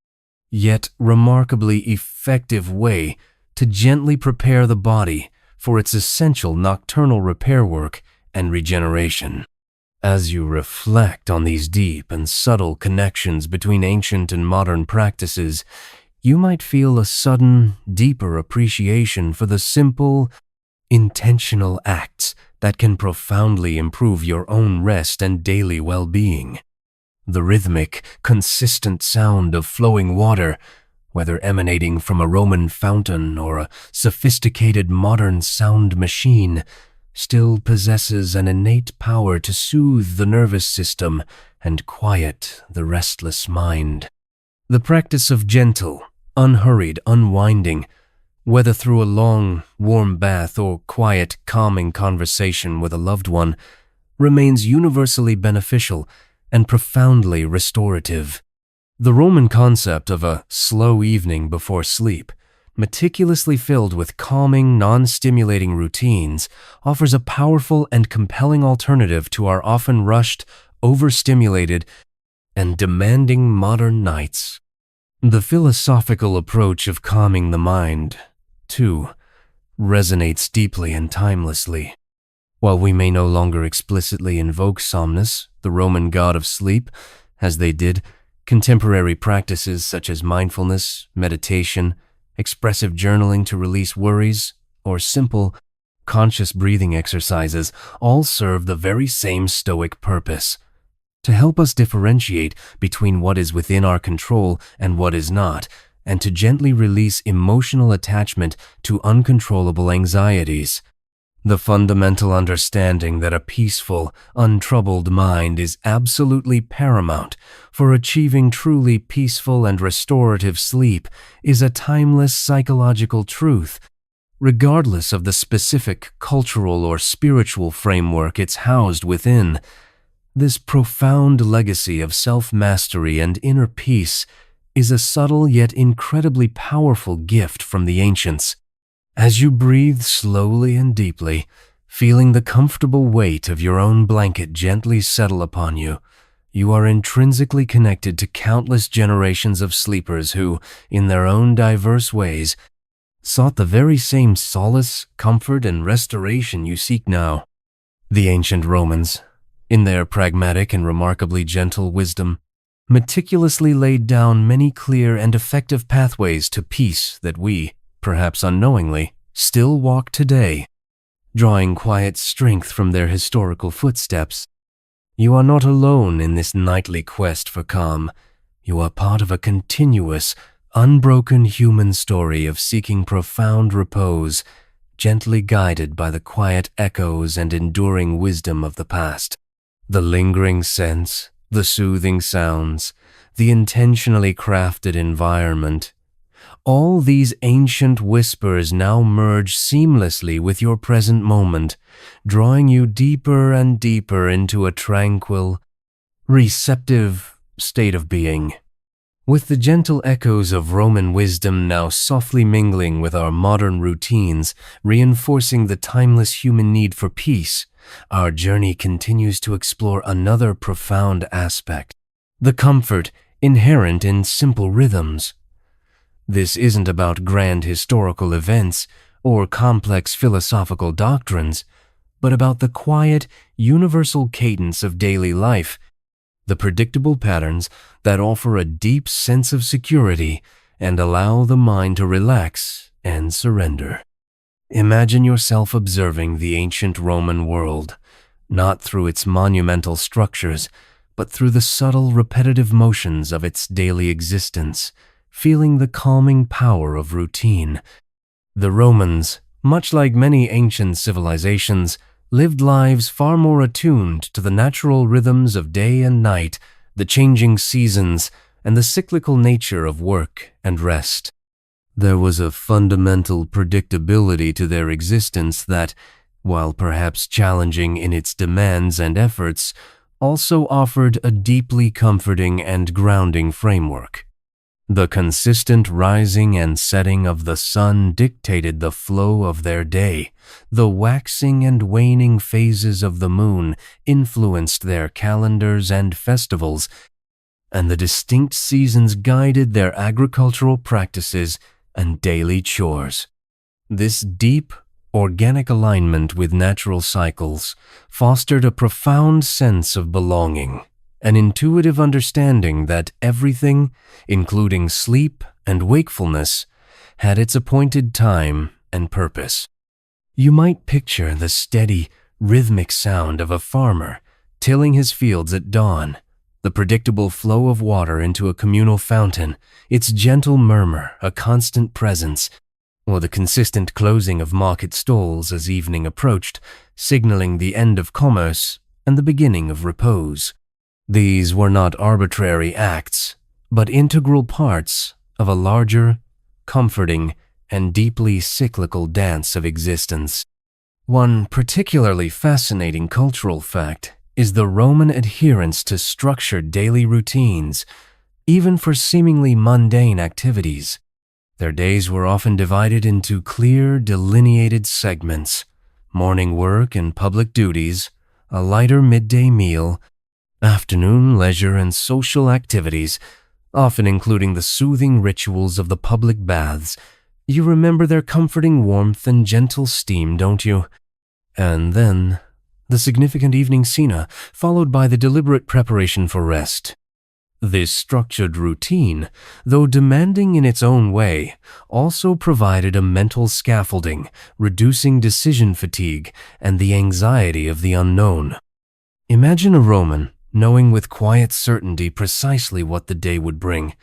yet remarkably effective way to gently prepare the body for its essential nocturnal repair work and regeneration. As you reflect on these deep and subtle connections between ancient and modern practices, you might feel a sudden, deeper appreciation for the simple, intentional acts that can profoundly improve your own rest and daily well-being. The rhythmic, consistent sound of flowing water, whether emanating from a Roman fountain or a sophisticated modern sound machine, still possesses an innate power to soothe the nervous system and quiet the restless mind. The practice of gentle, unhurried unwinding, whether through a long, warm bath or quiet, calming conversation with a loved one, remains universally beneficial and profoundly restorative. The Roman concept of a slow evening before sleep, meticulously filled with calming, non-stimulating routines, offers a powerful and compelling alternative to our often rushed, overstimulated, and demanding modern nights. The philosophical approach of calming the mind, too, resonates deeply and timelessly. While we may no longer explicitly invoke Somnus, the Roman god of sleep, as they did, contemporary practices such as mindfulness, meditation, expressive journaling to release worries, or simple, conscious breathing exercises all serve the very same stoic purpose: to help us differentiate between what is within our control and what is not, and to gently release emotional attachment to uncontrollable anxieties. The fundamental understanding that a peaceful, untroubled mind is absolutely paramount for achieving truly peaceful and restorative sleep is a timeless psychological truth, regardless of the specific cultural or spiritual framework it's housed within. This profound legacy of self-mastery and inner peace is a subtle yet incredibly powerful gift from the ancients. As you breathe slowly and deeply, feeling the comfortable weight of your own blanket gently settle upon you, you are intrinsically connected to countless generations of sleepers who, in their own diverse ways, sought the very same solace, comfort, and restoration you seek now. The ancient Romans, in their pragmatic and remarkably gentle wisdom, meticulously laid down many clear and effective pathways to peace that we, perhaps unknowingly, still walk today, drawing quiet strength from their historical footsteps. You are not alone in this nightly quest for calm. You are part of a continuous, unbroken human story of seeking profound repose, gently guided by the quiet echoes and enduring wisdom of the past. The lingering scents, the soothing sounds, the intentionally crafted environment, all these ancient whispers now merge seamlessly with your present moment, drawing you deeper and deeper into a tranquil, receptive state of being. With the gentle echoes of Roman wisdom now softly mingling with our modern routines, reinforcing the timeless human need for peace, our journey continues to explore another profound aspect: the comfort inherent in simple rhythms. This isn't about grand historical events or complex philosophical doctrines, but about the quiet, universal cadence of daily life, the predictable patterns that offer a deep sense of security and allow the mind to relax and surrender. Imagine yourself observing the ancient Roman world, not through its monumental structures, but through the subtle, repetitive motions of its daily existence, feeling the calming power of routine. The Romans, much like many ancient civilizations, lived lives far more attuned to the natural rhythms of day and night, the changing seasons, and the cyclical nature of work and rest. There was a fundamental predictability to their existence that, while perhaps challenging in its demands and efforts, also offered a deeply comforting and grounding framework. The consistent rising and setting of the sun dictated the flow of their day. The waxing and waning phases of the moon influenced their calendars and festivals, and the distinct seasons guided their agricultural practices and daily chores. This deep, organic alignment with natural cycles fostered a profound sense of belonging, an intuitive understanding that everything, including sleep and wakefulness, had its appointed time and purpose. You might picture the steady, rhythmic sound of a farmer tilling his fields at dawn, the predictable flow of water into a communal fountain, its gentle murmur a constant presence, or the consistent closing of market stalls as evening approached, signaling the end of commerce and the beginning of repose. These were not arbitrary acts, but integral parts of a larger, comforting, and deeply cyclical dance of existence. One particularly fascinating cultural fact is the Roman adherence to structured daily routines, even for seemingly mundane activities. Their days were often divided into clear, delineated segments: morning work and public duties, a lighter midday meal, afternoon leisure and social activities, often including the soothing rituals of the public baths. You remember their comforting warmth and gentle steam, don't you? And then, the significant evening scena, followed by the deliberate preparation for rest. This structured routine, though demanding in its own way, also provided a mental scaffolding, reducing decision fatigue and the anxiety of the unknown. Imagine a Roman knowing with quiet certainty precisely what the day would bring,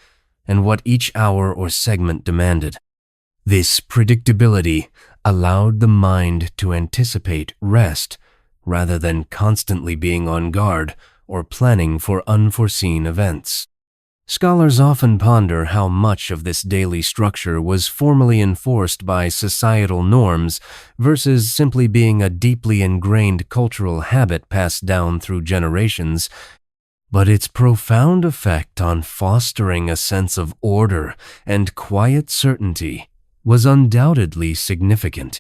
and what each hour or segment demanded. This predictability, allowed the mind to anticipate rest rather than constantly being on guard or planning for unforeseen events. Scholars often ponder how much of this daily structure was formally enforced by societal norms versus simply being a deeply ingrained cultural habit passed down through generations, but its profound effect on fostering a sense of order and quiet certainty was undoubtedly significant.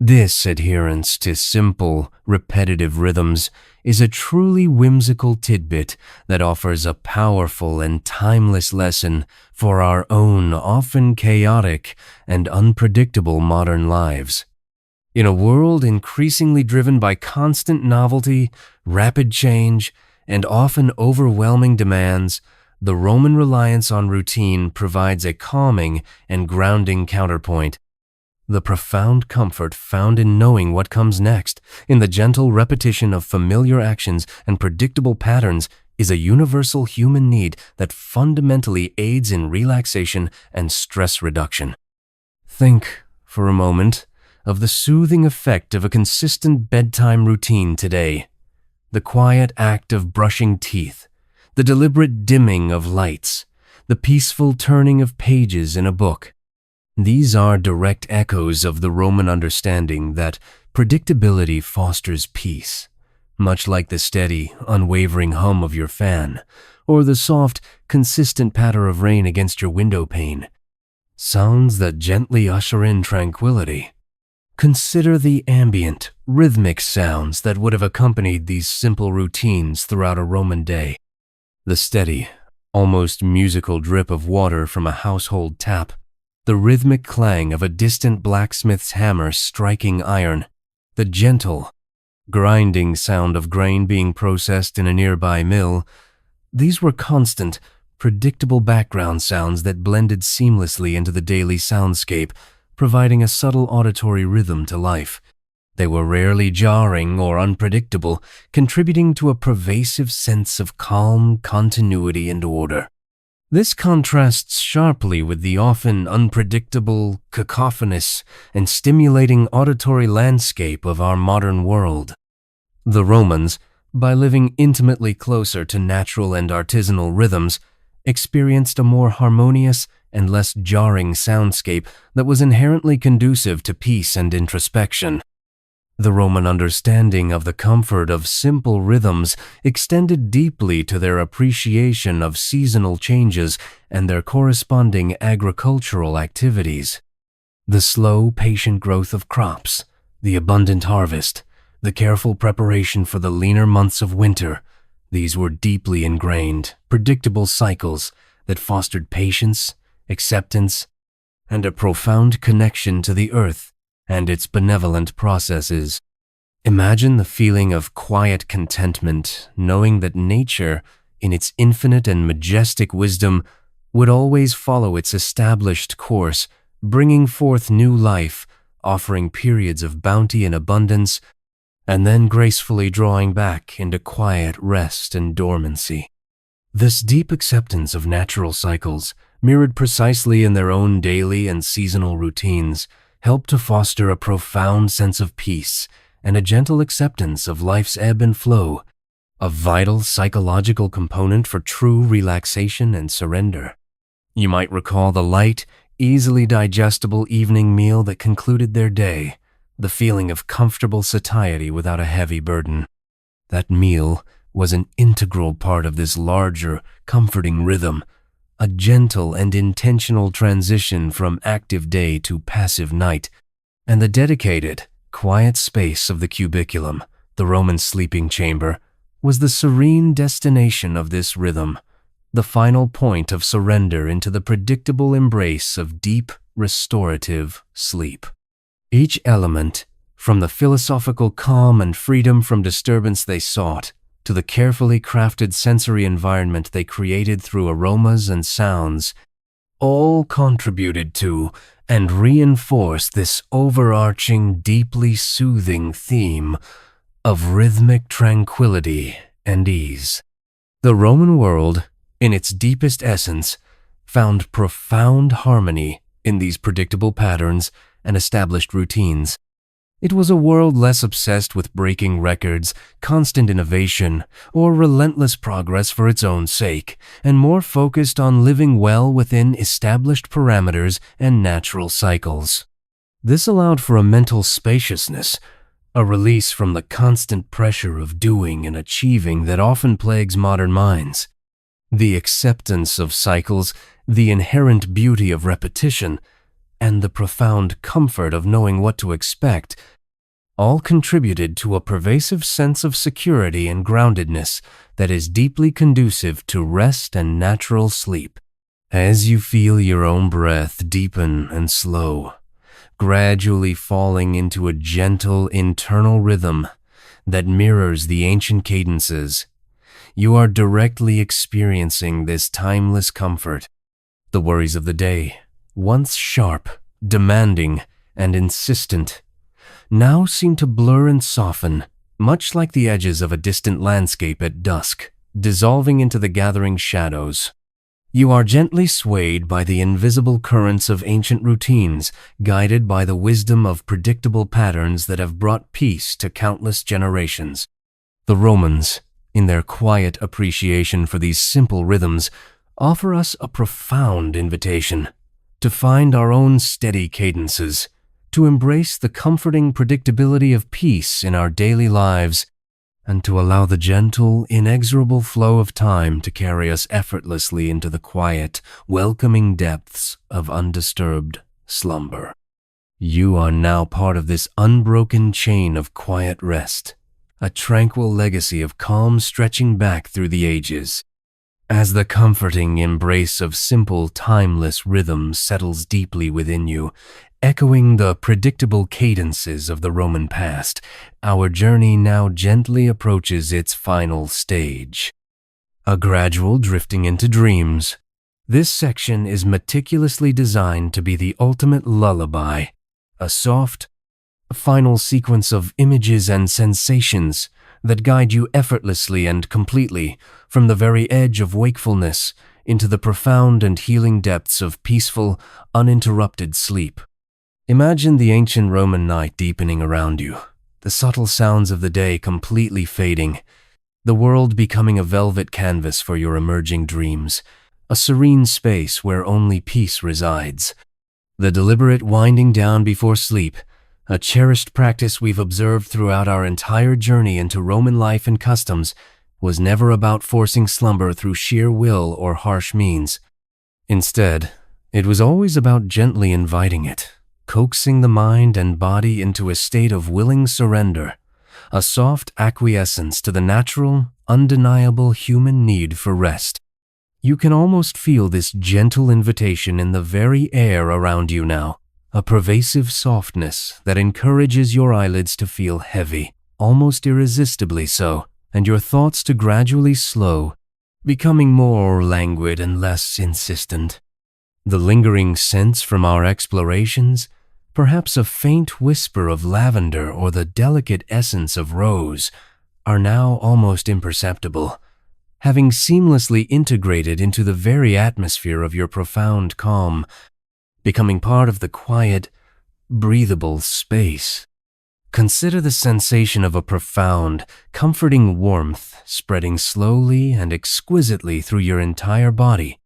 This adherence to simple, repetitive rhythms is a truly whimsical tidbit that offers a powerful and timeless lesson for our own often chaotic and unpredictable modern lives. In a world increasingly driven by constant novelty, rapid change, and often overwhelming demands, the Roman reliance on routine provides a calming and grounding counterpoint. The profound comfort found in knowing what comes next, in the gentle repetition of familiar actions and predictable patterns, is a universal human need that fundamentally aids in relaxation and stress reduction. Think, for a moment, of the soothing effect of a consistent bedtime routine today. The quiet act of brushing teeth, the deliberate dimming of lights, the peaceful turning of pages in a book. These are direct echoes of the Roman understanding that predictability fosters peace, much like the steady, unwavering hum of your fan, or the soft, consistent patter of rain against your window pane. Sounds that gently usher in tranquility. Consider the ambient, rhythmic sounds that would have accompanied these simple routines throughout a Roman day. The steady, almost musical drip of water from a household tap, the rhythmic clang of a distant blacksmith's hammer striking iron, the gentle, grinding sound of grain being processed in a nearby mill. These were constant, predictable background sounds that blended seamlessly into the daily soundscape, providing a subtle auditory rhythm to life. They were rarely jarring or unpredictable, contributing to a pervasive sense of calm, continuity, and order. This contrasts sharply with the often unpredictable, cacophonous, and stimulating auditory landscape of our modern world. The Romans, by living intimately closer to natural and artisanal rhythms, experienced a more harmonious and less jarring soundscape that was inherently conducive to peace and introspection. The Roman understanding of the comfort of simple rhythms extended deeply to their appreciation of seasonal changes and their corresponding agricultural activities. The slow, patient growth of crops, the abundant harvest, the careful preparation for the leaner months of winter, these were deeply ingrained, predictable cycles that fostered patience, acceptance, and a profound connection to the earth and its benevolent processes. Imagine the feeling of quiet contentment, knowing that nature, in its infinite and majestic wisdom, would always follow its established course, bringing forth new life, offering periods of bounty and abundance, and then gracefully drawing back into quiet rest and dormancy. This deep acceptance of natural cycles, mirrored precisely in their own daily and seasonal routines, help to foster a profound sense of peace and a gentle acceptance of life's ebb and flow, a vital psychological component for true relaxation and surrender. You might recall the light, easily digestible evening meal that concluded their day, the feeling of comfortable satiety without a heavy burden. That meal was an integral part of this larger, comforting rhythm, a gentle and intentional transition from active day to passive night, and the dedicated, quiet space of the cubiculum, the Roman sleeping chamber, was the serene destination of this rhythm, the final point of surrender into the predictable embrace of deep, restorative sleep. Each element, from the philosophical calm and freedom from disturbance they sought, to the carefully crafted sensory environment they created through aromas and sounds, all contributed to and reinforced this overarching, deeply soothing theme of rhythmic tranquility and ease. The Roman world, in its deepest essence, found profound harmony in these predictable patterns and established routines. It was a world less obsessed with breaking records, constant innovation, or relentless progress for its own sake, and more focused on living well within established parameters and natural cycles. This allowed for a mental spaciousness, a release from the constant pressure of doing and achieving that often plagues modern minds. The acceptance of cycles, the inherent beauty of repetition, and the profound comfort of knowing what to expect all contributed to a pervasive sense of security and groundedness that is deeply conducive to rest and natural sleep. As you feel your own breath deepen and slow, gradually falling into a gentle internal rhythm that mirrors the ancient cadences, you are directly experiencing this timeless comfort. The worries of the day, once sharp, demanding, and insistent, now seem to blur and soften, much like the edges of a distant landscape at dusk, dissolving into the gathering shadows. You are gently swayed by the invisible currents of ancient routines, guided by the wisdom of predictable patterns that have brought peace to countless generations. The Romans, in their quiet appreciation for these simple rhythms, offer us a profound invitation to find our own steady cadences, to embrace the comforting predictability of peace in our daily lives, and to allow the gentle, inexorable flow of time to carry us effortlessly into the quiet, welcoming depths of undisturbed slumber. You are now part of this unbroken chain of quiet rest, a tranquil legacy of calm stretching back through the ages. As the comforting embrace of simple, timeless rhythm settles deeply within you, echoing the predictable cadences of the Roman past, our journey now gently approaches its final stage. A gradual drifting into dreams. This section is meticulously designed to be the ultimate lullaby, a soft, final sequence of images and sensations that guide you effortlessly and completely from the very edge of wakefulness into the profound and healing depths of peaceful, uninterrupted sleep. Imagine the ancient Roman night deepening around you, the subtle sounds of the day completely fading, the world becoming a velvet canvas for your emerging dreams, a serene space where only peace resides. The deliberate winding down before sleep, a cherished practice we've observed throughout our entire journey into Roman life and customs, was never about forcing slumber through sheer will or harsh means. Instead, it was always about gently inviting it, coaxing the mind and body into a state of willing surrender, a soft acquiescence to the natural, undeniable human need for rest. You can almost feel this gentle invitation in the very air around you now, a pervasive softness that encourages your eyelids to feel heavy, almost irresistibly so, and your thoughts to gradually slow, becoming more languid and less insistent. The lingering scents from our explorations, perhaps a faint whisper of lavender or the delicate essence of rose, are now almost imperceptible, having seamlessly integrated into the very atmosphere of your profound calm, becoming part of the quiet, breathable space. Consider the sensation of a profound, comforting warmth spreading slowly and exquisitely through your entire body.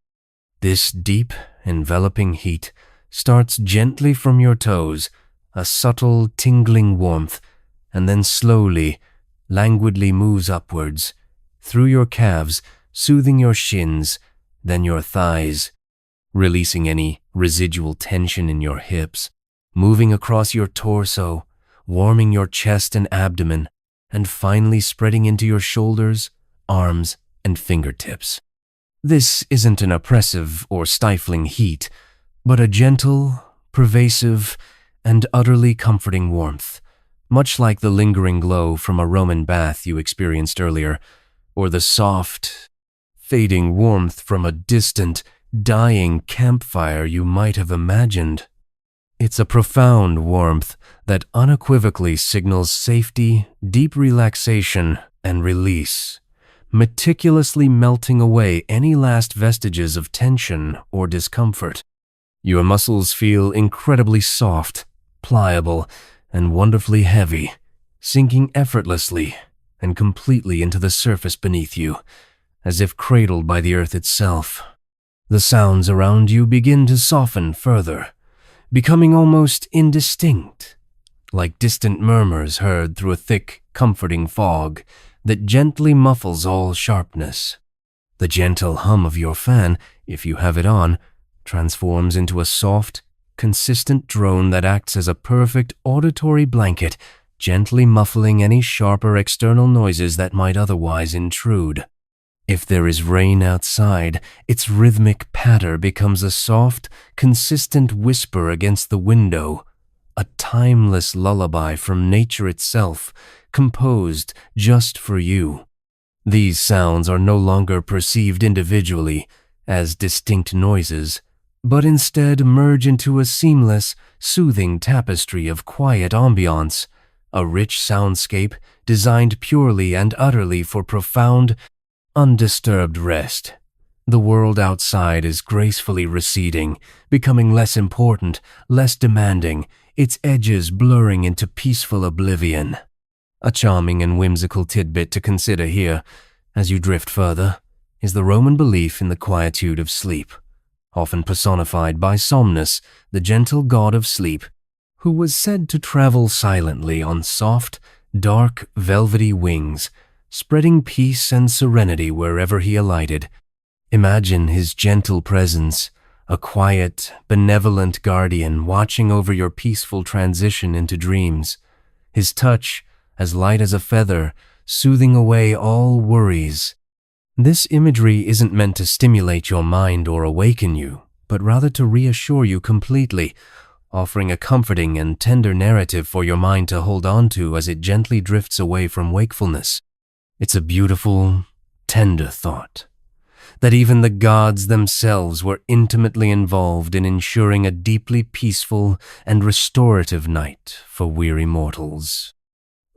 This deep, enveloping heat starts gently from your toes, a subtle, tingling warmth, and then slowly, languidly moves upwards, through your calves, soothing your shins, then your thighs, releasing any residual tension in your hips, moving across your torso, warming your chest and abdomen, and finally spreading into your shoulders, arms, and fingertips. This isn't an oppressive or stifling heat, but a gentle, pervasive, and utterly comforting warmth, much like the lingering glow from a Roman bath you experienced earlier, or the soft, fading warmth from a distant, dying campfire you might have imagined. It's a profound warmth that unequivocally signals safety, deep relaxation, and release, meticulously melting away any last vestiges of tension or discomfort. Your muscles feel incredibly soft, pliable, and wonderfully heavy, sinking effortlessly and completely into the surface beneath you, as if cradled by the earth itself. The sounds around you begin to soften further, becoming almost indistinct, like distant murmurs heard through a thick, comforting fog that gently muffles all sharpness. The gentle hum of your fan, if you have it on, transforms into a soft, consistent drone that acts as a perfect auditory blanket, gently muffling any sharper external noises that might otherwise intrude. If there is rain outside, its rhythmic patter becomes a soft, consistent whisper against the window, a timeless lullaby from nature itself, composed just for you. These sounds are no longer perceived individually as distinct noises, but instead merge into a seamless, soothing tapestry of quiet ambiance, a rich soundscape designed purely and utterly for profound, undisturbed rest. The world outside is gracefully receding, becoming less important, less demanding, its edges blurring into peaceful oblivion. A charming and whimsical tidbit to consider here, as you drift further, is the Roman belief in the quietude of sleep, often personified by Somnus, the gentle god of sleep, who was said to travel silently on soft, dark, velvety wings, spreading peace and serenity wherever he alighted. Imagine his gentle presence, a quiet, benevolent guardian watching over your peaceful transition into dreams. His touch, as light as a feather, soothing away all worries. This imagery isn't meant to stimulate your mind or awaken you, but rather to reassure you completely, offering a comforting and tender narrative for your mind to hold on to as it gently drifts away from wakefulness. It's a beautiful, tender thought, that even the gods themselves were intimately involved in ensuring a deeply peaceful and restorative night for weary mortals.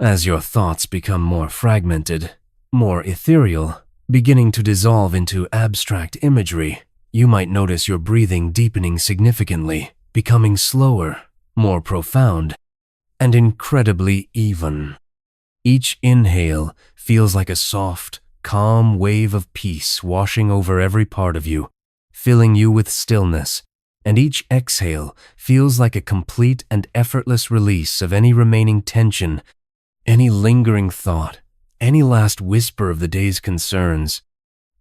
As your thoughts become more fragmented, more ethereal, beginning to dissolve into abstract imagery, you might notice your breathing deepening significantly, becoming slower, more profound, and incredibly even. Each inhale feels like a soft, calm wave of peace washing over every part of you, filling you with stillness, and each exhale feels like a complete and effortless release of any remaining tension, any lingering thought, any last whisper of the day's concerns.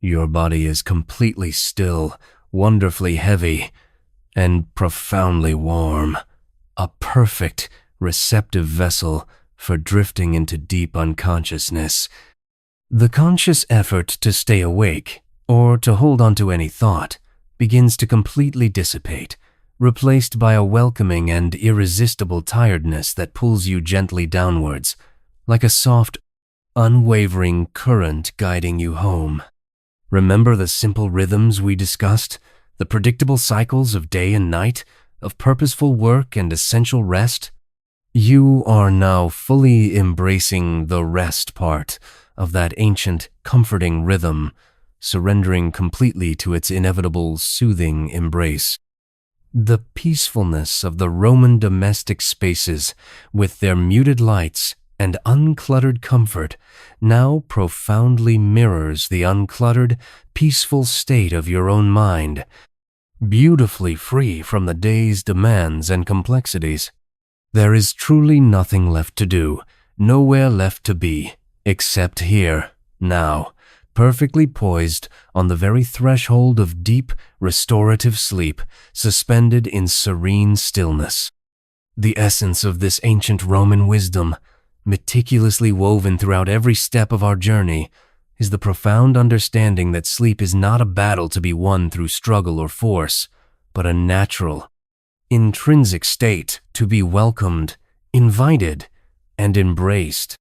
Your body is completely still, wonderfully heavy, and profoundly warm, a perfect, receptive vessel for drifting into deep unconsciousness. The conscious effort to stay awake, or to hold on to any thought, begins to completely dissipate, replaced by a welcoming and irresistible tiredness that pulls you gently downwards, like a soft, unwavering current guiding you home. Remember the simple rhythms we discussed, the predictable cycles of day and night, of purposeful work and essential rest? You are now fully embracing the rest part of that ancient, comforting rhythm, surrendering completely to its inevitable, soothing embrace. The peacefulness of the Roman domestic spaces, with their muted lights and uncluttered comfort, now profoundly mirrors the uncluttered, peaceful state of your own mind, beautifully free from the day's demands and complexities. There is truly nothing left to do, nowhere left to be, except here, now, perfectly poised on the very threshold of deep, restorative sleep, suspended in serene stillness. The essence of this ancient Roman wisdom, meticulously woven throughout every step of our journey, is the profound understanding that sleep is not a battle to be won through struggle or force, but a natural, intrinsic state to be welcomed, invited, and embraced.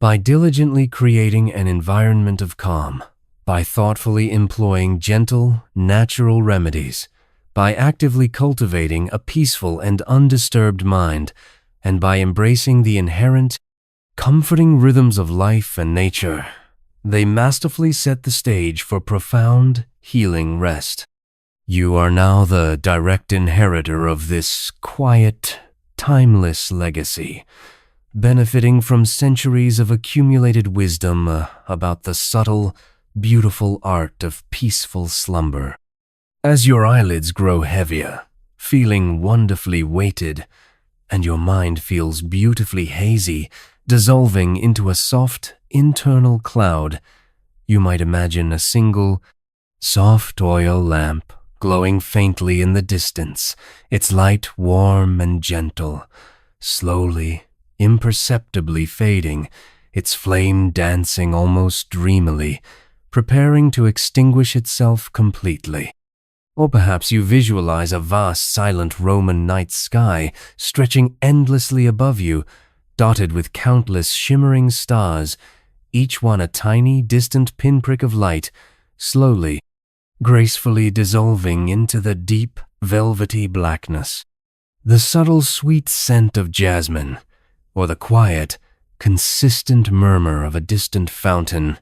By diligently creating an environment of calm, by thoughtfully employing gentle, natural remedies, by actively cultivating a peaceful and undisturbed mind, and by embracing the inherent, comforting rhythms of life and nature, they masterfully set the stage for profound, healing rest. You are now the direct inheritor of this quiet, timeless legacy, benefiting from centuries of accumulated wisdom about the subtle, beautiful art of peaceful slumber. As your eyelids grow heavier, feeling wonderfully weighted, and your mind feels beautifully hazy, dissolving into a soft, internal cloud, you might imagine a single, soft oil lamp glowing faintly in the distance, its light warm and gentle, slowly, imperceptibly fading, its flame dancing almost dreamily, preparing to extinguish itself completely. Or perhaps you visualize a vast, silent Roman night sky stretching endlessly above you, dotted with countless shimmering stars, each one a tiny, distant pinprick of light, slowly, gracefully dissolving into the deep, velvety blackness. The subtle, sweet scent of jasmine, or the quiet, consistent murmur of a distant fountain,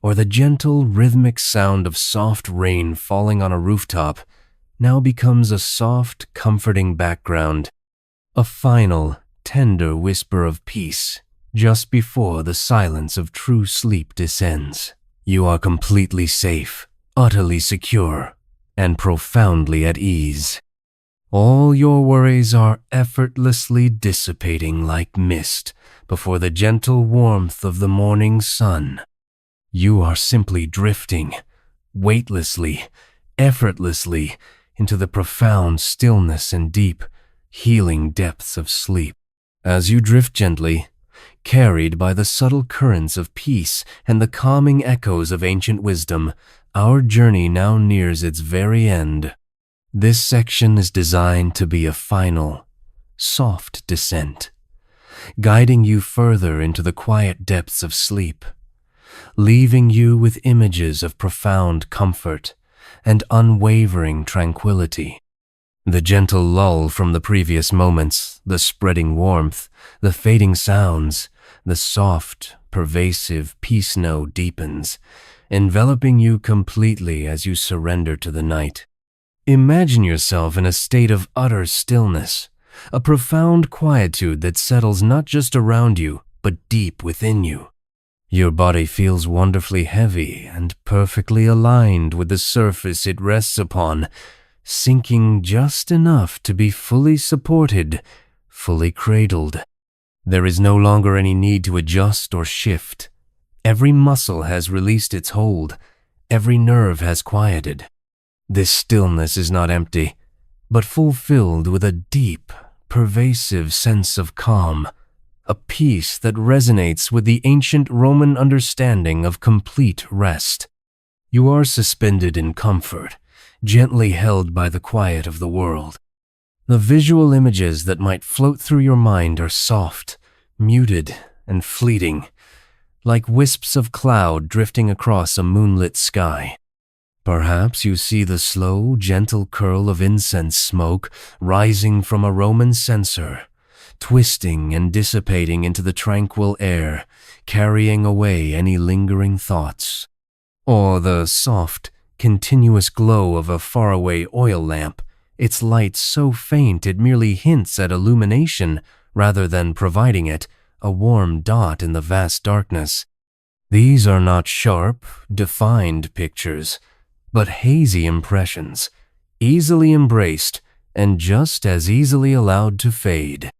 or the gentle, rhythmic sound of soft rain falling on a rooftop, now becomes a soft, comforting background, a final, tender whisper of peace just before the silence of true sleep descends. You are completely safe, utterly secure, and profoundly at ease. All your worries are effortlessly dissipating like mist before the gentle warmth of the morning sun. You are simply drifting, weightlessly, effortlessly, into the profound stillness and deep, healing depths of sleep. As you drift gently, carried by the subtle currents of peace and the calming echoes of ancient wisdom, our journey now nears its very end. This section is designed to be a final, soft descent, guiding you further into the quiet depths of sleep, leaving you with images of profound comfort and unwavering tranquility. The gentle lull from the previous moments, the spreading warmth, the fading sounds, the soft, pervasive peace note deepens, enveloping you completely as you surrender to the night. Imagine yourself in a state of utter stillness, a profound quietude that settles not just around you, but deep within you. Your body feels wonderfully heavy and perfectly aligned with the surface it rests upon, sinking just enough to be fully supported, fully cradled. There is no longer any need to adjust or shift. Every muscle has released its hold. Every nerve has quieted. This stillness is not empty, but fulfilled with a deep, pervasive sense of calm, a peace that resonates with the ancient Roman understanding of complete rest. You are suspended in comfort, gently held by the quiet of the world. The visual images that might float through your mind are soft, muted, and fleeting, like wisps of cloud drifting across a moonlit sky. Perhaps you see the slow, gentle curl of incense smoke rising from a Roman censer, twisting and dissipating into the tranquil air, carrying away any lingering thoughts. Or the soft, continuous glow of a faraway oil lamp, its light so faint it merely hints at illumination rather than providing it, a warm dot in the vast darkness. These are not sharp, defined pictures, but hazy impressions, easily embraced and just as easily allowed to fade.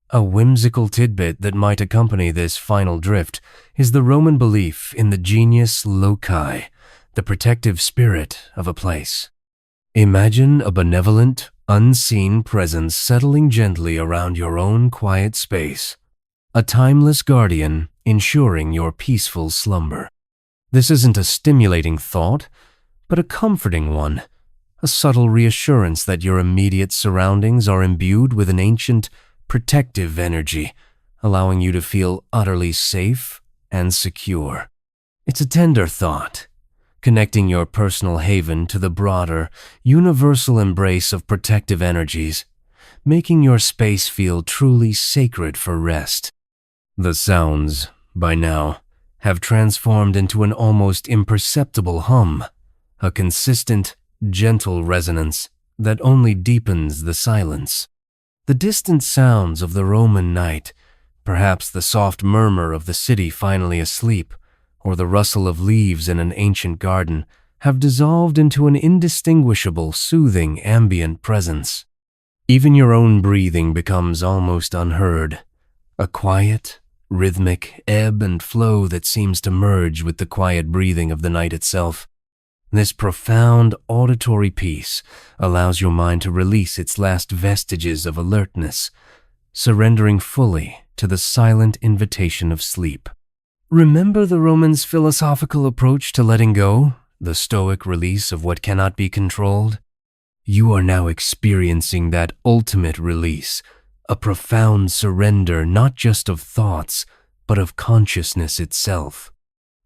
A whimsical tidbit that might accompany this final drift is the Roman belief in the genius loci, the protective spirit of a place. Imagine a benevolent, unseen presence settling gently around your own quiet space, a timeless guardian ensuring your peaceful slumber. This isn't a stimulating thought, but a comforting one, a subtle reassurance that your immediate surroundings are imbued with an ancient, protective energy, allowing you to feel utterly safe and secure. It's a tender thought, connecting your personal haven to the broader, universal embrace of protective energies, making your space feel truly sacred for rest. The sounds, by now, have transformed into an almost imperceptible hum, a consistent, gentle resonance that only deepens the silence. The distant sounds of the Roman night, perhaps the soft murmur of the city finally asleep, or the rustle of leaves in an ancient garden, have dissolved into an indistinguishable, soothing, ambient presence. Even your own breathing becomes almost unheard, a quiet, rhythmic ebb and flow that seems to merge with the quiet breathing of the night itself. This profound auditory peace allows your mind to release its last vestiges of alertness, surrendering fully to the silent invitation of sleep. Remember the Romans' philosophical approach to letting go, the stoic release of what cannot be controlled? You are now experiencing that ultimate release, a profound surrender not just of thoughts, but of consciousness itself.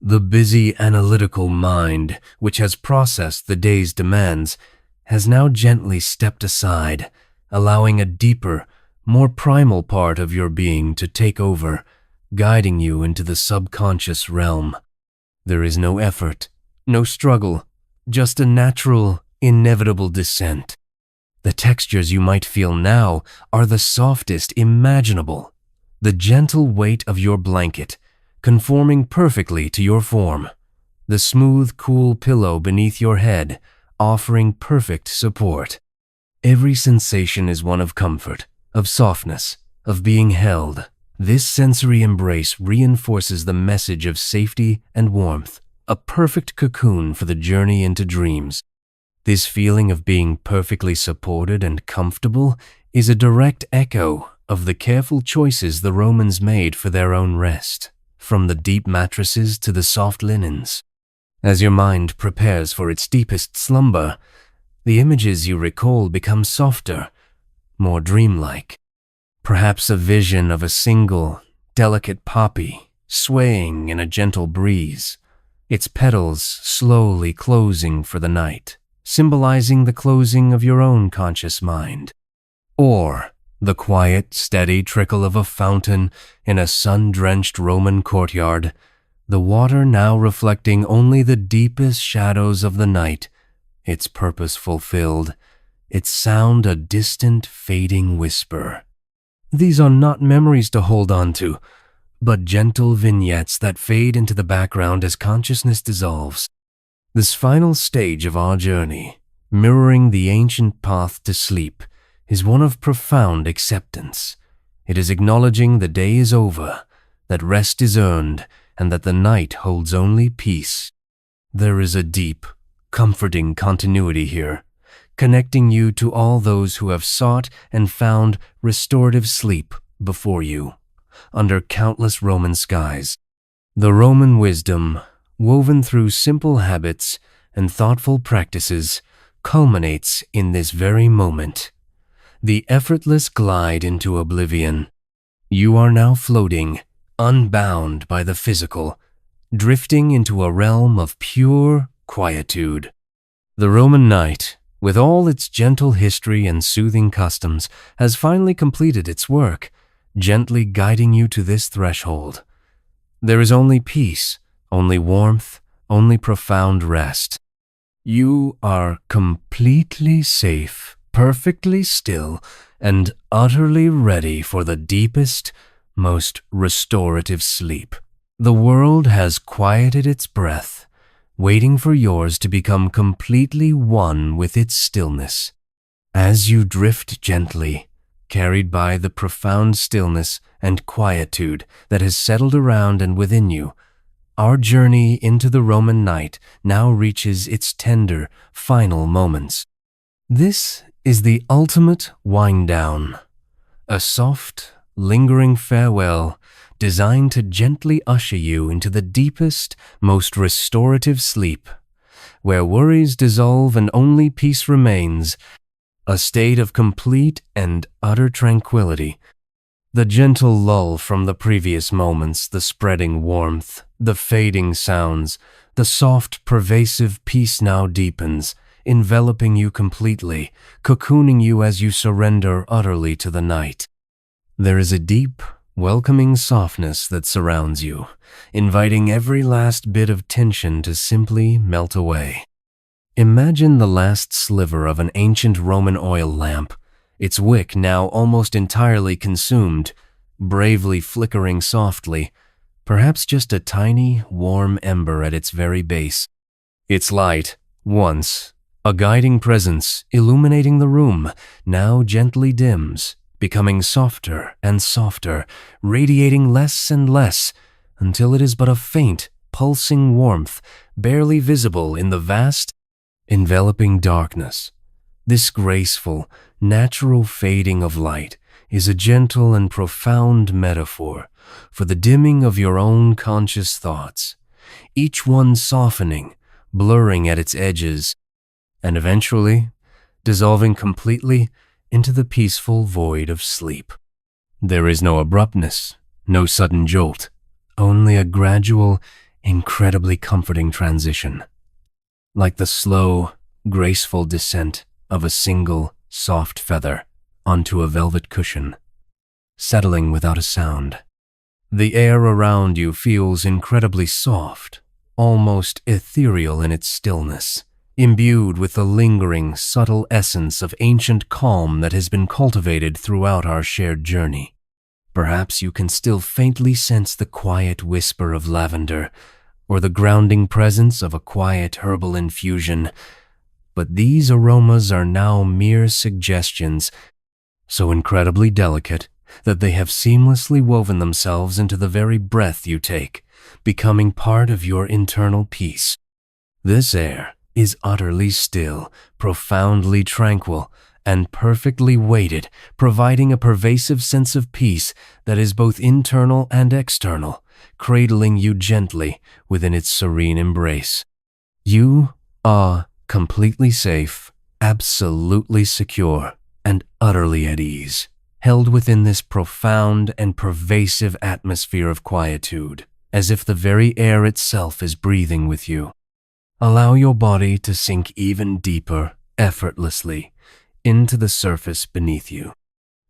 The busy analytical mind, which has processed the day's demands, has now gently stepped aside, allowing a deeper, more primal part of your being to take over, guiding you into the subconscious realm. There is no effort, no struggle, just a natural, inevitable descent. The textures you might feel now are the softest imaginable, the gentle weight of your blanket, conforming perfectly to your form, the smooth, cool pillow beneath your head, offering perfect support. Every sensation is one of comfort, of softness, of being held. This sensory embrace reinforces the message of safety and warmth, a perfect cocoon for the journey into dreams. This feeling of being perfectly supported and comfortable is a direct echo of the careful choices the Romans made for their own rest, from the deep mattresses to the soft linens. As your mind prepares for its deepest slumber, the images you recall become softer, more dreamlike. Perhaps a vision of a single, delicate poppy swaying in a gentle breeze, its petals slowly closing for the night, symbolizing the closing of your own conscious mind. Or the quiet, steady trickle of a fountain in a sun-drenched Roman courtyard, the water now reflecting only the deepest shadows of the night, its purpose fulfilled, its sound a distant, fading whisper. These are not memories to hold on to, but gentle vignettes that fade into the background as consciousness dissolves. This final stage of our journey, mirroring the ancient path to sleep, is one of profound acceptance. It is acknowledging the day is over, that rest is earned, and that the night holds only peace. There is a deep, comforting continuity here, connecting you to all those who have sought and found restorative sleep before you, under countless Roman skies. The Roman wisdom, woven through simple habits and thoughtful practices, culminates in this very moment. The effortless glide into oblivion. You are now floating, unbound by the physical, drifting into a realm of pure quietude. The Roman night, with all its gentle history and soothing customs, has finally completed its work, gently guiding you to this threshold. There is only peace, only warmth, only profound rest. You are completely safe, perfectly still, and utterly ready for the deepest, most restorative sleep. The world has quieted its breath, waiting for yours to become completely one with its stillness. As you drift gently, carried by the profound stillness and quietude that has settled around and within you, our journey into the Roman night now reaches its tender, final moments. This is the ultimate wind-down, a soft, lingering farewell designed to gently usher you into the deepest, most restorative sleep, where worries dissolve and only peace remains, a state of complete and utter tranquility. The gentle lull from the previous moments, the spreading warmth, the fading sounds, the soft, pervasive peace now deepens, enveloping you completely, cocooning you as you surrender utterly to the night. There is a deep, welcoming softness that surrounds you, inviting every last bit of tension to simply melt away. Imagine the last sliver of an ancient Roman oil lamp, its wick now almost entirely consumed, bravely flickering softly, perhaps just a tiny, warm ember at its very base. Its light, once a guiding presence illuminating the room, now gently dims, becoming softer and softer, radiating less and less, until it is but a faint, pulsing warmth, barely visible in the vast, enveloping darkness. This graceful, natural fading of light is a gentle and profound metaphor for the dimming of your own conscious thoughts, each one softening, blurring at its edges, and eventually dissolving completely into the peaceful void of sleep. There is no abruptness, no sudden jolt, only a gradual, incredibly comforting transition, like the slow, graceful descent of a single, soft feather onto a velvet cushion, settling without a sound. The air around you feels incredibly soft, almost ethereal in its stillness, imbued with the lingering, subtle essence of ancient calm that has been cultivated throughout our shared journey. Perhaps you can still faintly sense the quiet whisper of lavender, or the grounding presence of a quiet herbal infusion, but these aromas are now mere suggestions, so incredibly delicate that they have seamlessly woven themselves into the very breath you take, becoming part of your internal peace. This air is utterly still, profoundly tranquil, and perfectly weighted, providing a pervasive sense of peace that is both internal and external, cradling you gently within its serene embrace. You are completely safe, absolutely secure, and utterly at ease, held within this profound and pervasive atmosphere of quietude, as if the very air itself is breathing with you. Allow your body to sink even deeper, effortlessly, into the surface beneath you.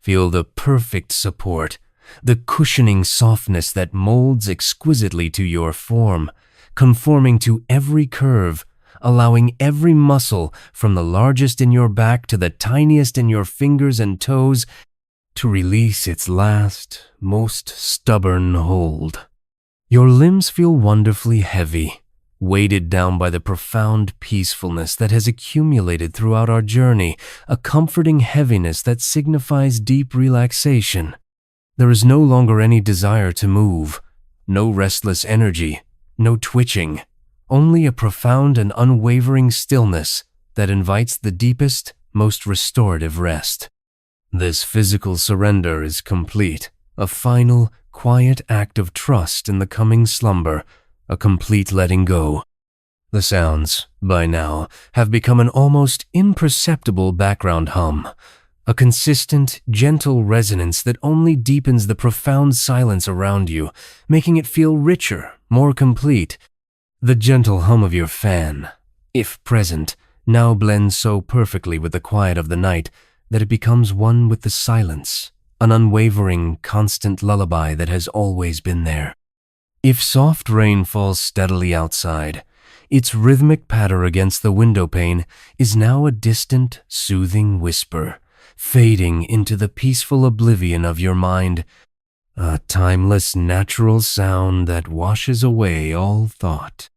Feel the perfect support, the cushioning softness that molds exquisitely to your form, conforming to every curve, allowing every muscle, from the largest in your back to the tiniest in your fingers and toes, to release its last, most stubborn hold. Your limbs feel wonderfully heavy, weighted down by the profound peacefulness that has accumulated throughout our journey, a comforting heaviness that signifies deep relaxation. There is no longer any desire to move, no restless energy, no twitching, only a profound and unwavering stillness that invites the deepest, most restorative rest. This physical surrender is complete, a final, quiet act of trust in the coming slumber, a complete letting go. The sounds, by now, have become an almost imperceptible background hum, a consistent, gentle resonance that only deepens the profound silence around you, making it feel richer, more complete. The gentle hum of your fan, if present, now blends so perfectly with the quiet of the night that it becomes one with the silence, an unwavering, constant lullaby that has always been there. If soft rain falls steadily outside, its rhythmic patter against the window pane is now a distant, soothing whisper, fading into the peaceful oblivion of your mind, a timeless, natural sound that washes away all thought.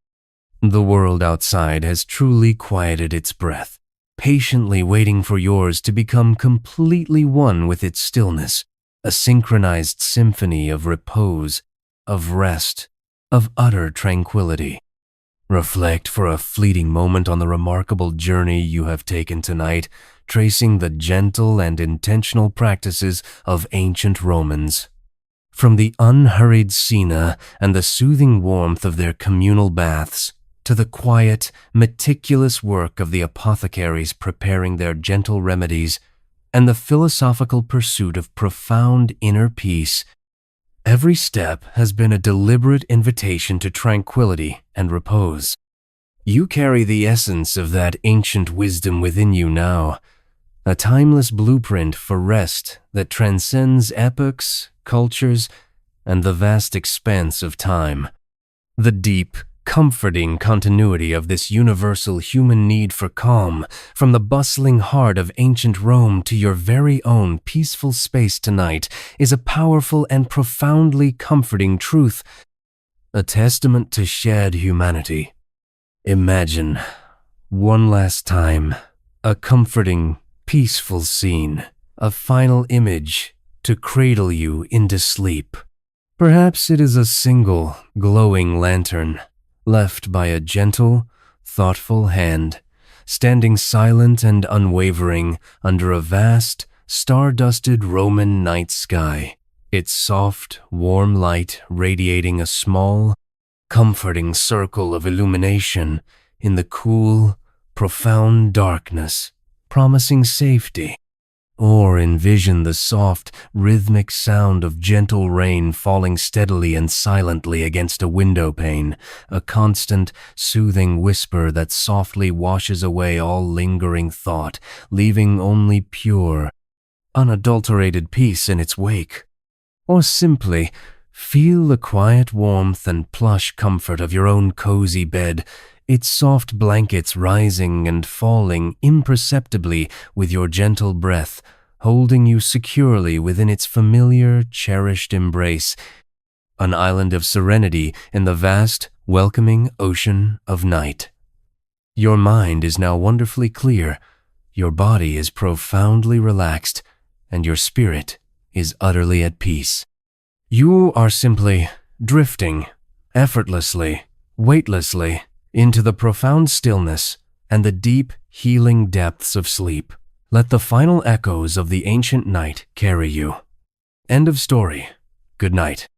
The world outside has truly quieted its breath, patiently waiting for yours to become completely one with its stillness, a synchronized symphony of repose, of rest, of utter tranquility. Reflect for a fleeting moment on the remarkable journey you have taken tonight, tracing the gentle and intentional practices of ancient Romans. From the unhurried scena and the soothing warmth of their communal baths, to the quiet, meticulous work of the apothecaries preparing their gentle remedies, and the philosophical pursuit of profound inner peace, every step has been a deliberate invitation to tranquility and repose. You carry the essence of that ancient wisdom within you now, a timeless blueprint for rest that transcends epochs, cultures, and the vast expanse of time. The deep, comforting continuity of this universal human need for calm, from the bustling heart of ancient Rome to your very own peaceful space tonight, is a powerful and profoundly comforting truth, a testament to shared humanity. Imagine, one last time, a comforting, peaceful scene, a final image to cradle you into sleep. Perhaps it is a single, glowing lantern, left by a gentle, thoughtful hand, standing silent and unwavering under a vast, star-dusted Roman night sky, its soft, warm light radiating a small, comforting circle of illumination in the cool, profound darkness, promising safety. Or envision the soft, rhythmic sound of gentle rain falling steadily and silently against a window pane, a constant, soothing whisper that softly washes away all lingering thought, leaving only pure, unadulterated peace in its wake. Or simply, feel the quiet warmth and plush comfort of your own cozy bed, its soft blankets rising and falling imperceptibly with your gentle breath, holding you securely within its familiar, cherished embrace, an island of serenity in the vast, welcoming ocean of night. Your mind is now wonderfully clear, your body is profoundly relaxed, and your spirit is utterly at peace. You are simply drifting, effortlessly, weightlessly, into the profound stillness and the deep, healing depths of sleep. Let the final echoes of the ancient night carry you. End of story. Good night.